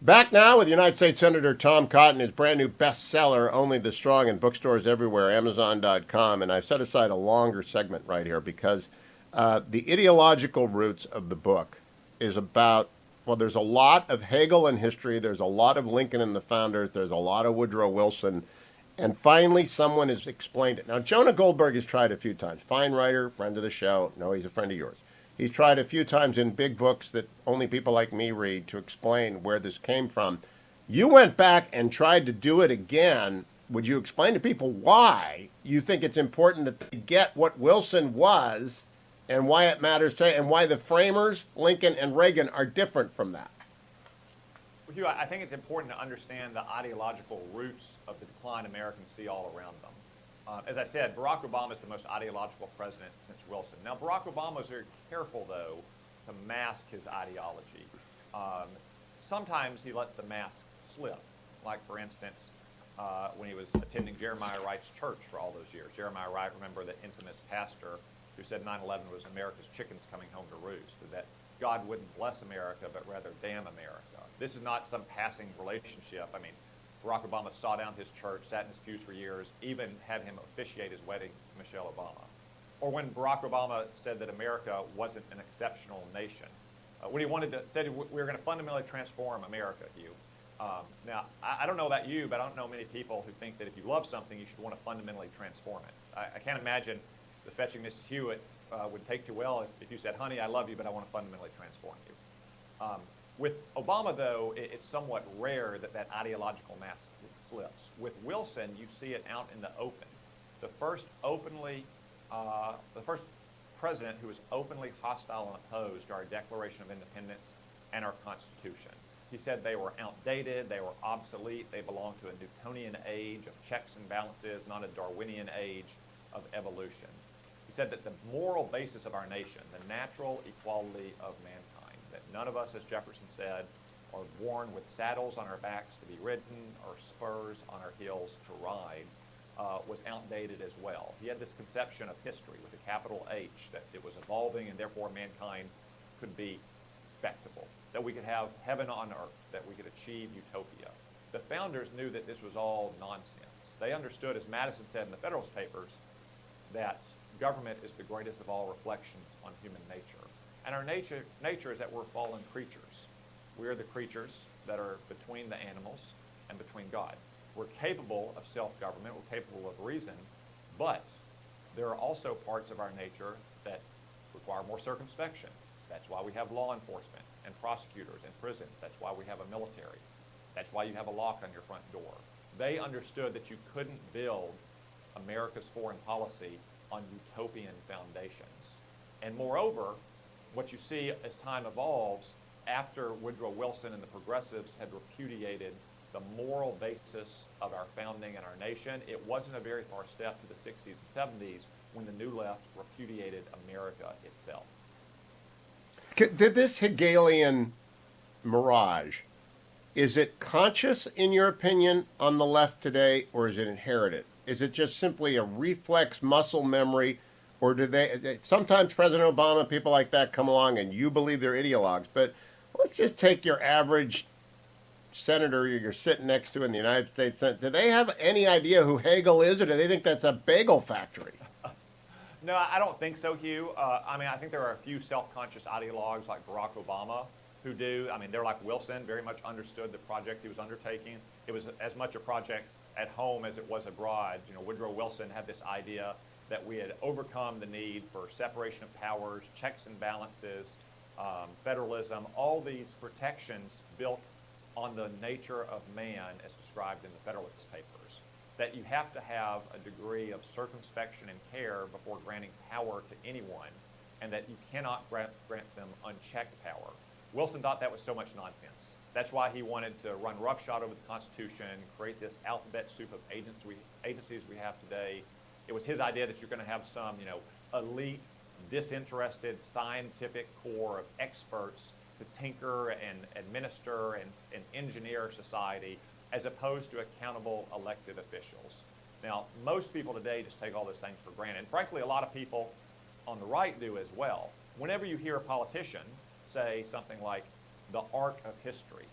Back now with United States Senator Tom Cotton, his brand new bestseller, Only the Strong, in bookstores everywhere, Amazon.com. And I've set aside a longer segment right here because the ideological roots of the book is about, well, there's a lot of Hegel in history, there's a lot of Lincoln and the founders, there's a lot of Woodrow Wilson, and finally someone has explained it. Now, Jonah Goldberg has tried a few times. Fine writer, friend of the show. No, he's a friend of yours. He's tried a few times in big books that only people like me read to explain where this came from. You went back and tried to do it again. Would you explain to people why you think it's important that they get what Wilson was and why it matters today and why the framers, Lincoln and Reagan, are different from that? Well, Hugh, I think it's important to understand the ideological roots of the decline Americans see all around them. As I said, Barack Obama is the most ideological president since Wilson. Now, Barack Obama was very careful, though, to mask his ideology. Sometimes he let the mask slip. Like, for instance, when he was attending Jeremiah Wright's church for all those years. Jeremiah Wright, remember, the infamous pastor who said 9/11 was America's chickens coming home to roost, that God wouldn't bless America, but rather damn America. This is not some passing relationship. I mean, Barack Obama saw down his church, sat in his pews for years, even had him officiate his wedding to Michelle Obama. Or when Barack Obama said that America wasn't an exceptional nation. When he said we were going to fundamentally transform America, Hugh. Now, I don't know about you, but I don't know many people who think that if you love something, you should want to fundamentally transform it. I can't imagine the fetching Mrs. Hewitt would take too well if you said, honey, I love you, but I want to fundamentally transform you. With Obama, though, it's somewhat rare that ideological mask slips. With Wilson, you see it out in the open. The first president who was openly hostile and opposed to our Declaration of Independence and our Constitution. He said they were outdated, they were obsolete, they belonged to a Newtonian age of checks and balances, not a Darwinian age of evolution. He said that the moral basis of our nation, the natural equality of mankind, that none of us, as Jefferson said, are born with saddles on our backs to be ridden or spurs on our heels to ride, was outdated as well. He had this conception of history with a capital H, that it was evolving and therefore mankind could be respectable, that we could have heaven on earth, that we could achieve utopia. The founders knew that this was all nonsense. They understood, as Madison said in the Federalist Papers, that government is the greatest of all reflections on human nature. And our nature is that we're fallen creatures. We are the creatures that are between the animals and between God. We're capable of self-government, we're capable of reason, but there are also parts of our nature that require more circumspection. That's why we have law enforcement and prosecutors and prisons. That's why we have a military. That's why you have a lock on your front door. They understood that you couldn't build America's foreign policy on utopian foundations. And moreover, what you see as time evolves, after Woodrow Wilson and the progressives had repudiated the moral basis of our founding and our nation, it wasn't a very far step to the 60s and 70s when the New Left repudiated America itself. Did this Hegelian mirage, is it conscious, in your opinion, on the left today, or is it inherited? Is it just simply a reflex muscle memory, or do they sometimes President Obama, people like that come along and you believe they're ideologues, but let's just take your average senator you're sitting next to in the United States Senate. Do they have any idea who Hegel is, or do they think that's a bagel factory? No, I don't think so, Hugh. I think there are a few self-conscious ideologues like Barack Obama who do. They're like Wilson, very much understood the project he was undertaking. It was as much a project at home as it was abroad. Woodrow Wilson had this idea that we had overcome the need for separation of powers, checks and balances, federalism, all these protections built on the nature of man as described in the Federalist Papers, that you have to have a degree of circumspection and care before granting power to anyone, and that you cannot grant them unchecked power. Wilson thought that was so much nonsense. That's why he wanted to run roughshod over the Constitution, create this alphabet soup of agencies we have today. It was his idea that you're going to have some, elite, disinterested, scientific core of experts to tinker and administer and engineer society, as opposed to accountable elected officials. Now, most people today just take all those things for granted. And frankly, a lot of people on the right do as well. Whenever you hear a politician say something like the arc of history,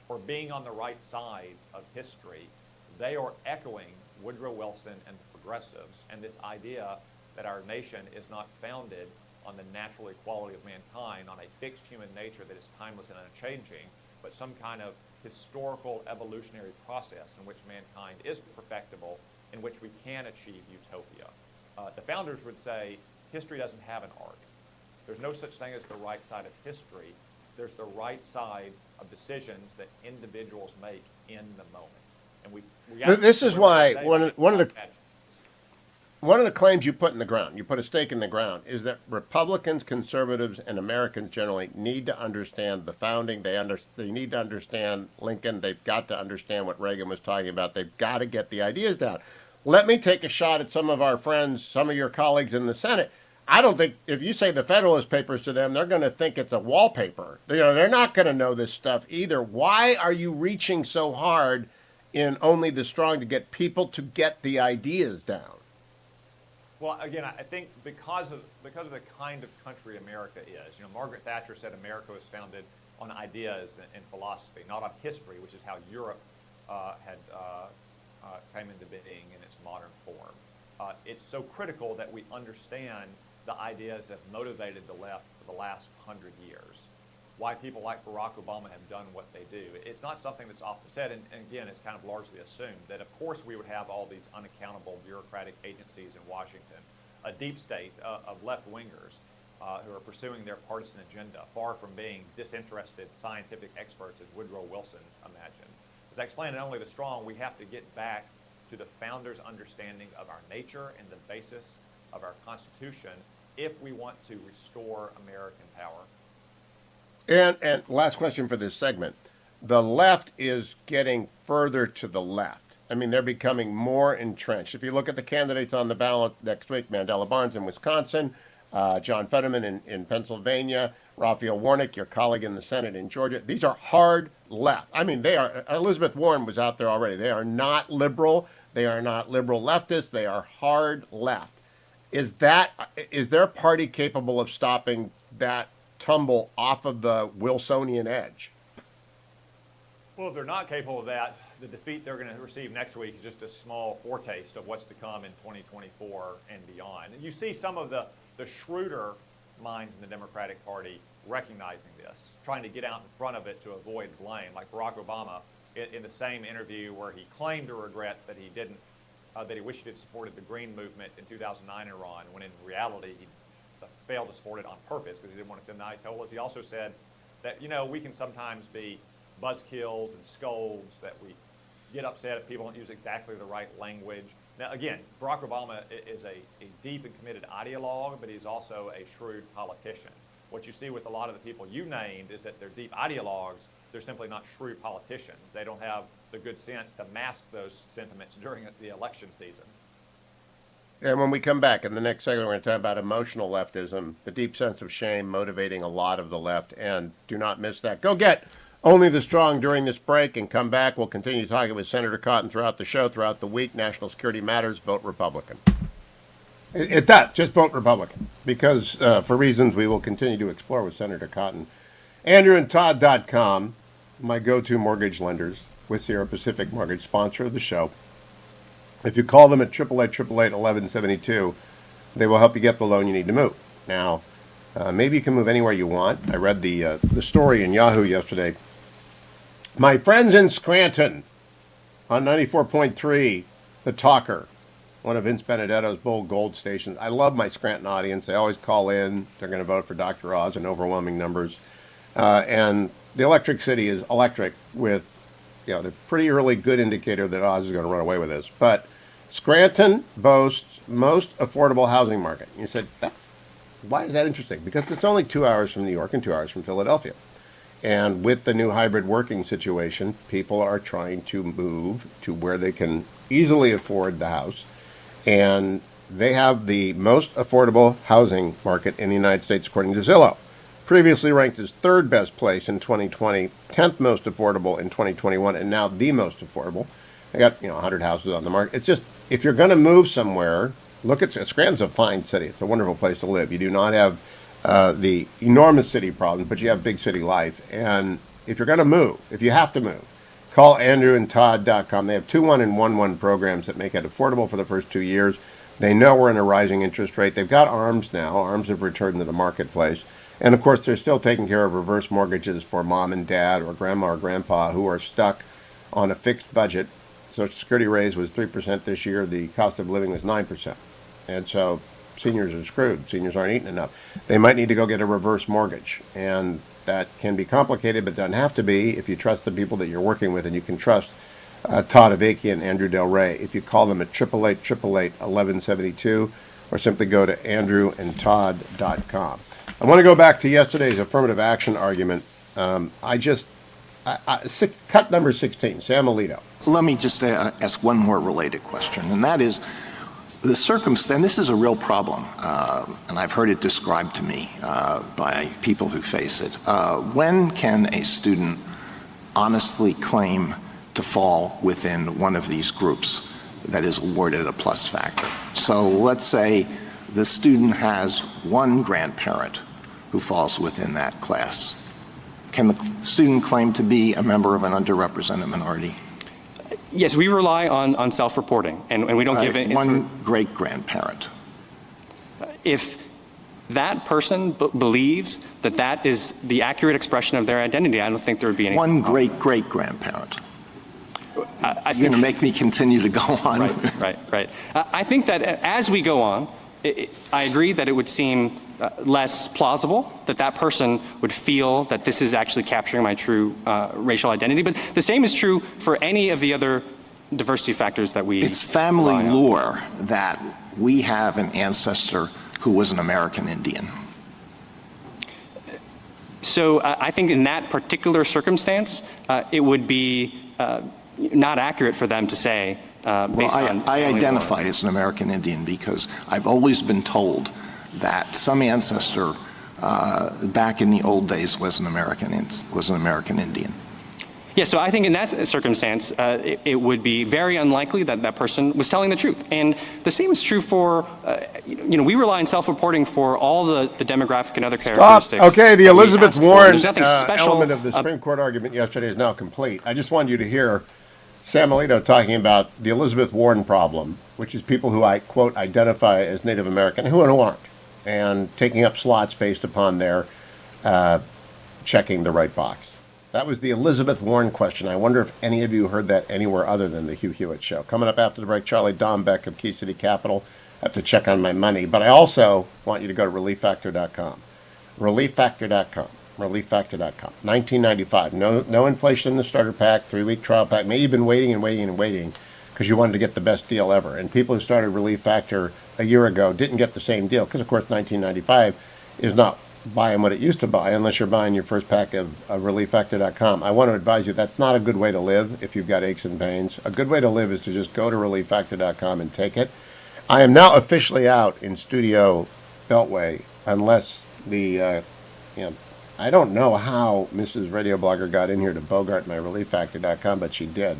for being on the right side of history, they are echoing Woodrow Wilson and the progressives and this idea that our nation is not founded on the natural equality of mankind, on a fixed human nature that is timeless and unchanging, but some kind of historical evolutionary process in which mankind is perfectible, in which we can achieve utopia. The founders would say history doesn't have an arc. There's no such thing as the right side of history. There's the right side of decisions that individuals make in the moment. And this is why one of the claims you put in the ground, you put a stake in the ground, is that Republicans, conservatives, and Americans generally need to understand the founding. They need to understand Lincoln. They've got to understand what Reagan was talking about. They've got to get the ideas down. Let me take a shot at some of our friends, some of your colleagues in the Senate. I don't think if you say the Federalist Papers to them, they're going to think it's a wallpaper. They're not going to know this stuff either. Why are you reaching so hard in Only the Strong to get people to get the ideas down? Well, again, I think because of the kind of country America is. Margaret Thatcher said America was founded on ideas and philosophy, not on history, which is how Europe came into being in its modern form. It's so critical that we understand the ideas that have motivated the left for the last 100 years. Why people like Barack Obama have done what they do. It's not something that's often said, and again, it's kind of largely assumed that, of course, we would have all these unaccountable bureaucratic agencies in Washington, a deep state of left-wingers who are pursuing their partisan agenda, far from being disinterested scientific experts as Woodrow Wilson imagined. As I explained in Only the Strong, we have to get back to the founders' understanding of our nature and the basis of our Constitution if we want to restore American power. And last question for this segment. The left is getting further to the left. I mean, they're becoming more entrenched. If you look at the candidates on the ballot next week, Mandela Barnes in Wisconsin, John Fetterman in Pennsylvania, Raphael Warnock, your colleague in the Senate in Georgia, these are hard left. I mean, they are. Elizabeth Warren was out there already. They are not liberal. They are not liberal leftists. They are hard left. Is their party capable of stopping that tumble off of the Wilsonian edge? Well, if they're not capable of that, the defeat they're going to receive next week is just a small foretaste of what's to come in 2024 and beyond. And you see some of the shrewder minds in the Democratic Party recognizing this, trying to get out in front of it to avoid blame, like Barack Obama in the same interview where he claimed to regret that he didn't, that he wished he had supported the Green Movement in 2009 in Iran, when in reality he failed to support it on purpose because he didn't want to deny. He told us. He also said that, we can sometimes be buzzkills and scolds, that we get upset if people don't use exactly the right language. Now, again, Barack Obama is a deep and committed ideologue, but he's also a shrewd politician. What you see with a lot of the people you named is that they're deep ideologues. They're simply not shrewd politicians. They don't have the good sense to mask those sentiments during the election season. And when we come back in the next segment, we're going to talk about emotional leftism, the deep sense of shame motivating a lot of the left. And do not miss that. Go get Only the Strong during this break and come back. We'll continue talking with Senator Cotton throughout the show, throughout the week. National security matters. Vote Republican. It does. Just vote Republican. Because for reasons we will continue to explore with Senator Cotton. AndrewandTodd.com, my go-to mortgage lenders with Sierra Pacific Mortgage, sponsor of the show. If you call them at 888-888-1172, they will help you get the loan you need to move. Now, maybe you can move anywhere you want. I read the story in Yahoo yesterday. My friends in Scranton on 94.3, The Talker, one of Vince Benedetto's bold gold stations. I love my Scranton audience. They always call in. They're going to vote for Dr. Oz in overwhelming numbers. And the Electric City is electric with, the pretty early good indicator that Oz is going to run away with this. But Scranton boasts most affordable housing market. You said, why is that interesting? Because it's only 2 hours from New York and 2 hours from Philadelphia. And with the new hybrid working situation, people are trying to move to where they can easily afford the house. And they have the most affordable housing market in the United States, according to Zillow. Previously ranked as third best place in 2020, 10th most affordable in 2021, and now the most affordable. They got 100 houses on the market. It's just, if you're going to move somewhere, look at Scranton's a fine city. It's a wonderful place to live. You do not have the enormous city problems, but you have big city life. And if you're going to move, if you have to move, call andrewandtodd.com. They have 2-1 and 1-1 programs that make it affordable for the first 2 years. They know we're in a rising interest rate. They've got ARMs now. ARMs have returned to the marketplace. And, of course, they're still taking care of reverse mortgages for mom and dad or grandma or grandpa who are stuck on a fixed budget. Social Security raise was 3% this year. The cost of living was 9%. And so seniors are screwed. Seniors aren't eating enough. They might need to go get a reverse mortgage. And that can be complicated, but doesn't have to be if you trust the people that you're working with, and you can trust Todd Avakian and Andrew Del Rey. If you call them at 888-888-1172 or simply go to andrewandtodd.com. I want to go back to yesterday's affirmative action argument. Cut number 16, Sam Alito. Let me just ask one more related question, and that is the circumstance. This is a real problem, and I've heard it described to me by people who face it. When can a student honestly claim to fall within one of these groups that is awarded a plus factor? So let's say the student has one grandparent who falls within that class. Can the student claim to be a member of an underrepresented minority? Yes, we rely on self-reporting, and we don't give it. One great-grandparent. If that person believes that that is the accurate expression of their identity, I don't think there would be any. One great-great-grandparent. You're going to make me continue to go on. Right. I think that as we go on, I agree that it would seem less plausible that person would feel that this is actually capturing my true racial identity. But the same is true for any of the other diversity factors that we. It's family lore that we have an ancestor who was an American Indian. So I think in that particular circumstance, it would be not accurate for them to say. I identify as an American Indian because I've always been told that some ancestor back in the old days was an American Indian. Yeah, so I think in that circumstance, it would be very unlikely that that person was telling the truth. And the same is true for, we rely on self-reporting for all the demographic and other characteristics. Okay, the Elizabeth Warren element of the Supreme Court argument yesterday is now complete. I just wanted you to hear Sam Alito talking about the Elizabeth Warren problem, which is people who I, quote, identify as Native American, who aren't, and taking up slots based upon their checking the right box. That was the Elizabeth Warren question. I wonder if any of you heard that anywhere other than the Hugh Hewitt Show. Coming up after the break, Charlie Dombek of Key City Capital. I have to check on my money. But I also want you to go to relieffactor.com. Relieffactor.com. Relieffactor.com. $19.95. No inflation in the starter pack, 3-week trial pack. Maybe you've been waiting because you wanted to get the best deal ever. And people who started Relief Factor a year ago didn't get the same deal because, of course, $19.95 is not buying what it used to buy unless you're buying your first pack of relieffactor.com. I want to advise you that's not a good way to live if you've got aches and pains. A good way to live is to just go to relieffactor.com and take it. I am now officially out in Studio Beltway unless the, I don't know how Mrs. Radio Blogger got in here to bogart my relieffactor.com, but she did.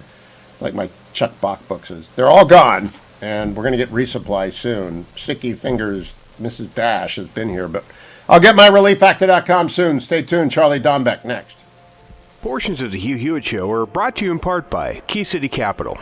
It's like my Chuck Bach books. They're all gone, and we're going to get resupply soon. Sticky fingers, Mrs. Dash has been here, but I'll get my relieffactor.com soon. Stay tuned. Charlie Dombek next. Portions of the Hugh Hewitt Show are brought to you in part by Key City Capital.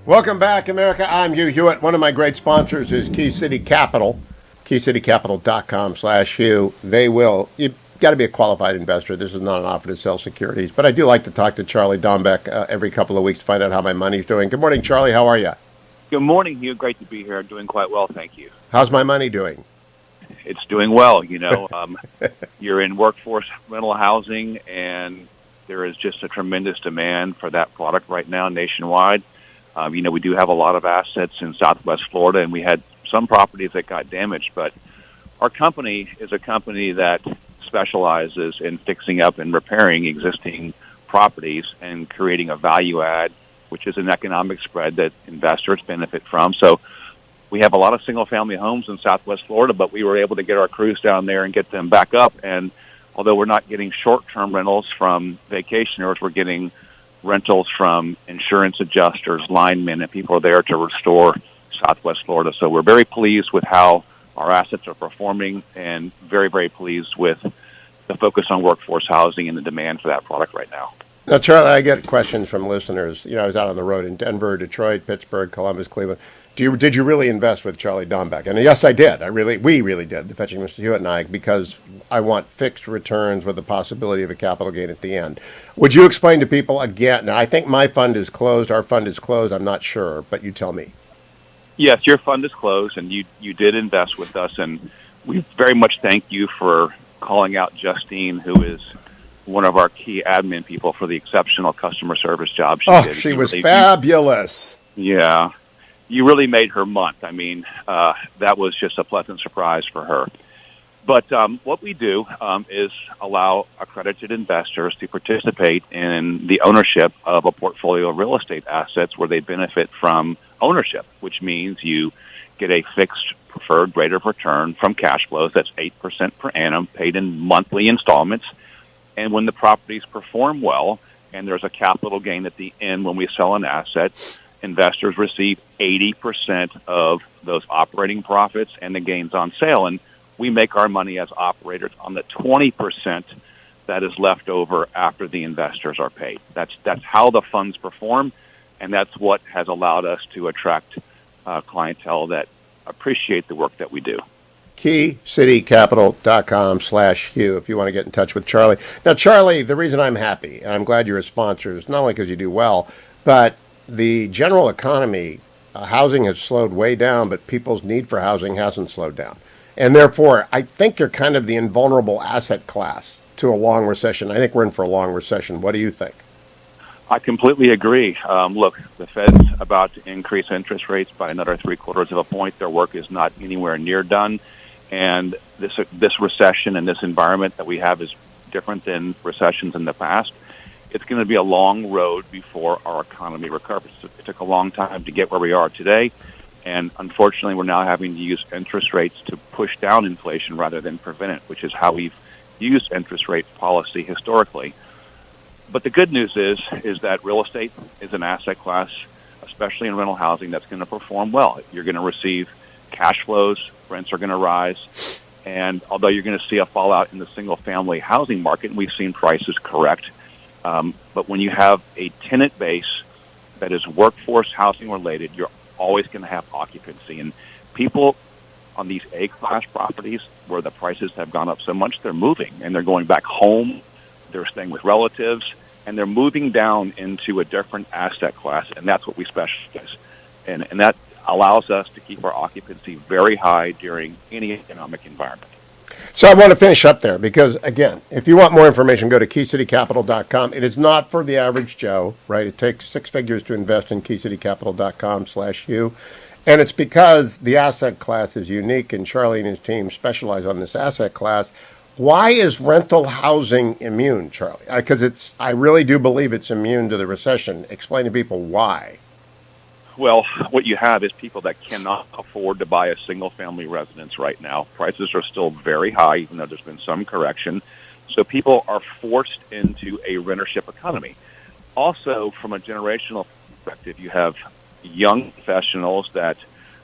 Welcome back, America. I'm Hugh Hewitt. One of my great sponsors is Key City Capital, keycitycapital.com/Hugh. You've got to be a qualified investor. This is not an offer to sell securities, but I do like to talk to Charlie Dombek every couple of weeks to find out how my money's doing. Good morning, Charlie. How are you? Good morning, Hugh. Great to be here. Doing quite well, thank you. How's my money doing? It's doing well. You're in workforce rental housing, and there is just a tremendous demand for that product right now nationwide. We do have a lot of assets in Southwest Florida, and we had some properties that got damaged, but our company is a company that specializes in fixing up and repairing existing properties and creating a value add, which is an economic spread that investors benefit from. So we have a lot of single-family homes in Southwest Florida, but we were able to get our crews down there and get them back up. And although we're not getting short-term rentals from vacationers, we're getting rentals from insurance adjusters, linemen, and people are there to restore Southwest Florida. So we're very pleased with how our assets are performing and very, very pleased with the focus on workforce housing and the demand for that product right now. Now, Charlie, I get questions from listeners. I was out on the road in Denver, Detroit, Pittsburgh, Columbus, Cleveland. Did you really invest with Charlie Dombek? And yes, I did. We really did, the Fetching Mr. Hewitt and I, because I want fixed returns with the possibility of a capital gain at the end. Would you explain to people again? Now, I think my fund is closed. Our fund is closed. I'm not sure, but you tell me. Yes, your fund is closed, and you did invest with us, and we very much thank you for calling out Justine, who is one of our key admin people, for the exceptional customer service job she did. She was fabulous. Yeah. You really made her month. I mean, that was just a pleasant surprise for her. But what we do is allow accredited investors to participate in the ownership of a portfolio of real estate assets where they benefit from ownership, which means you get a fixed preferred rate of return from cash flows. That's 8% per annum, paid in monthly installments. And when the properties perform well and there's a capital gain at the end when we sell an asset, investors receive 80% of those operating profits and the gains on sale. And we make our money as operators on the 20% that is left over after the investors are paid. That's how the funds perform, and that's what has allowed us to attract clientele that appreciate the work that we do. KeyCityCapital.com/Hugh if you want to get in touch with Charlie. Now, Charlie, the reason I'm happy, and I'm glad you're a sponsor, is not only because you do well, but the general economy, housing has slowed way down, but people's need for housing hasn't slowed down. And therefore, I think you're kind of the invulnerable asset class to a long recession. I think we're in for a long recession. What do you think? I completely agree. Look, the Fed's about to increase interest rates by another 0.75 of a point. Their work is not anywhere near done. And this recession and this environment that we have is different than recessions in the past. It's going to be a long road before our economy recovers. It took a long time to get where we are today, and unfortunately we're now having to use interest rates to push down inflation rather than prevent it, which is how we've used interest rate policy historically. But the good news is that real estate is an asset class, especially in rental housing, that's going to perform well. You're going to receive cash flows, rents are going to rise, and although you're going to see a fallout in the single-family housing market, and we've seen prices correct, but when you have a tenant base that is workforce housing related, you're always going to have occupancy. And people on these A-class properties where the prices have gone up so much, they're moving and they're going back home, they're staying with relatives, and they're moving down into a different asset class, and that's what we specialize in. And that allows us to keep our occupancy very high during any economic environment. So I want to finish up there because, again, if you want more information, go to KeyCityCapital.com. It is not for the average Joe, right? It takes 6 figures to invest in KeyCityCapital.com/Hugh. And it's because the asset class is unique, and Charlie and his team specialize on this asset class. Why is rental housing immune, Charlie? Because I really do believe it's immune to the recession. Explain to people why. Well, what you have is people that cannot afford to buy a single-family residence right now. Prices are still very high, even though there's been some correction. So people are forced into a rentership economy. Also, from a generational perspective, you have young professionals that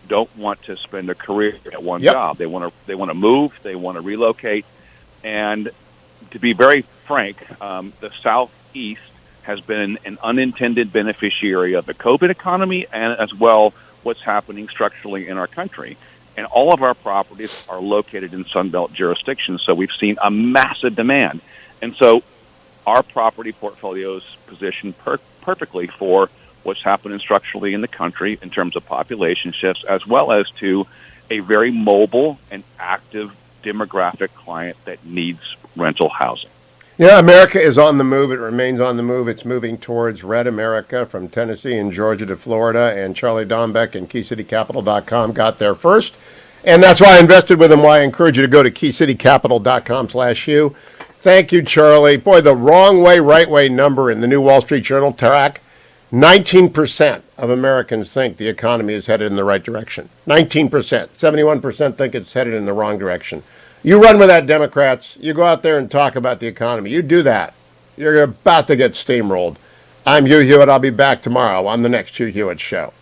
don't want to spend a career at one job. They want to move, they want to relocate, and to be very frank, the Southeast has been an unintended beneficiary of the COVID economy and as well what's happening structurally in our country. And all of our properties are located in Sunbelt jurisdictions, so we've seen a massive demand. And so our property portfolio is positioned perfectly for what's happening structurally in the country in terms of population shifts, as well as to a very mobile and active demographic client that needs rental housing. Yeah, America is on the move. It remains on the move. It's moving towards Red America from Tennessee and Georgia to Florida, and Charlie Dombek and KeyCityCapital.com got there first. And that's why I invested with him, why I encourage you to go to KeyCityCapital.com/Hugh. Thank you, Charlie. Boy, the wrong way, right way number in the new Wall Street Journal track. 19% of Americans think the economy is headed in the right direction. 19%. 71% think it's headed in the wrong direction. You run with that, Democrats. You go out there and talk about the economy. You do that. You're about to get steamrolled. I'm Hugh Hewitt. I'll be back tomorrow on the next Hugh Hewitt Show.